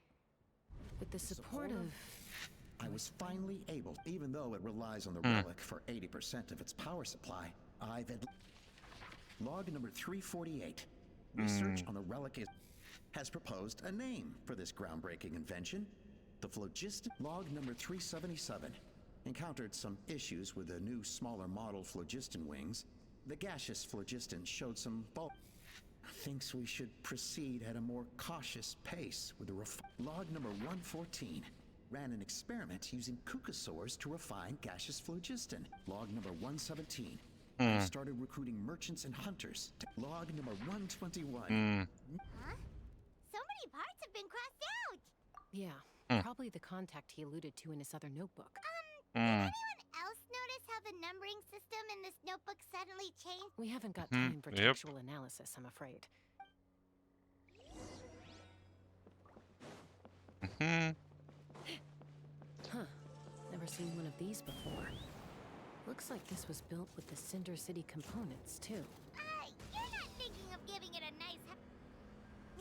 With the support of... I was finally able, even though it relies on the relic for 80% of its power supply, Log number 348. Research on the relic has proposed a name for this groundbreaking invention. The phlogiston. Log number 377. Encountered some issues with the new, smaller model phlogiston wings. The gaseous phlogiston showed some bulk. Thinks we should proceed at a more cautious pace with the Log number 114. Ran an experiment using Kukasaurs to refine gaseous phlogiston. Log number 117. Started recruiting merchants and hunters. Log number 121. Huh? So many parts have been crossed out. Yeah, probably the contact he alluded to in his other notebook. Did anyone else notice how the numbering system in this notebook suddenly changed? We haven't got time for textual analysis, I'm afraid. Huh. Never seen one of these before. Looks like this was built with the Cinder City components, too. You're not thinking of giving it a nice...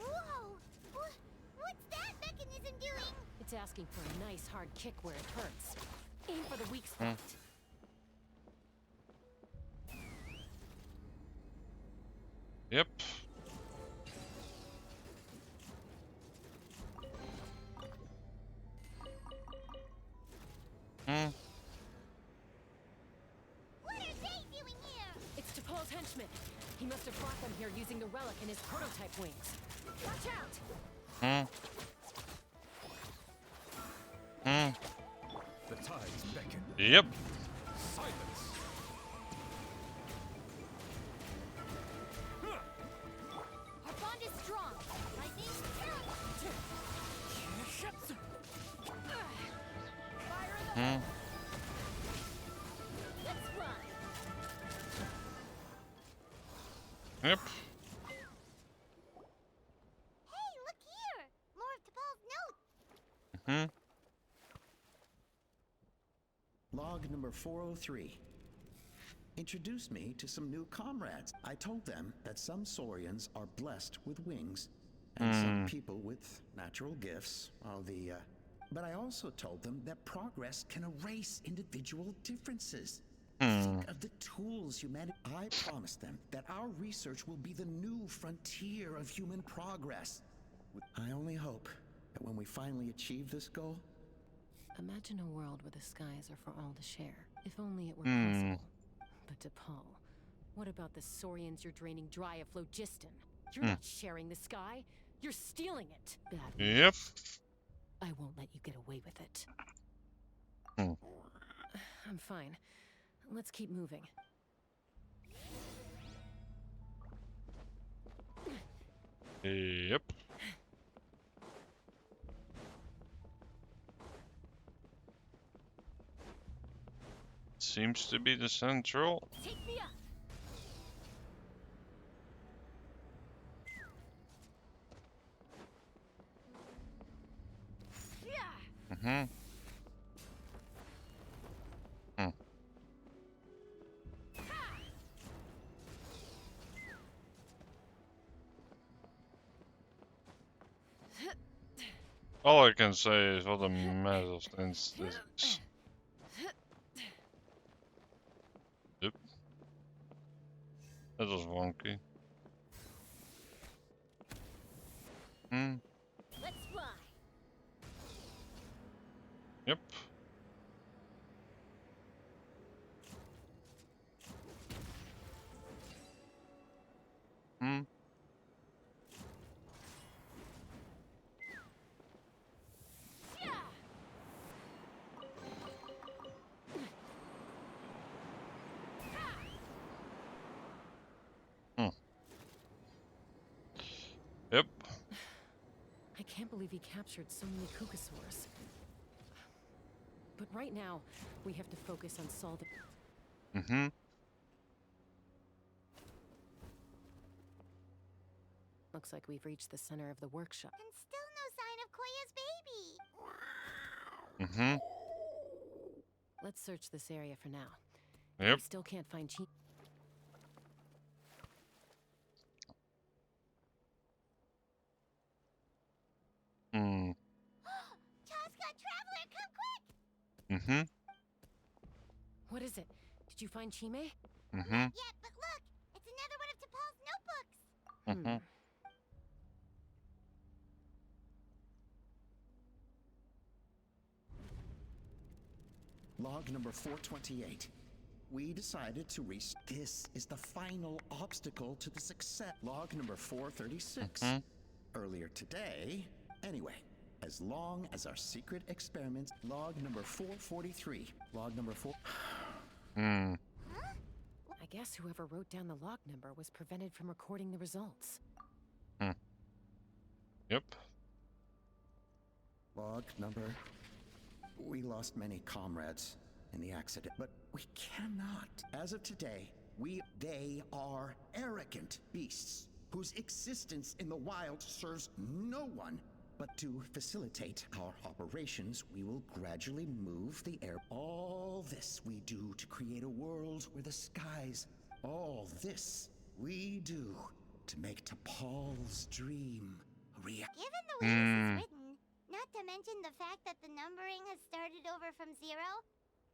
Whoa! What's that mechanism doing? It's asking for a nice hard kick where it hurts. Aim for the weak spot. Yep. What are they doing here? It's T'Pol's henchman. He must have brought them here using the relic in his prototype wings. Watch out! The tides beckon. Yep. Silence. Our bond is strong. Lightning. Fire in the hole. Let's run. Yep. Hey, look here! More of T'Pol's notes. Log number 403. Introduced me to some new comrades. I told them that some Saurians are blessed with wings, And some people with natural gifts are the, But I also told them that progress can erase individual differences. Think of the tools humanity... I promised them that our research will be the new frontier of human progress. I only hope that when we finally achieve this goal... Imagine a world where the skies are for all to share. If only it were possible. But DePaul, what about the saurians you're draining dry of Phlogiston? You're not sharing the sky. You're stealing it. Bad. Yep. I won't let you get away with it. I'm fine. Let's keep moving. Yep. Seems to be the central. Take me up. All I can say is what a mess of things this is. Yep. That was wonky. Let's fly. Yep. Yep. I can't believe he captured so many Kukasaurs. But right now, we have to focus on solving... Looks like we've reached the center of the workshop. And still no sign of Koya's baby. Let's search this area for now. Yep. We still can't find Chi. Chaska, Traveler, come quick! What is it? Did you find Chime? Not yet, but look! It's another one of T'Pol's notebooks! Log number 428. We decided to reach... This is the final obstacle to the success. Log number 436. Earlier today... Anyway, as long as our secret experiments... Log number 443. Log number 4... I guess whoever wrote down the log number was prevented from recording the results. Yep. Log number... We lost many comrades in the accident, but we cannot. As of today, they are arrogant beasts whose existence in the wild serves no one. But to facilitate our operations, we will gradually move the air. All this we do to create a world where the skies... All this we do to make T'Pol's dream a reality. Given the way this is written, not to mention the fact that the numbering has started over from 0,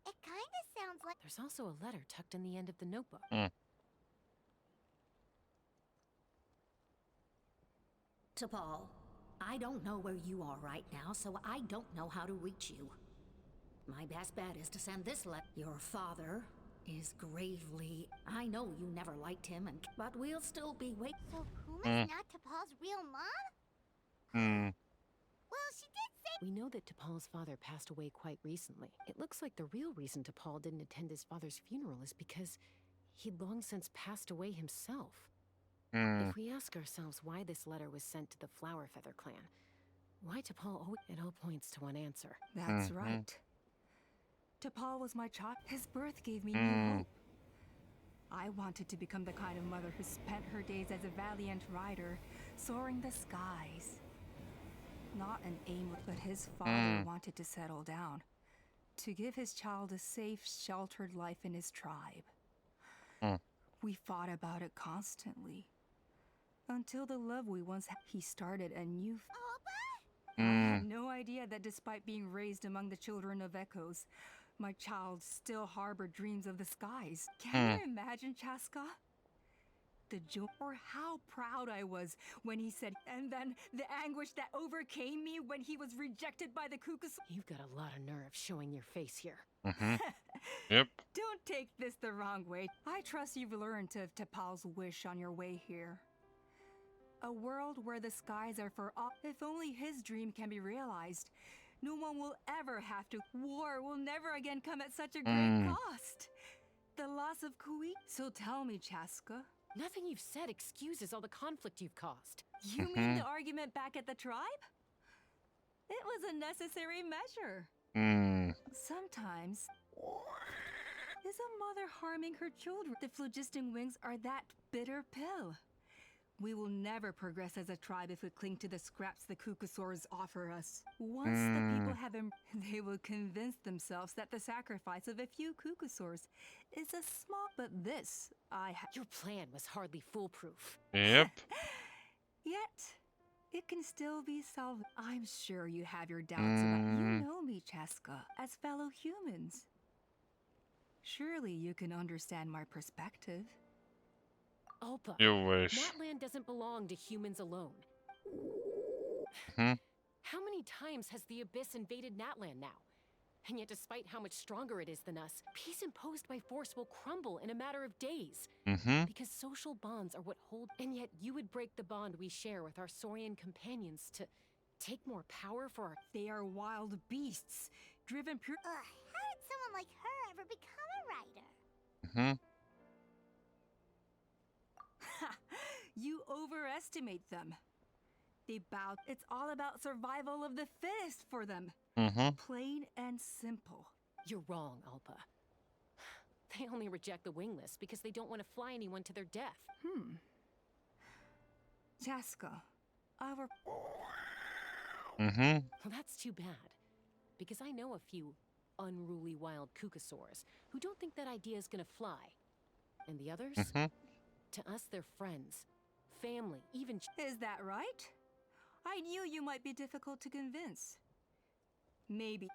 it kinda sounds like... There's also a letter tucked in the end of the notebook. T'Pol, I don't know where you are right now, so I don't know how to reach you. My best bet is to send this letter. Your father is gravely... I know you never liked him, but we'll still be waiting. So Puma's not T'Pol's real mom? Well, she did say... We know that T'Pol's father passed away quite recently. It looks like the real reason T'Pol didn't attend his father's funeral is because he'd long since passed away himself. If we ask ourselves why this letter was sent to the Flower Feather clan, why T'Pol it all points to one answer. That's right. T'Pol was my child. His birth gave me new hope. I wanted to become the kind of mother who spent her days as a valiant rider, soaring the skies. Not an aim, but his father wanted to settle down, to give his child a safe, sheltered life in his tribe. We fought about it constantly. Until the love we once had, he started a new. Alpa? I had no idea that despite being raised among the children of echoes, my child still harbored dreams of the skies. Can you imagine, Chaska? The joy, or how proud I was when he said, and then the anguish that overcame me when he was rejected by the Cuckoosaurus. You've got a lot of nerve showing your face here. Yep. Don't take this the wrong way. I trust you've learned to T'Pol's wish on your way here. A world where the skies are for all. If only his dream can be realized, no one will ever have to. War will never again come at such a great cost. The loss of Kui. So tell me, Chaska. Nothing you've said excuses all the conflict you've caused. You mean the argument back at the tribe? It was a necessary measure. Sometimes is a mother harming her children. The phlogiston wings are that bitter pill. We will never progress as a tribe if we cling to the scraps the Cuckoosaurs offer us. Once the people have they will convince themselves that the sacrifice of a few Cuckoosaurs is a small. But this, Your plan was hardly foolproof. Yep. Yet, it can still be solved. I'm sure you have your doubts about. You know me, Chaska, as fellow humans. Surely you can understand my perspective. Alpa, You wish. Natlan doesn't belong to humans alone. How many times has the Abyss invaded Natlan now? And yet, despite how much stronger it is than us, peace imposed by force will crumble in a matter of days. Because social bonds are what hold. And yet, you would break the bond we share with our Saurian companions to take more power for our. They are wild beasts, driven pure. How did someone like her ever become a writer? You overestimate them. They bow. It's all about survival of the fittest for them. Plain and simple. You're wrong, Alpa. They only reject the wingless because they don't want to fly anyone to their death. Chaska, our. Well, that's too bad. Because I know a few unruly wild Cuckoosaurs who don't think that idea is gonna fly. And the others? To us, they're friends, family, even. Is that right? I knew you might be difficult to convince. Maybe.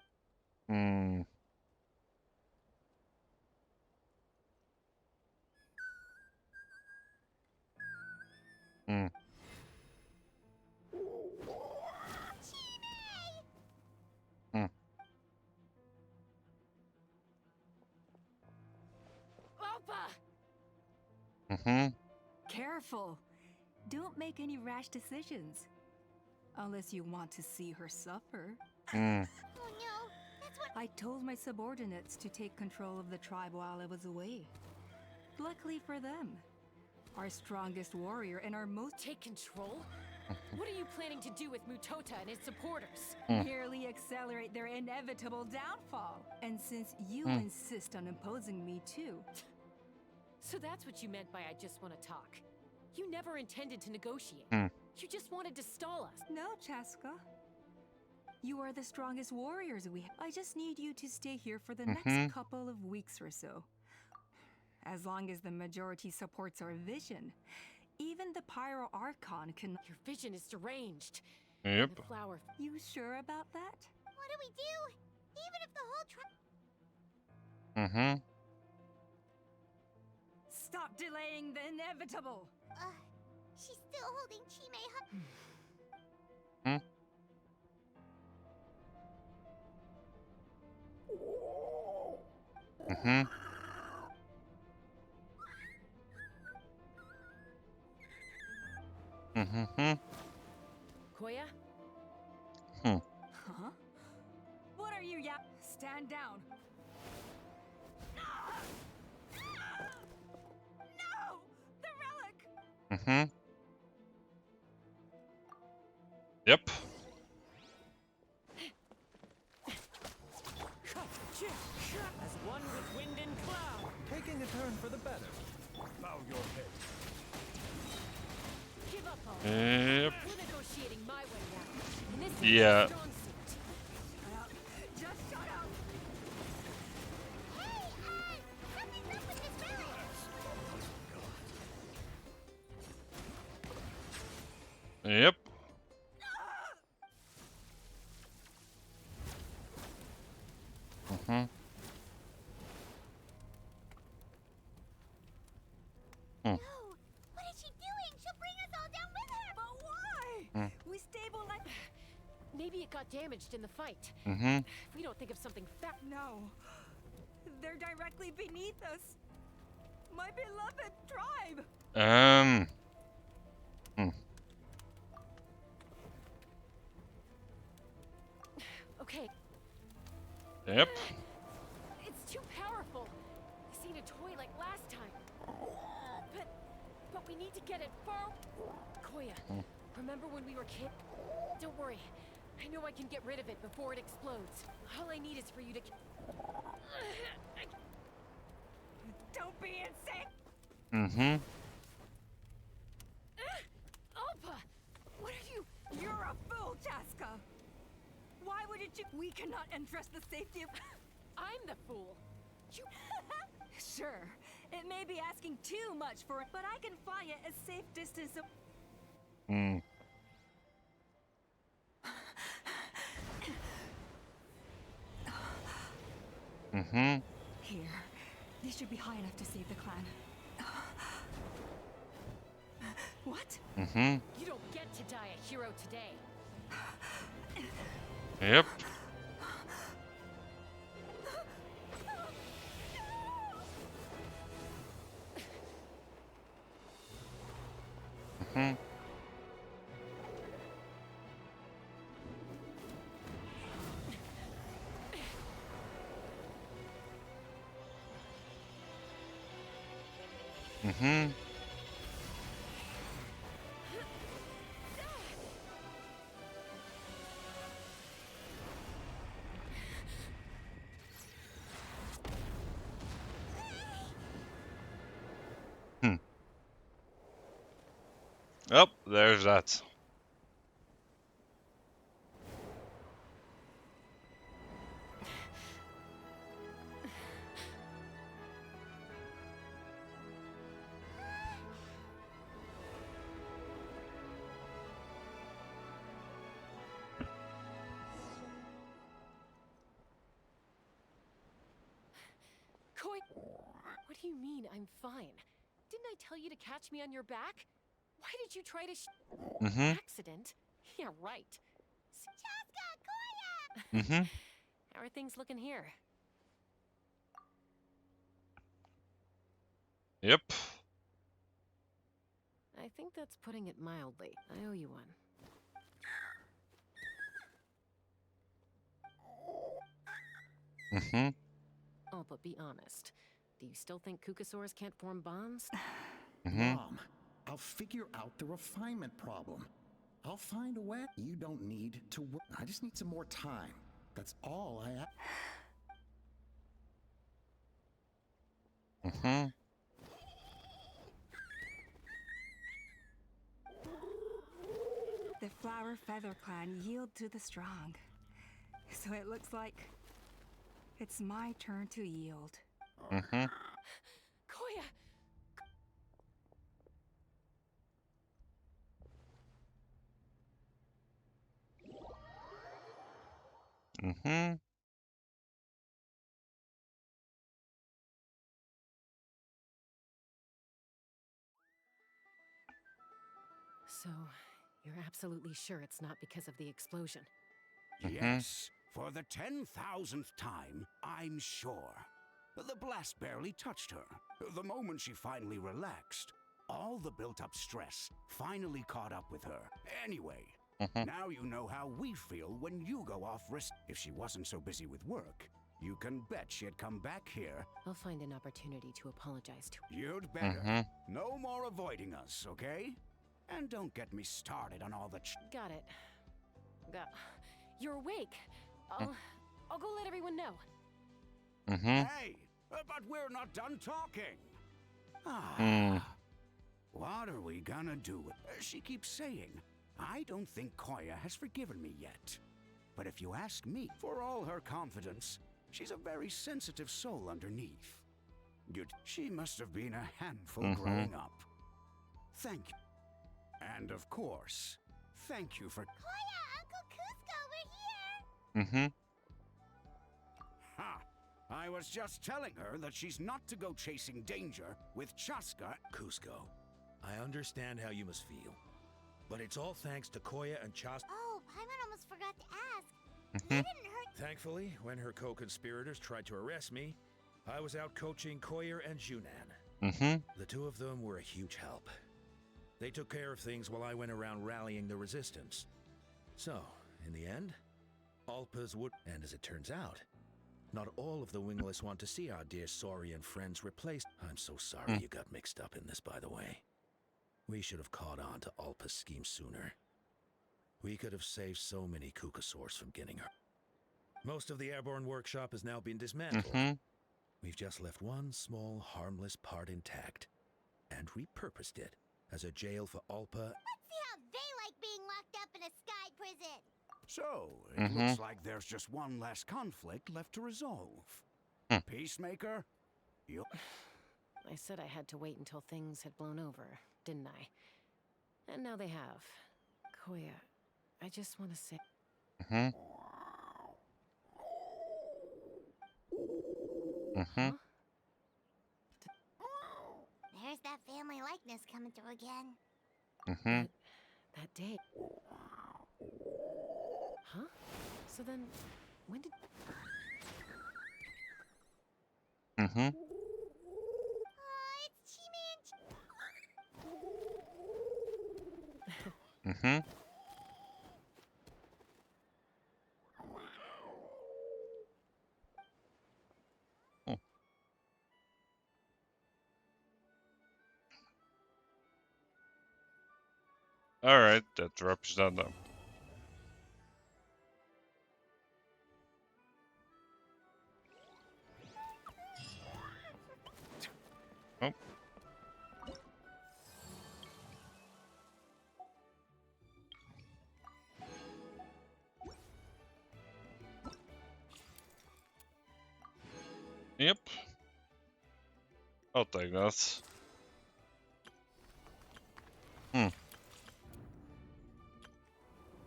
Alpa! Careful. Don't make any rash decisions. Unless you want to see her suffer. Oh no, that's what. I told my subordinates to take control of the tribe while I was away. Luckily for them, our strongest warrior and our most. Take control? What are you planning to do with Mutota and his supporters? Merely accelerate their inevitable downfall. And since you insist on imposing me too. So that's what you meant by I just want to talk. You never intended to negotiate. You just wanted to stall us. No, Chaska. You are the strongest warriors we have. I just need you to stay here for the next couple of weeks or so. As long as the majority supports our vision, even the Pyro Archon can. Your vision is deranged. Yep. The flower. You sure about that? What do we do? Even if the whole tribe. Stop delaying the inevitable. She's still holding Chimei. Koya? Huh? What are you Stand down. No! The relic! Yep. As one with wind and cloud. Taking a turn for the better. Bow your head. Give up all. Yep. We're negotiating my way now. And this is Yeah. my strong suit. Just shut up! Hey, something's up with this relic. Yep. Mm-hmm. No! What is she doing? She'll bring us all down with her! But why? Mm. We stabilized. Maybe it got damaged in the fight. Mm-hmm. If we don't think of something No. They're directly beneath us. My beloved tribe. Hmm. Okay. Yep. It's too powerful. I seen a toy like last time. But we need to get it far. Koya, remember when we were kids? Don't worry. I know I can get rid of it before it explodes. All I need is for you to... Don't be insane. Mm-hmm. Alpa! What are you... You're a fool, Chaska. Why wouldn't you... We cannot entrust the safety of... I'm the fool. You... Sure, it may be asking too much for it, but I can fly it a safe distance of... Hmm. Mm-hmm. Here. These should be high enough to save the clan. What? Mm-hmm. You don't get to die a hero today. Yep. Mm-hmm. Mm-hmm. Oh, there's that. Koi... What do you mean, I'm fine? Didn't I tell you to catch me on your back? Why did you try to Accident? Yeah, right. Chaska, Koya! Mm-hmm. How are things looking here? Yep. I think that's putting it mildly. I owe you one. Mm-hmm. Oh, but be honest. Do you still think Kukasaurs can't form bonds? Mom, I'll figure out the refinement problem. I'll find a way. You don't need to work. I just need some more time. That's all I ask. Mm-hmm. The Flower Feather Clan yield to the strong. So it looks like it's my turn to yield. Mm-hmm. Koya! Mm-hmm. So, you're absolutely sure it's not because of the explosion? Yes, for the 10,000th time, I'm sure. The blast barely touched her. The moment she finally relaxed, all the built-up stress finally caught up with her. Anyway, now you know how we feel when you go off risk. If she wasn't so busy with work, you can bet she'd come back here. I'll find an opportunity to apologize to her. You'd better. No more avoiding us, okay? And don't get me started on all the Got it. You're awake. I'll go let everyone know. Hey, but we're not done talking. What are we gonna do? She keeps saying, I don't think Koya has forgiven me yet. But if you ask me, for all her confidence, she's a very sensitive soul underneath. She must have been a handful growing up. Thank you. And of course, Thank you for... Koya, Uncle Cusco, we're here! Ha! I was just telling her that she's not to go chasing danger with Chaska. Cusco, I understand how you must feel, but it's all thanks to Koya and Chaska. Oh, Paimon almost forgot to ask. You didn't hurt... Thankfully, when her co-conspirators tried to arrest me, I was out coaching Koya and Junan. The two of them were a huge help. They took care of things while I went around rallying the resistance. So, in the end, Alpa's would... And as it turns out, not all of the Wingless want to see our dear Saurian friends replaced. I'm so sorry you got mixed up in this, by the way. We should have caught on to Alpa's scheme sooner. We could have saved so many Kukasaurs from getting hurt. Most of the airborne workshop has now been dismantled. We've just left one small, harmless part intact, and repurposed it as a jail for Alpa. Let's see how they like being locked up in a sky prison. So, it looks like there's just one less conflict left to resolve. Peacemaker, you... I said I had to wait until things had blown over, didn't I? And now they have. Koya, I just want to say... There's that family likeness coming through again. That day... Huh? So then, when did... Oh, it's Chi-Man. Alright, that wraps that up. Oh. Yep. I'll take that.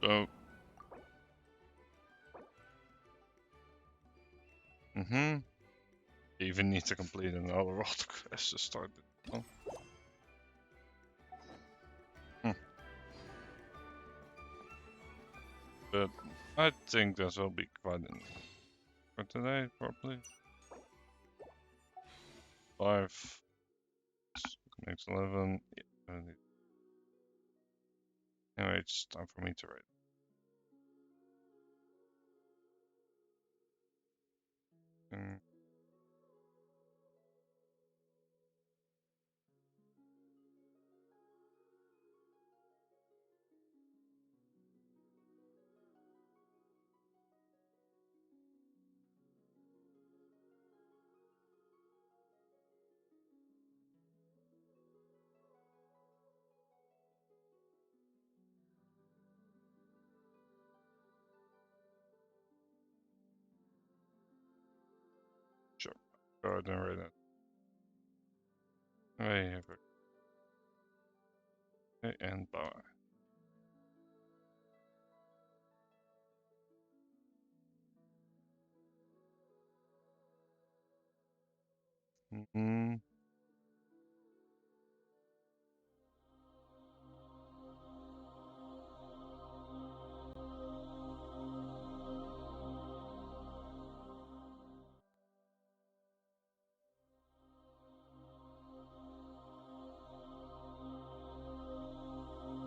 So. Even need to complete another water quest to start it. But I think that will be quite enough for today, probably. 5. Next 11. Yeah, anyway, it's time for me to write. Sure. Go ahead and write that. I have it. Okay, and bye. Mm-hmm.